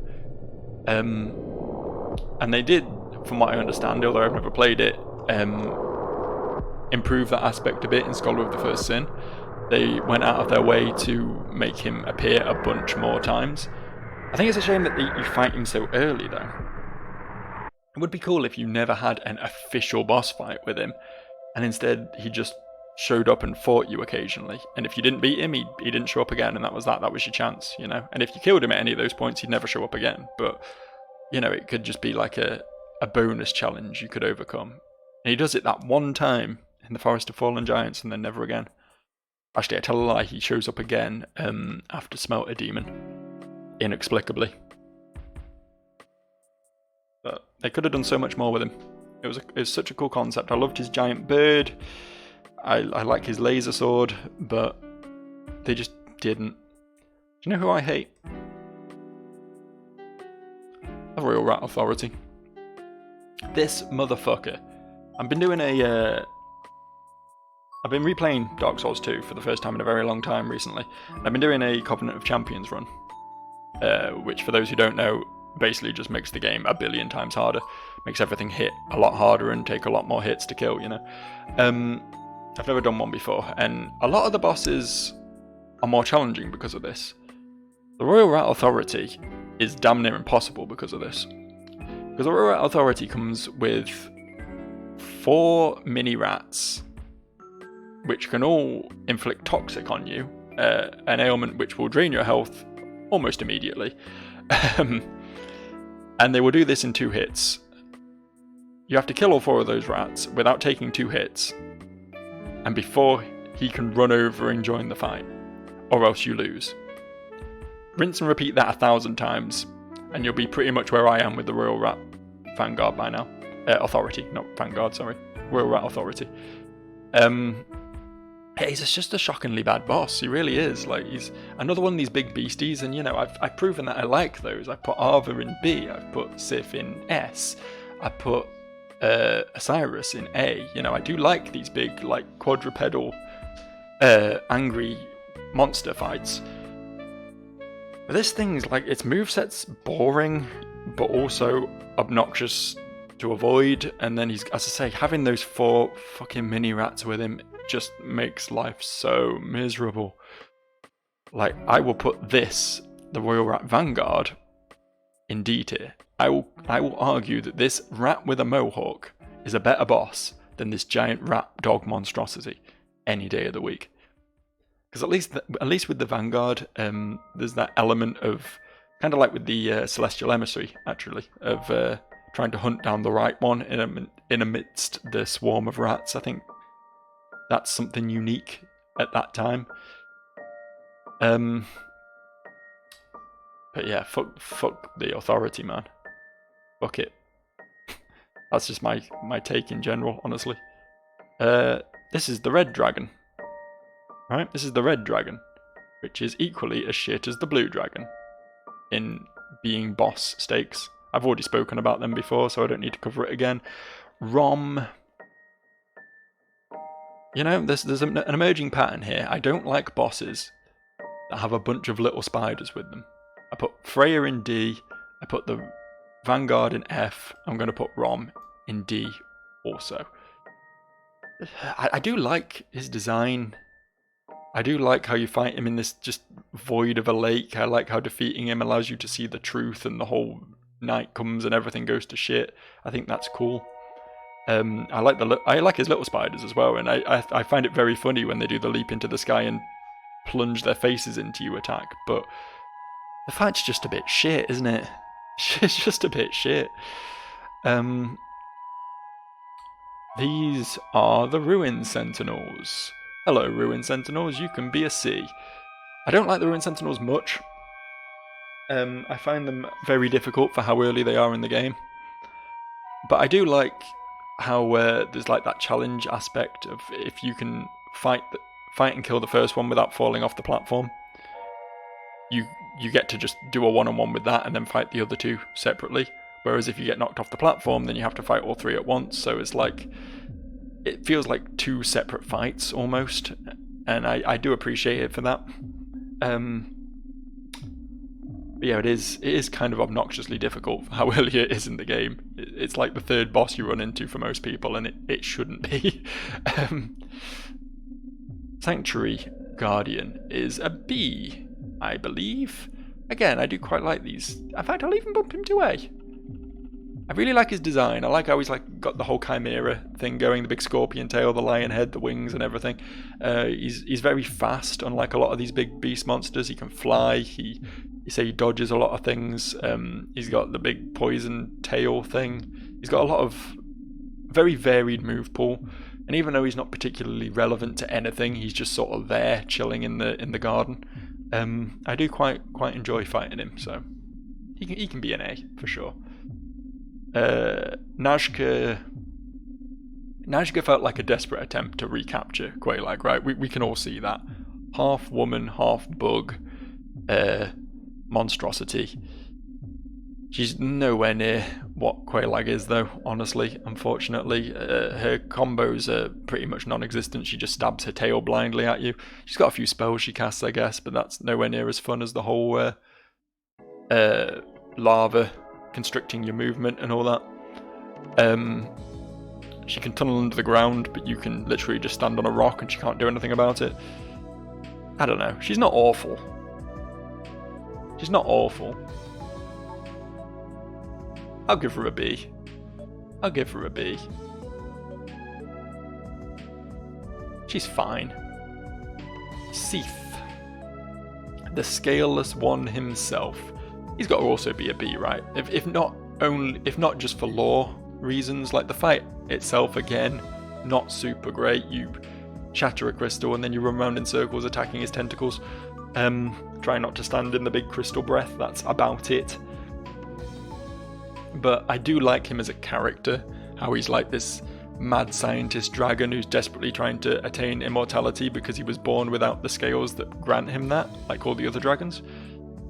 And they did, from what I understand, although I've never played it, improve that aspect a bit in Scholar of the First Sin. They went out of their way to make him appear a bunch more times. I think it's a shame that you fight him so early, though. It would be cool if you never had an official boss fight with him, and instead he just showed up and fought you occasionally. And if you didn't beat him, he didn't show up again, and that was that. That was your chance, you know? And if you killed him at any of those points, he'd never show up again. But, you know, it could just be like a bonus challenge you could overcome. And he does it that one time in the Forest of Fallen Giants, and then never again. Actually, I tell a lie, he shows up again after Smelt a Demon. Inexplicably. But they could have done so much more with him. It was such a cool concept. I loved his giant bird. I like his laser sword, but they just didn't. Do you know who I hate? The Royal Rat Authority. This motherfucker. I've been replaying Dark Souls 2 for the first time in a very long time recently. I've been doing a Covenant of Champions run, which, for those who don't know, basically just makes the game a billion times harder. Makes everything hit a lot harder and take a lot more hits to kill, you know. I've never done one before, and a lot of the bosses are more challenging because of this. The Royal Rat Authority is damn near impossible because of this. Because the Royal Rat Authority comes with 4 mini rats, which can all inflict toxic on you, an ailment which will drain your health almost immediately. And they will do this in 2 hits. You have to kill all 4 of those rats without taking 2 hits, and before he can run over and join the fight, or else you lose. Rinse and repeat that 1,000 times, and you'll be pretty much where I am with the Royal Rat Vanguard by now. Authority, not Vanguard, sorry. Royal Rat Authority. He's just a shockingly bad boss. He really is. Like, he's another one of these big beasties, and you know, I've proven that I like those. I put Arva in B. I've put Sif in S. I put Osiris in A. You know, I do like these big, like, quadrupedal, angry monster fights. But this thing's, like, its moveset's boring, but also obnoxious to avoid, and then he's, as I say, having those 4 fucking mini rats with him just makes life so miserable. Like, I will put this, the Royal Rat Vanguard, in D tier. I will argue that this rat with a mohawk is a better boss than this giant rat dog monstrosity any day of the week. Because at least with the Vanguard, there's that element of, kind of like with the Celestial Emissary, actually, of trying to hunt down the right one in amidst the swarm of rats. I think that's something unique at that time. But yeah, fuck the authority, man. Fuck it. That's just my take in general, honestly. This is the red dragon. Right? This is the red dragon, which is equally as shit as the blue dragon in being boss stakes. I've already spoken about them before, so I don't need to cover it again. Rom. You know, there's an emerging pattern here. I don't like bosses that have a bunch of little spiders with them. I put Freya in D, I put the Vanguard in F, I'm going to put Rom in D also. I do like his design. I do like how you fight him in this just void of a lake. I like how defeating him allows you to see the truth and the whole night comes and everything goes to shit. I think that's cool. I like his little spiders as well, and I find it very funny when they do the leap into the sky and plunge their faces into you attack, but the fight's just a bit shit, isn't it? It's just a bit shit. These are the Ruin Sentinels. Hello, Ruin Sentinels, you can be a C. I don't like the Ruin Sentinels much. I find them very difficult for how early they are in the game. But I do like how there's like that challenge aspect of if you can fight and kill the first one without falling off the platform, you get to just do a one-on-one with that and then fight the other 2 separately. Whereas if you get knocked off the platform, then you have to fight all 3 at once. So it's like, it feels like 2 separate fights almost, and I do appreciate it for that. But yeah, it is kind of obnoxiously difficult for how early it is in the game. It's like the 3rd boss you run into for most people, and it shouldn't be. Sanctuary Guardian is a B, I believe. Again, I do quite like these. In fact, I'll even bump him to A. I really like his design. I like how he's like got the whole chimera thing going, the big scorpion tail, the lion head, the wings and everything. He's very fast, unlike a lot of these big beast monsters. He can fly, he dodges a lot of things. He's got the big poison tail thing. He's got a lot of very varied move pool. And even though he's not particularly relevant to anything, he's just sort of there, chilling in the garden. I do quite enjoy fighting him, so he can be an A for sure. Najka felt like a desperate attempt to recapture Quelaag, right? We can all see that. Half woman, half bug, monstrosity. She's nowhere near what Quelaag is, though, honestly, unfortunately. Her combos are pretty much non-existent. She just stabs her tail blindly at you. She's got a few spells she casts, I guess, but that's nowhere near as fun as the whole lava constricting your movement and all that. She can tunnel under the ground, but you can literally just stand on a rock and she can't do anything about it. I don't know. She's not awful. She's not awful. I'll give her a B. I'll give her a B. She's fine. Seath. The Scaleless One himself. He's got to also be a B, right? If not just for lore reasons, like the fight itself, again, not super great. You shatter a crystal and then you run around in circles attacking his tentacles. Try not to stand in the big crystal breath, that's about it. But I do like him as a character, how he's like this mad scientist dragon who's desperately trying to attain immortality because he was born without the scales that grant him that, like all the other dragons.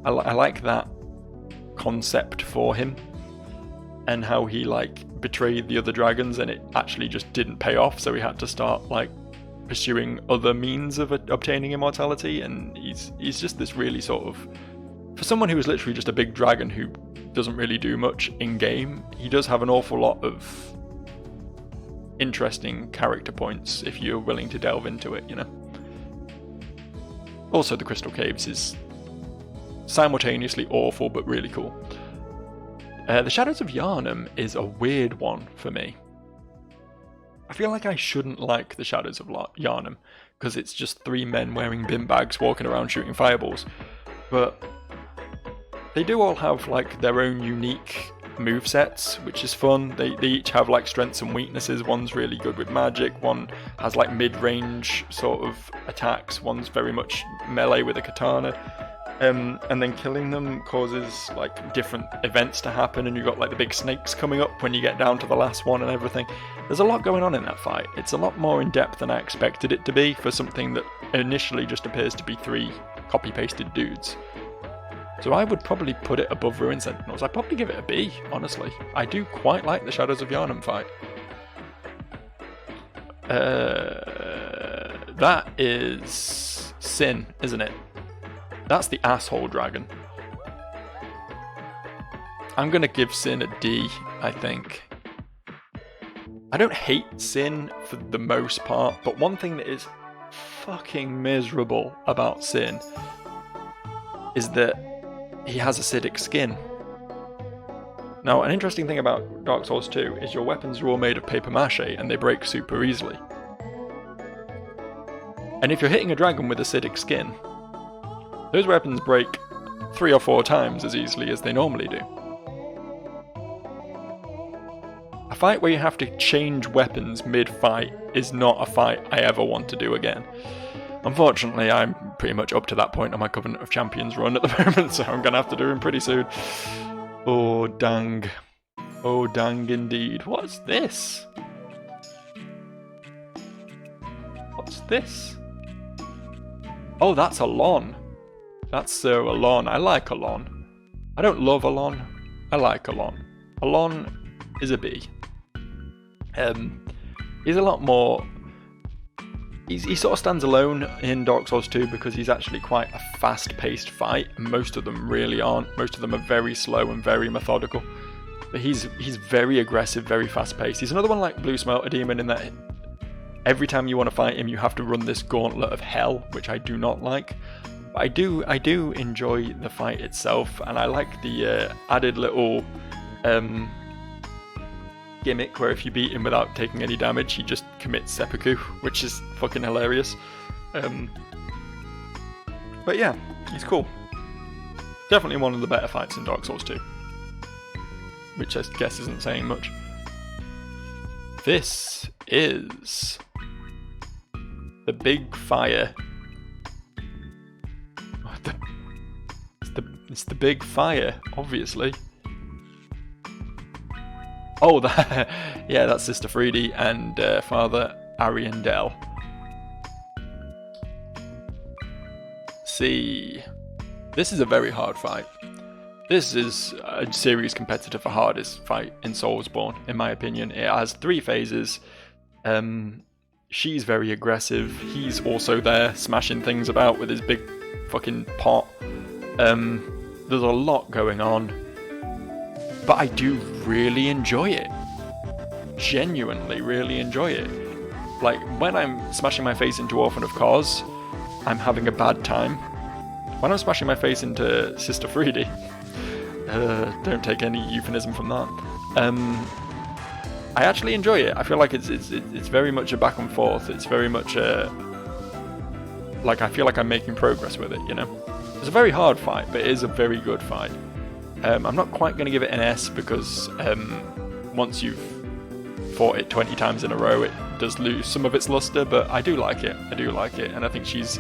I like that concept for him. and how he like betrayed the other dragons and it actually just didn't pay off, so he had to start like pursuing other means of obtaining immortality. And he's just this really sort of, for someone who is literally just a big dragon who doesn't really do much in game, he does have an awful lot of interesting character points if you're willing to delve into it, you know. Also, the Crystal Caves is simultaneously awful but really cool. The Shadows of Yharnam is a weird one for me. I feel like I shouldn't like the Shadows of Yharnam because it's just 3 men wearing bin bags walking around shooting fireballs, but they do all have like their own unique movesets, which is fun. They each have like strengths and weaknesses. One's really good with magic, one has like mid-range sort of attacks, one's very much melee with a katana. And then killing them causes like different events to happen, and you've got like the big snakes coming up when you get down to the last one and everything. There's a lot going on in that fight. It's a lot more in depth than I expected it to be for something that initially just appears to be 3 copy-pasted dudes. So I would probably put it above Ruin Sentinels. I'd probably give it a B, honestly. I do quite like the Shadows of Yharnam fight. That is Sin, isn't it? That's the asshole dragon. I'm gonna give Sin a D, I think. I don't hate Sin for the most part, but one thing that is fucking miserable about Sin is that he has acidic skin. Now, an interesting thing about Dark Souls 2 is your weapons are all made of paper mache and they break super easily. And if you're hitting a dragon with acidic skin, those weapons break 3 or 4 times as easily as they normally do. A fight where you have to change weapons mid-fight is not a fight I ever want to do again. Unfortunately, I'm pretty much up to that point on my Covenant of Champions run at the moment, so I'm going to have to do him pretty soon. Oh, dang. Oh, dang indeed. What's this? What's this? Oh, that's Alon. That's Sir Alon. I like Alon. I don't love Alon. I like Alon. Alon is a B. He's a lot more... He sort of stands alone in Dark Souls 2 because he's actually quite a fast-paced fight, and most of them really aren't. Most of them are very slow and very methodical. But he's very aggressive, very fast-paced. He's another one like Blue Smelter Demon in that every time you want to fight him, you have to run this gauntlet of hell, which I do not like. But I do enjoy the fight itself, and I like the added little gimmick where if you beat him without taking any damage, he just commits seppuku, which is fucking hilarious. But yeah, he's cool. Definitely one of the better fights in Dark Souls 2, which I guess isn't saying much. This is the big fire. It's the big fire, obviously. Oh, yeah, that's Sister Freedy and Father Ariandel. See, this is a very hard fight. This is a serious competitor for hardest fight in Soulsborne, in my opinion. It has 3 phases. She's very aggressive. He's also there, smashing things about with his big fucking pot. There's a lot going on. But I do really enjoy it. Genuinely really enjoy it. Like, when I'm smashing my face into Orphan of Cause, I'm having a bad time. When I'm smashing my face into Sister Freedy, don't take any euphemism from that, I actually enjoy it. I feel like it's very much a back and forth. It's very much like I feel like I'm making progress with it, you know? It's a very hard fight, but it is a very good fight. I'm not quite going to give it an S because once you've fought it 20 times in a row, it does lose some of its luster, but I do like it. I do like it, and I think she's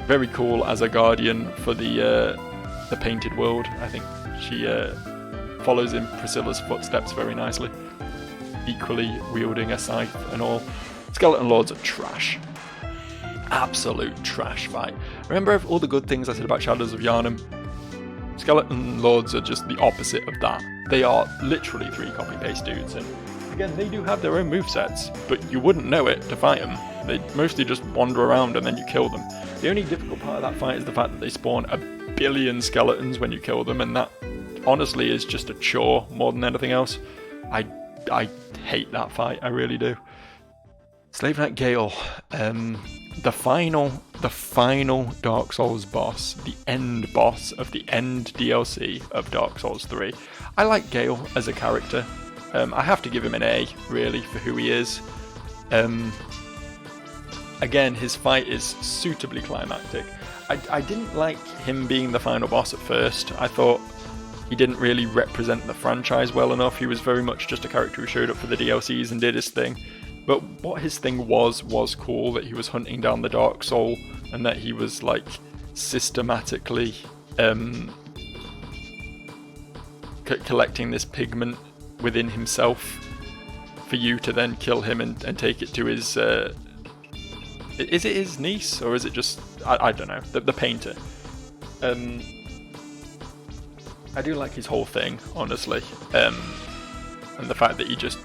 very cool as a guardian for the painted world. I think she follows in Priscilla's footsteps very nicely, equally wielding a scythe and all. Skeleton Lords are trash. Absolute trash fight. Remember all the good things I said about Shadows of Yharnam? Skeleton Lords are just the opposite of that. They are literally 3 copy-paste dudes, and again, they do have their own movesets, but you wouldn't know it to fight them. They mostly just wander around and then you kill them. The only difficult part of that fight is the fact that they spawn a billion skeletons when you kill them, and that honestly is just a chore more than anything else. I hate that fight, I really do. Slave Knight Gale, the final Dark Souls boss, the end boss of the end DLC of Dark Souls 3. I like Gale as a character. I have to give him an A, really, for who he is. Again, his fight is suitably climactic. I didn't like him being the final boss at first. I thought he didn't really represent the franchise well enough. He was very much just a character who showed up for the DLCs and did his thing. But what his thing was cool, that he was hunting down the Dark Soul, and that he was, like, systematically collecting this pigment within himself for you to then kill him and take it to his... is it his niece, or is it just... I don't know, the painter. I do like his whole thing, honestly. And the fact that he just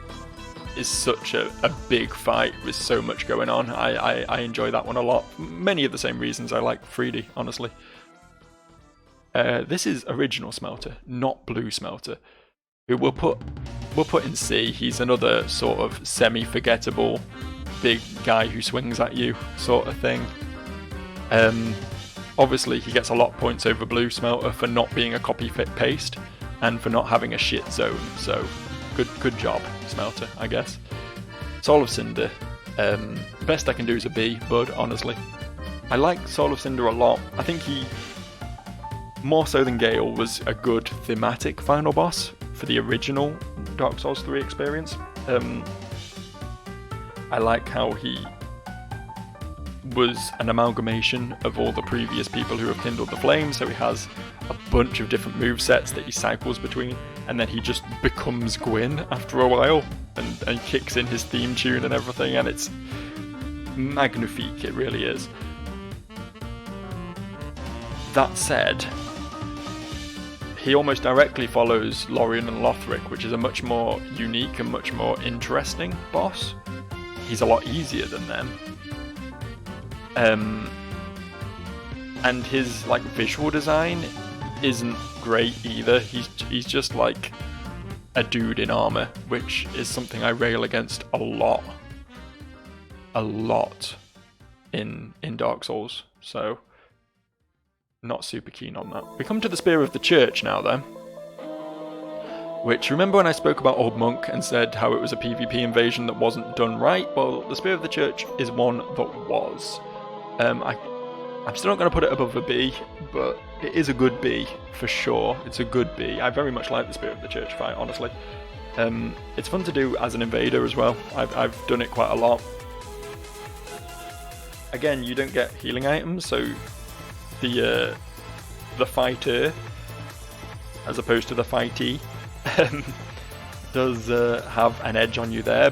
is such a big fight with so much going on. I enjoy that one a lot. Many of the same reasons I like 3D, honestly. This is original Smelter, not Blue Smelter, who we'll put in C. He's another sort of semi-forgettable big guy who swings at you sort of thing. Obviously he gets a lot of points over Blue Smelter for not being a copy-paste and for not having a shit zone, so good job, Smelter, I guess. Soul of Cinder, best I can do is a B, bud, honestly. I like Soul of Cinder a lot. I think he, more so than Gale, was a good thematic final boss for the original Dark Souls 3 experience. I like how he was an amalgamation of all the previous people who have kindled the flame, so he has a bunch of different movesets that he cycles between, and then he just becomes Gwyn after a while, and kicks in his theme tune and everything, and it's magnifique, it really is. That said, he almost directly follows Lorien and Lothric, which is a much more unique and much more interesting boss. He's a lot easier than them. And his like visual design isn't great either. He's just like a dude in armor, which is something I rail against a lot in Dark Souls. So not super keen on that. We come to the Spear of the Church now though. Which, remember when I spoke about Old Monk and said how it was a PvP invasion that wasn't done right? Well, the Spear of the Church is one that was. I'm still not going to put it above a B, but it is a good B, for sure. It's a good B. I very much like the Spear of the Church fight, honestly. It's fun to do as an invader as well. I've done it quite a lot. Again, you don't get healing items, so the fighter, as opposed to the fightee, does have an edge on you there,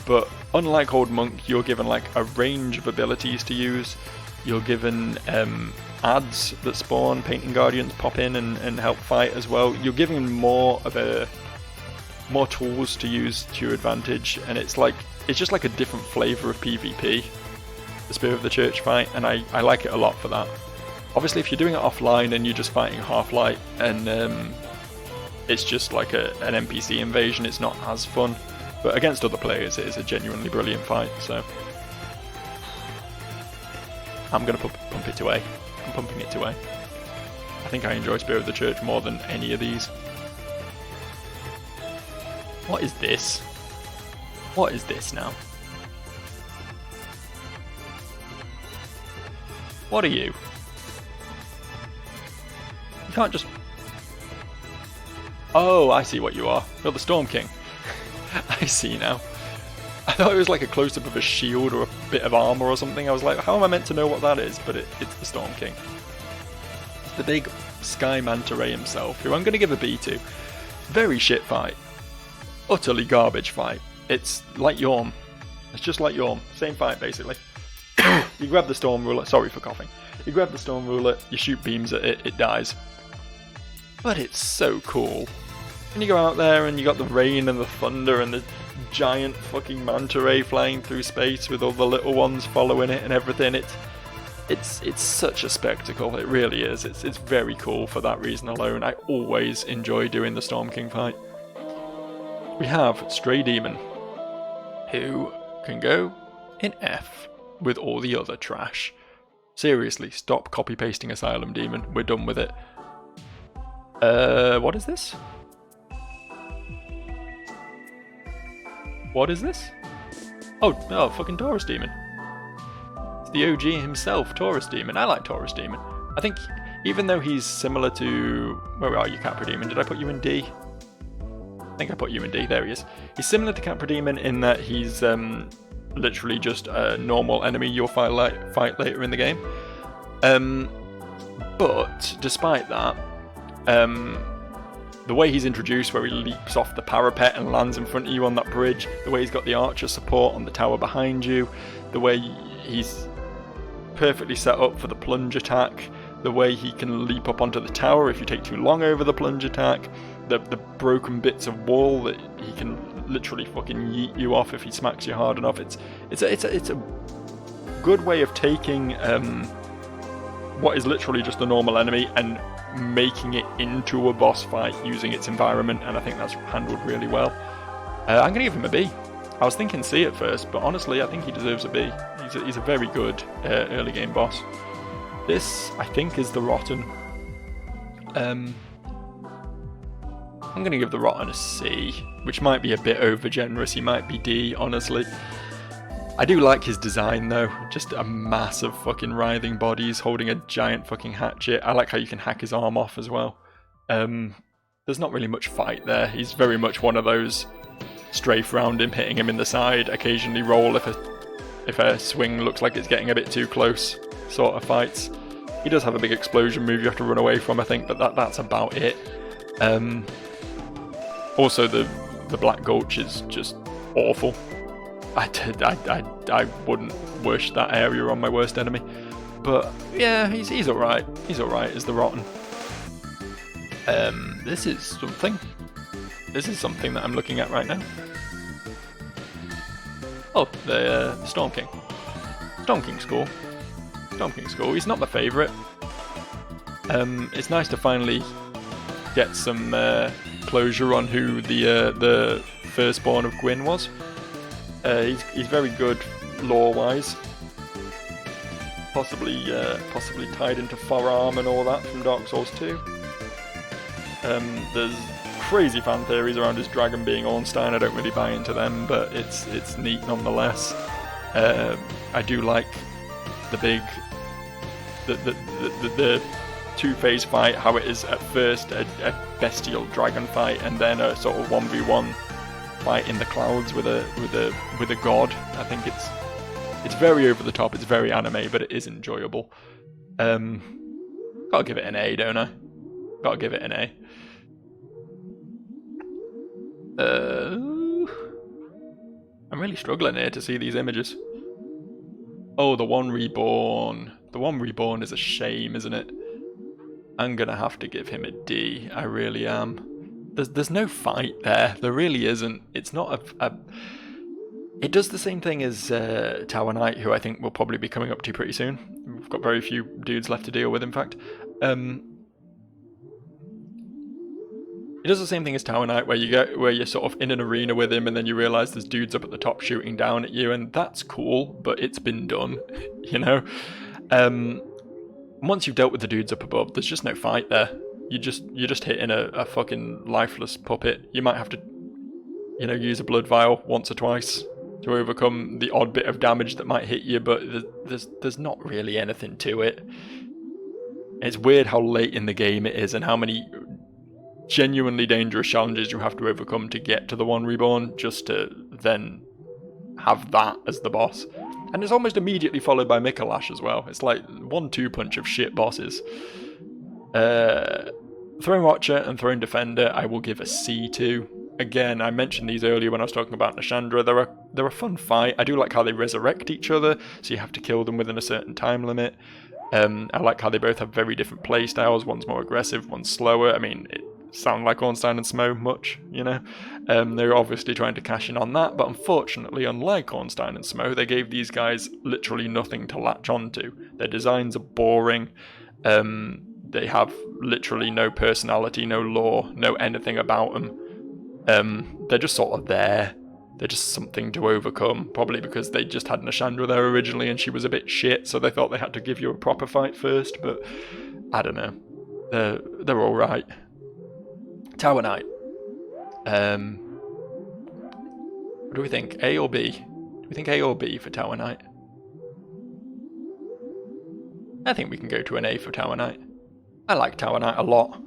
but unlike Old Monk, you're given like a range of abilities to use. You're given ads that spawn, Painting Guardians pop in and help fight as well. You're given more tools to use to your advantage, and it's just like a different flavour of PvP, the Spear of the Church fight, and I like it a lot for that. Obviously, if you're doing it offline and you're just fighting Half-Light and it's just like an NPC invasion, it's not as fun. But against other players, it is a genuinely brilliant fight, so I'm going to pump it to A. I'm pumping it to A. I think I enjoy Spear of the Church more than any of these. What is this? What is this now? What are you? You can't just... Oh, I see what you are. You're the Storm King. I see now. I thought it was like a close-up of a shield or a bit of armor or something. I was like, how am I meant to know what that is? But it's the Storm King. The big Sky Manta Ray himself, who I'm going to give a B to. Very shit fight. Utterly garbage fight. It's like Yorm. It's just like Yorm. Same fight, basically. You grab the Storm Ruler. Sorry for coughing. You grab the Storm Ruler, you shoot beams at it, it dies. But it's so cool. And you go out there and you got the rain and the thunder and the giant fucking manta ray flying through space with all the little ones following it and everything. It's such a spectacle. It really is. It's very cool for that reason alone. I always enjoy doing the Storm King fight. We have Stray Demon, who can go in F with all the other trash. Seriously, stop copy-pasting Asylum Demon. We're done with it. What is this? What is this? Oh, fucking Taurus Demon. It's the OG himself, Taurus Demon. I like Taurus Demon. I think, even though he's similar to... Where are you, Capra Demon? Did I put you in D? I think I put you in D. There he is. He's similar to Capra Demon in that he's literally just a normal enemy you'll fight later in the game. But, despite that, the way he's introduced, where he leaps off the parapet and lands in front of you on that bridge, the way he's got the archer support on the tower behind you, the way he's perfectly set up for the plunge attack, the way he can leap up onto the tower if you take too long over the plunge attack, the broken bits of wall that he can literally fucking yeet you off if he smacks you hard enough. It's a good way of taking what is literally just a normal enemy and making it into a boss fight using its environment, and I think that's handled really well. I'm going to give him a B. I was thinking C at first, but honestly I think he deserves a B. He's a very good early game boss. This, I think, is the Rotten. I'm going to give the Rotten a C, which might be a bit over generous. He might be D, honestly. I do like his design though, just a massive fucking writhing body. He's holding a giant fucking hatchet. I like how you can hack his arm off as well. There's not really much fight there. He's very much one of those strafe round him, hitting him in the side, occasionally roll if a swing looks like it's getting a bit too close sort of fights. He does have a big explosion move you have to run away from, I think, but that's about it. Also the Black Gulch is just awful. I wouldn't wish that area on my worst enemy. But yeah, he's alright. He's alright as the Rotten. This is something. This is something that I'm looking at right now. Oh, the Storm King. Storm King's cool. Storm King's cool. He's not my favourite. It's nice to finally get some closure on who the firstborn of Gwyn was. He's very good lore-wise. Possibly tied into forearm and all that from Dark Souls 2. There's crazy fan theories around his dragon being Ornstein. I don't really buy into them, but it's neat nonetheless. I do like the two-phase fight, how it is at first a bestial dragon fight and then a sort of 1v1 fight in the clouds with a god. I think it's very over the top, it's very anime, but it is enjoyable. Gotta give it an A, don't I? Gotta give it an A. I'm really struggling here to see these images. Oh, the One Reborn. The One Reborn is a shame, isn't it? I'm gonna have to give him a D. I really am. There's no fight there. There really isn't. It's not It does the same thing as Tower Knight, who I think we'll probably be coming up to pretty soon. We've got very few dudes left to deal with, in fact. It does the same thing as Tower Knight, where you're sort of in an arena with him, and then you realise there's dudes up at the top shooting down at you, and that's cool, but it's been done, you know. Once you've dealt with the dudes up above, there's just no fight there. You're just hitting a fucking lifeless puppet. You might have to, you know, use a blood vial once or twice to overcome the odd bit of damage that might hit you, but there's not really anything to it. It's weird how late in the game it is and how many genuinely dangerous challenges you have to overcome to get to the One Reborn, just to then have that as the boss. And it's almost immediately followed by Mikolash as well. It's like 1-2 punch of shit bosses. Throne Watcher and Throne Defender I will give a C to. Again, I mentioned these earlier when I was talking about Nashandra. They're a fun fight. I do like how they resurrect each other, so you have to kill them within a certain time limit. I like how they both have very different play styles. One's more aggressive, one's slower. I mean, sound like Ornstein and Smo much, you know. They're obviously trying to cash in on that, but unfortunately, unlike Ornstein and Smo, they gave these guys literally nothing to latch onto. Their designs are boring. They have literally no personality, no lore, no anything about them. They're just sort of there. They're just something to overcome, probably because they just had Nashandra there originally and she was a bit shit, so they thought they had to give you a proper fight first, but I don't know. They're alright. Tower Knight. What do we think? A or B? Do we think A or B for Tower Knight? I think we can go to an A for Tower Knight. I like Tower Knight a lot.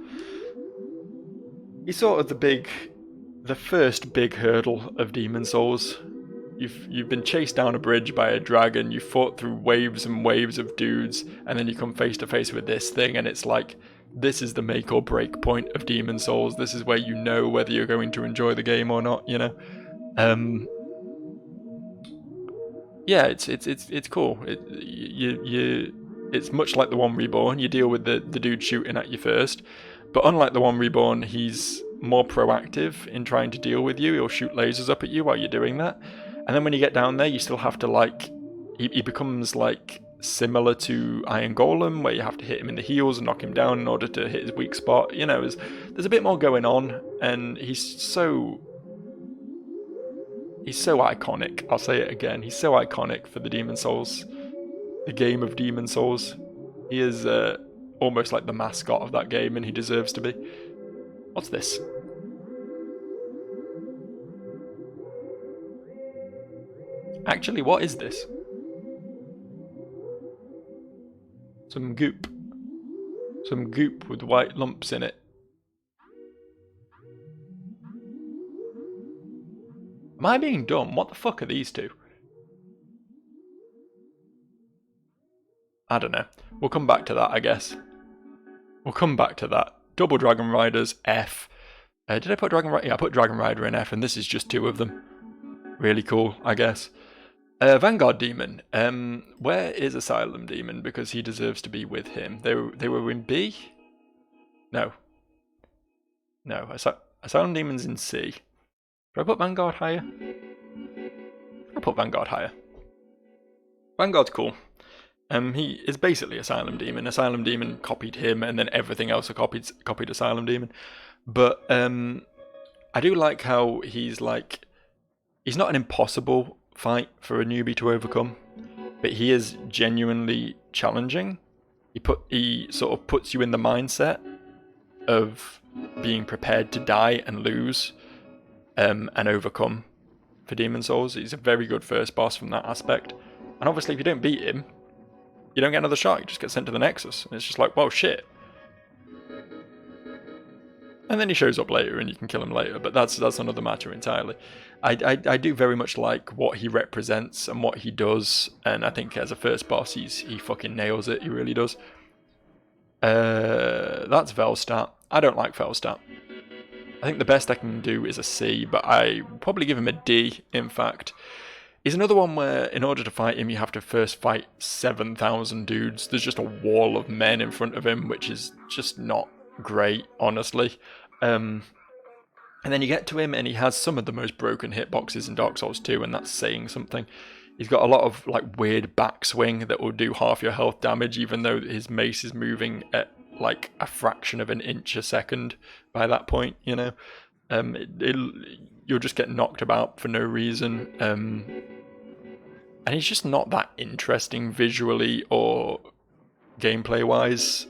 He's sort of the first big hurdle of Demon Souls. You've been chased down a bridge by a dragon, you fought through waves and waves of dudes, and then you come face to face with this thing, and it's like, this is the make or break point of Demon Souls. This is where you know whether you're going to enjoy the game or not, you know? Yeah, it's cool. It's much like the One Reborn. You deal with the dude shooting at you first, but unlike the One Reborn, he's more proactive in trying to deal with you. He'll shoot lasers up at you while you're doing that, and then when you get down there, you still have to like. He becomes like similar to Iron Golem, where you have to hit him in the heels and knock him down in order to hit his weak spot. You know, there's a bit more going on, and he's so iconic. I'll say it again. He's so iconic for the Demon Souls, the game of Demon Souls. He is almost like the mascot of that game, and he deserves to be. What's this? Actually, what is this? Some goop. Some goop with white lumps in it. Am I being dumb? What the fuck are these two? I don't know. We'll come back to that, I guess. We'll come back to that. Double Dragon Riders, F. Did I put Dragon Rider? Yeah, I put Dragon Rider in F, and this is just two of them. Really cool, I guess. Vanguard Demon. Where is Asylum Demon? Because he deserves to be with him. They were in B? No. No, Asylum Demon's in C. Should I put Vanguard higher? I'll put Vanguard higher. Vanguard's cool. He is basically Asylum Demon. Asylum Demon copied him, and then everything else copied Asylum Demon. But I do like how he's not an impossible fight for a newbie to overcome, but he is genuinely challenging. He sort of puts you in the mindset of being prepared to die and lose, and overcome for Demon Souls. He's a very good first boss from that aspect. And obviously, if you don't beat him, you don't get another shot. You just get sent to the Nexus, and it's just like, whoa, shit. And then he shows up later, and you can kill him later. But that's another matter entirely. I do very much like what he represents and what he does, and I think as a first boss, he fucking nails it. He really does. That's Velstadt. I don't like Velstadt. I think the best I can do is a C, but I probably give him a D, in fact. He's another one where, in order to fight him, you have to first fight 7,000 dudes. There's just a wall of men in front of him, which is just not great, honestly. And then you get to him, and he has some of the most broken hitboxes in Dark Souls 2, and that's saying something. He's got a lot of like weird backswing that will do half your health damage, even though his mace is moving at like a fraction of an inch a second by that point, you know. You'll just get knocked about for no reason. And he's just not that interesting visually or gameplay-wise.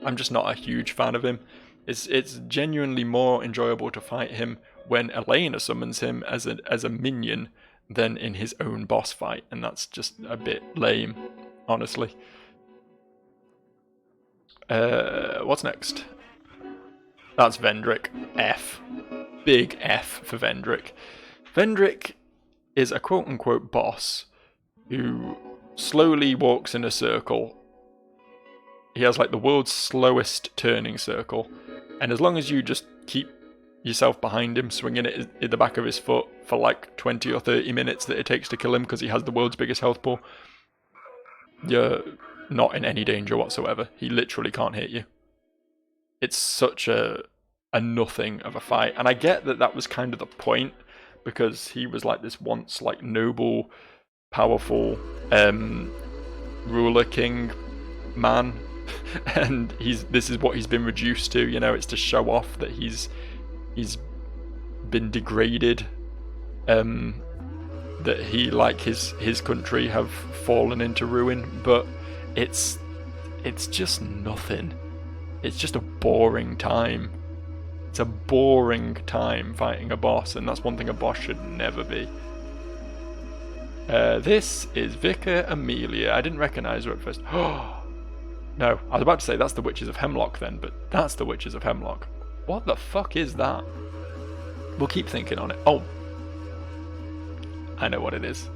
I'm just not a huge fan of him. It's genuinely more enjoyable to fight him when Elena summons him as a minion than in his own boss fight, and that's just a bit lame, honestly. What's next? That's Vendrick. F. Big F for Vendrick. Vendrick is a quote-unquote boss who slowly walks in a circle. He has like the world's slowest turning circle, and as long as you just keep yourself behind him, swinging it at the back of his foot for like 20 or 30 minutes that it takes to kill him because he has the world's biggest health pool, you're not in any danger whatsoever. He literally can't hit you. It's such a a nothing of a fight. And I get that that was kind of the point, because he was like this once like noble, powerful ruler king man, and this is what he's been reduced to. You know, it's to show off that he's been degraded, that he, like his country, have fallen into ruin. But it's just nothing. It's just a boring time. It's a boring time fighting a boss, and that's one thing a boss should never be. This is Vicar Amelia. I didn't recognise her at first. Oh, no, I was about to say that's the Witches of Hemlock then, but that's the Witches of Hemlock. What the fuck is that? We'll keep thinking on it. Oh, I know what it is.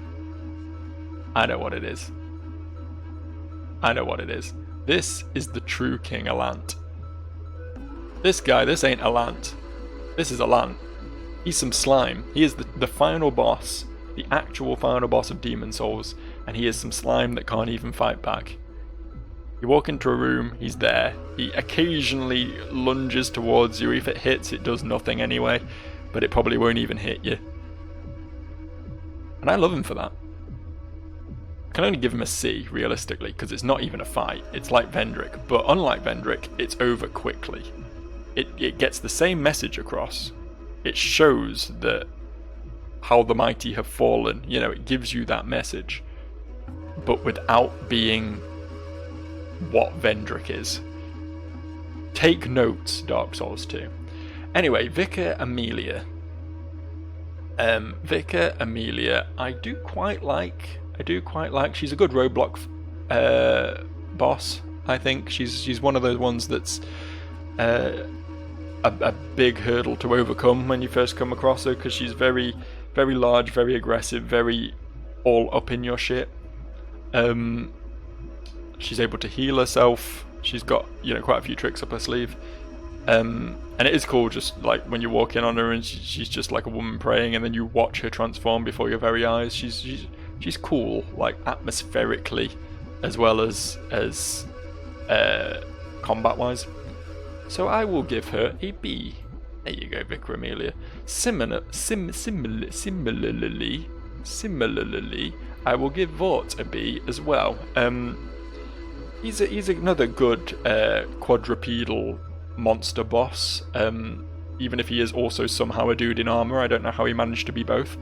I know what it is. I know what it is. This is the true King Alant. This guy, this ain't Alant. This is Alant. He's some slime. He is the final boss, the actual final boss of Demon Souls, and he is some slime that can't even fight back. You walk into a room, he's there. He occasionally lunges towards you. If it hits, it does nothing anyway, but it probably won't even hit you. And I love him for that. I can only give him a C, realistically, because it's not even a fight. It's like Vendrick, but unlike Vendrick, it's over quickly. It gets the same message across. It shows that how the mighty have fallen. You know, it gives you that message, but without being what Vendrick is. Take notes, Dark Souls 2. Anyway, Vicar Amelia. Vicar Amelia, I do quite like. She's a good roadblock boss. I think she's one of those ones that's a big hurdle to overcome when you first come across her, because she's very, very large, very aggressive, very all up in your shit. She's able to heal herself. She's got, you know, quite a few tricks up her sleeve. And it is cool, just like when you walk in on her and she's just like a woman praying, and then you watch her transform before your very eyes. She's cool, like atmospherically, as well as combat wise. So I will give her a B. There you go, Vicar Amelia. Similarly, I will give Vort a B as well. He's another good quadrupedal monster boss. Even if he is also somehow a dude in armor, I don't know how he managed to be both.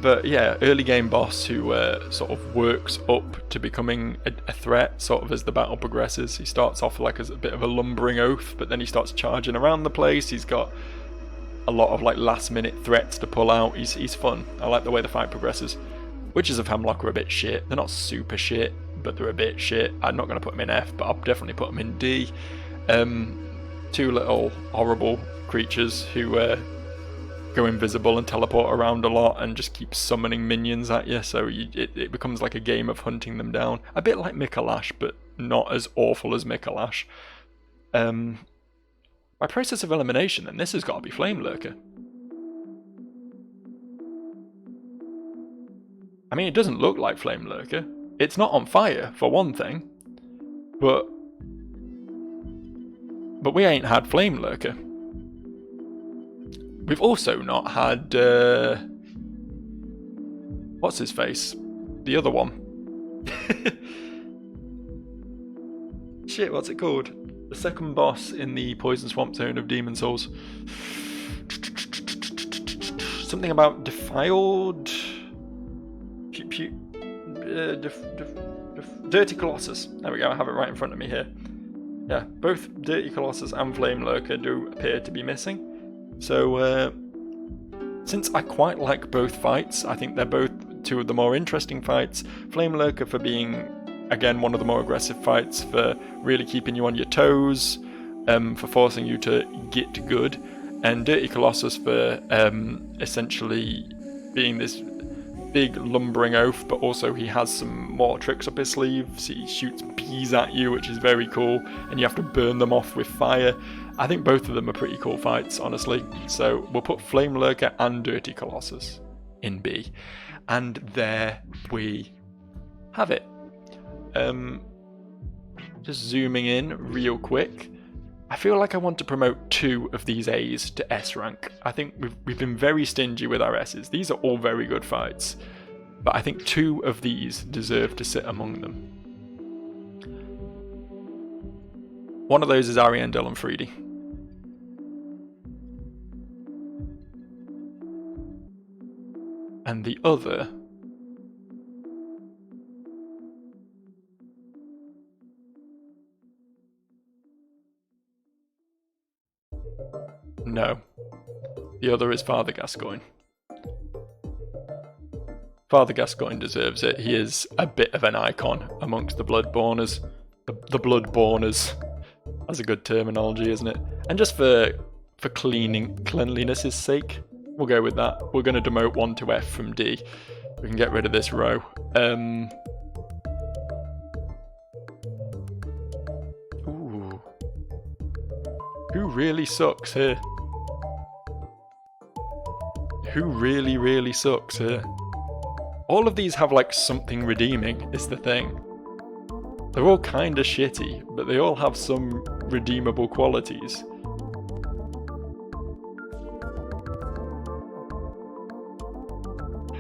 But yeah, early game boss who sort of works up to becoming a threat sort of as the battle progresses. He starts off like as a bit of a lumbering oaf, but then he starts charging around the place. He's got a lot of like last minute threats to pull out. He's fun. I like the way the fight progresses. Witches of Hemlock are a bit shit. They're not super shit, but they're a bit shit. I'm not going to put them in F, but I'll definitely put them in D. Two little horrible creatures who go invisible and teleport around a lot and just keep summoning minions at you, so it becomes like a game of hunting them down. A bit like Mikolash, but not as awful as Mikolash. By process of elimination, then, this has got to be Flame Lurker. I mean, it doesn't look like Flame Lurker. It's not on fire, for one thing. But we ain't had Flame Lurker. We've also not had... what's his face? The other one. Shit, what's it called? The second boss in the Poison Swamp Zone of Demon Souls. Something about defiled... Dirty Colossus. There we go, I have it right in front of me here. Yeah, both Dirty Colossus and Flame Lurker do appear to be missing. So, since I quite like both fights, I think they're both two of the more interesting fights. Flame Lurker for being, again, one of the more aggressive fights, for really keeping you on your toes, for forcing you to get good, and Dirty Colossus for essentially being this big lumbering oaf, but also he has some more tricks up his sleeves. He shoots bees at you, which is very cool, and you have to burn them off with fire. I think both of them are pretty cool fights, honestly. So we'll put Flame Lurker and Dirty Colossus in B. And there we have it. Just zooming in real quick. I feel like I want to promote 2 of these A's to S rank. I think we've been very stingy with our S's. These are all very good fights, but I think 2 of these deserve to sit among them. One of those is Ariandel and Freedy. And the other... No. The other is Father Gascoigne. Father Gascoigne deserves it. He is a bit of an icon amongst the Bloodborners. The Bloodborners. That's a good terminology, isn't it? And just for cleanliness' sake, we'll go with that. We're going to demote 1 to F from D. We can get rid of this row. Ooh. Who really sucks here? Who really, really sucks here? All of these have like something redeeming, is the thing. They're all kinda shitty, but they all have some redeemable qualities.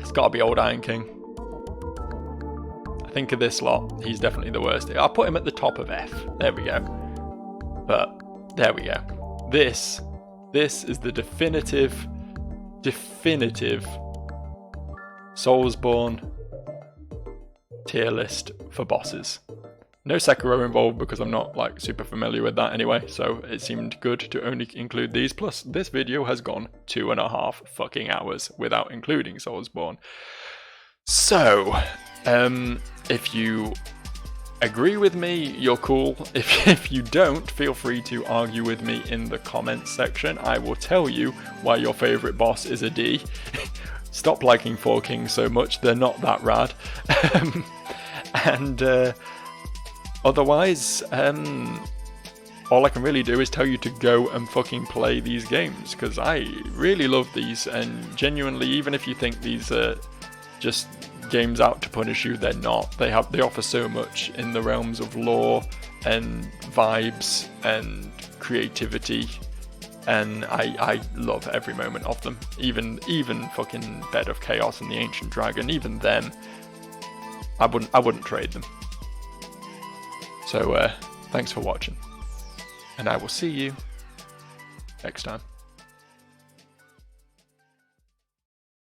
It's gotta be old Iron King. I think of this lot, he's definitely the worst. I'll put him at the top of F. There we go. But, there we go. This is the definitive Soulsborne tier list for bosses. No Sekiro involved because I'm not like super familiar with that anyway, so it seemed good to only include these. Plus, this video has gone 2.5 fucking hours without including Soulsborne. So, if you agree with me, you're cool. If you don't, feel free to argue with me in the comments section. I will tell you why your favourite boss is a D. Stop liking 4 Kings so much, they're not that rad. Otherwise, all I can really do is tell you to go and fucking play these games, because I really love these, and genuinely, even if you think these are just games out to punish you, they're not. They offer so much in the realms of lore and vibes and creativity, and I love every moment of them. Even fucking Bed of Chaos and the Ancient Dragon, even them, I wouldn't trade them. So thanks for watching, and I will see you next time.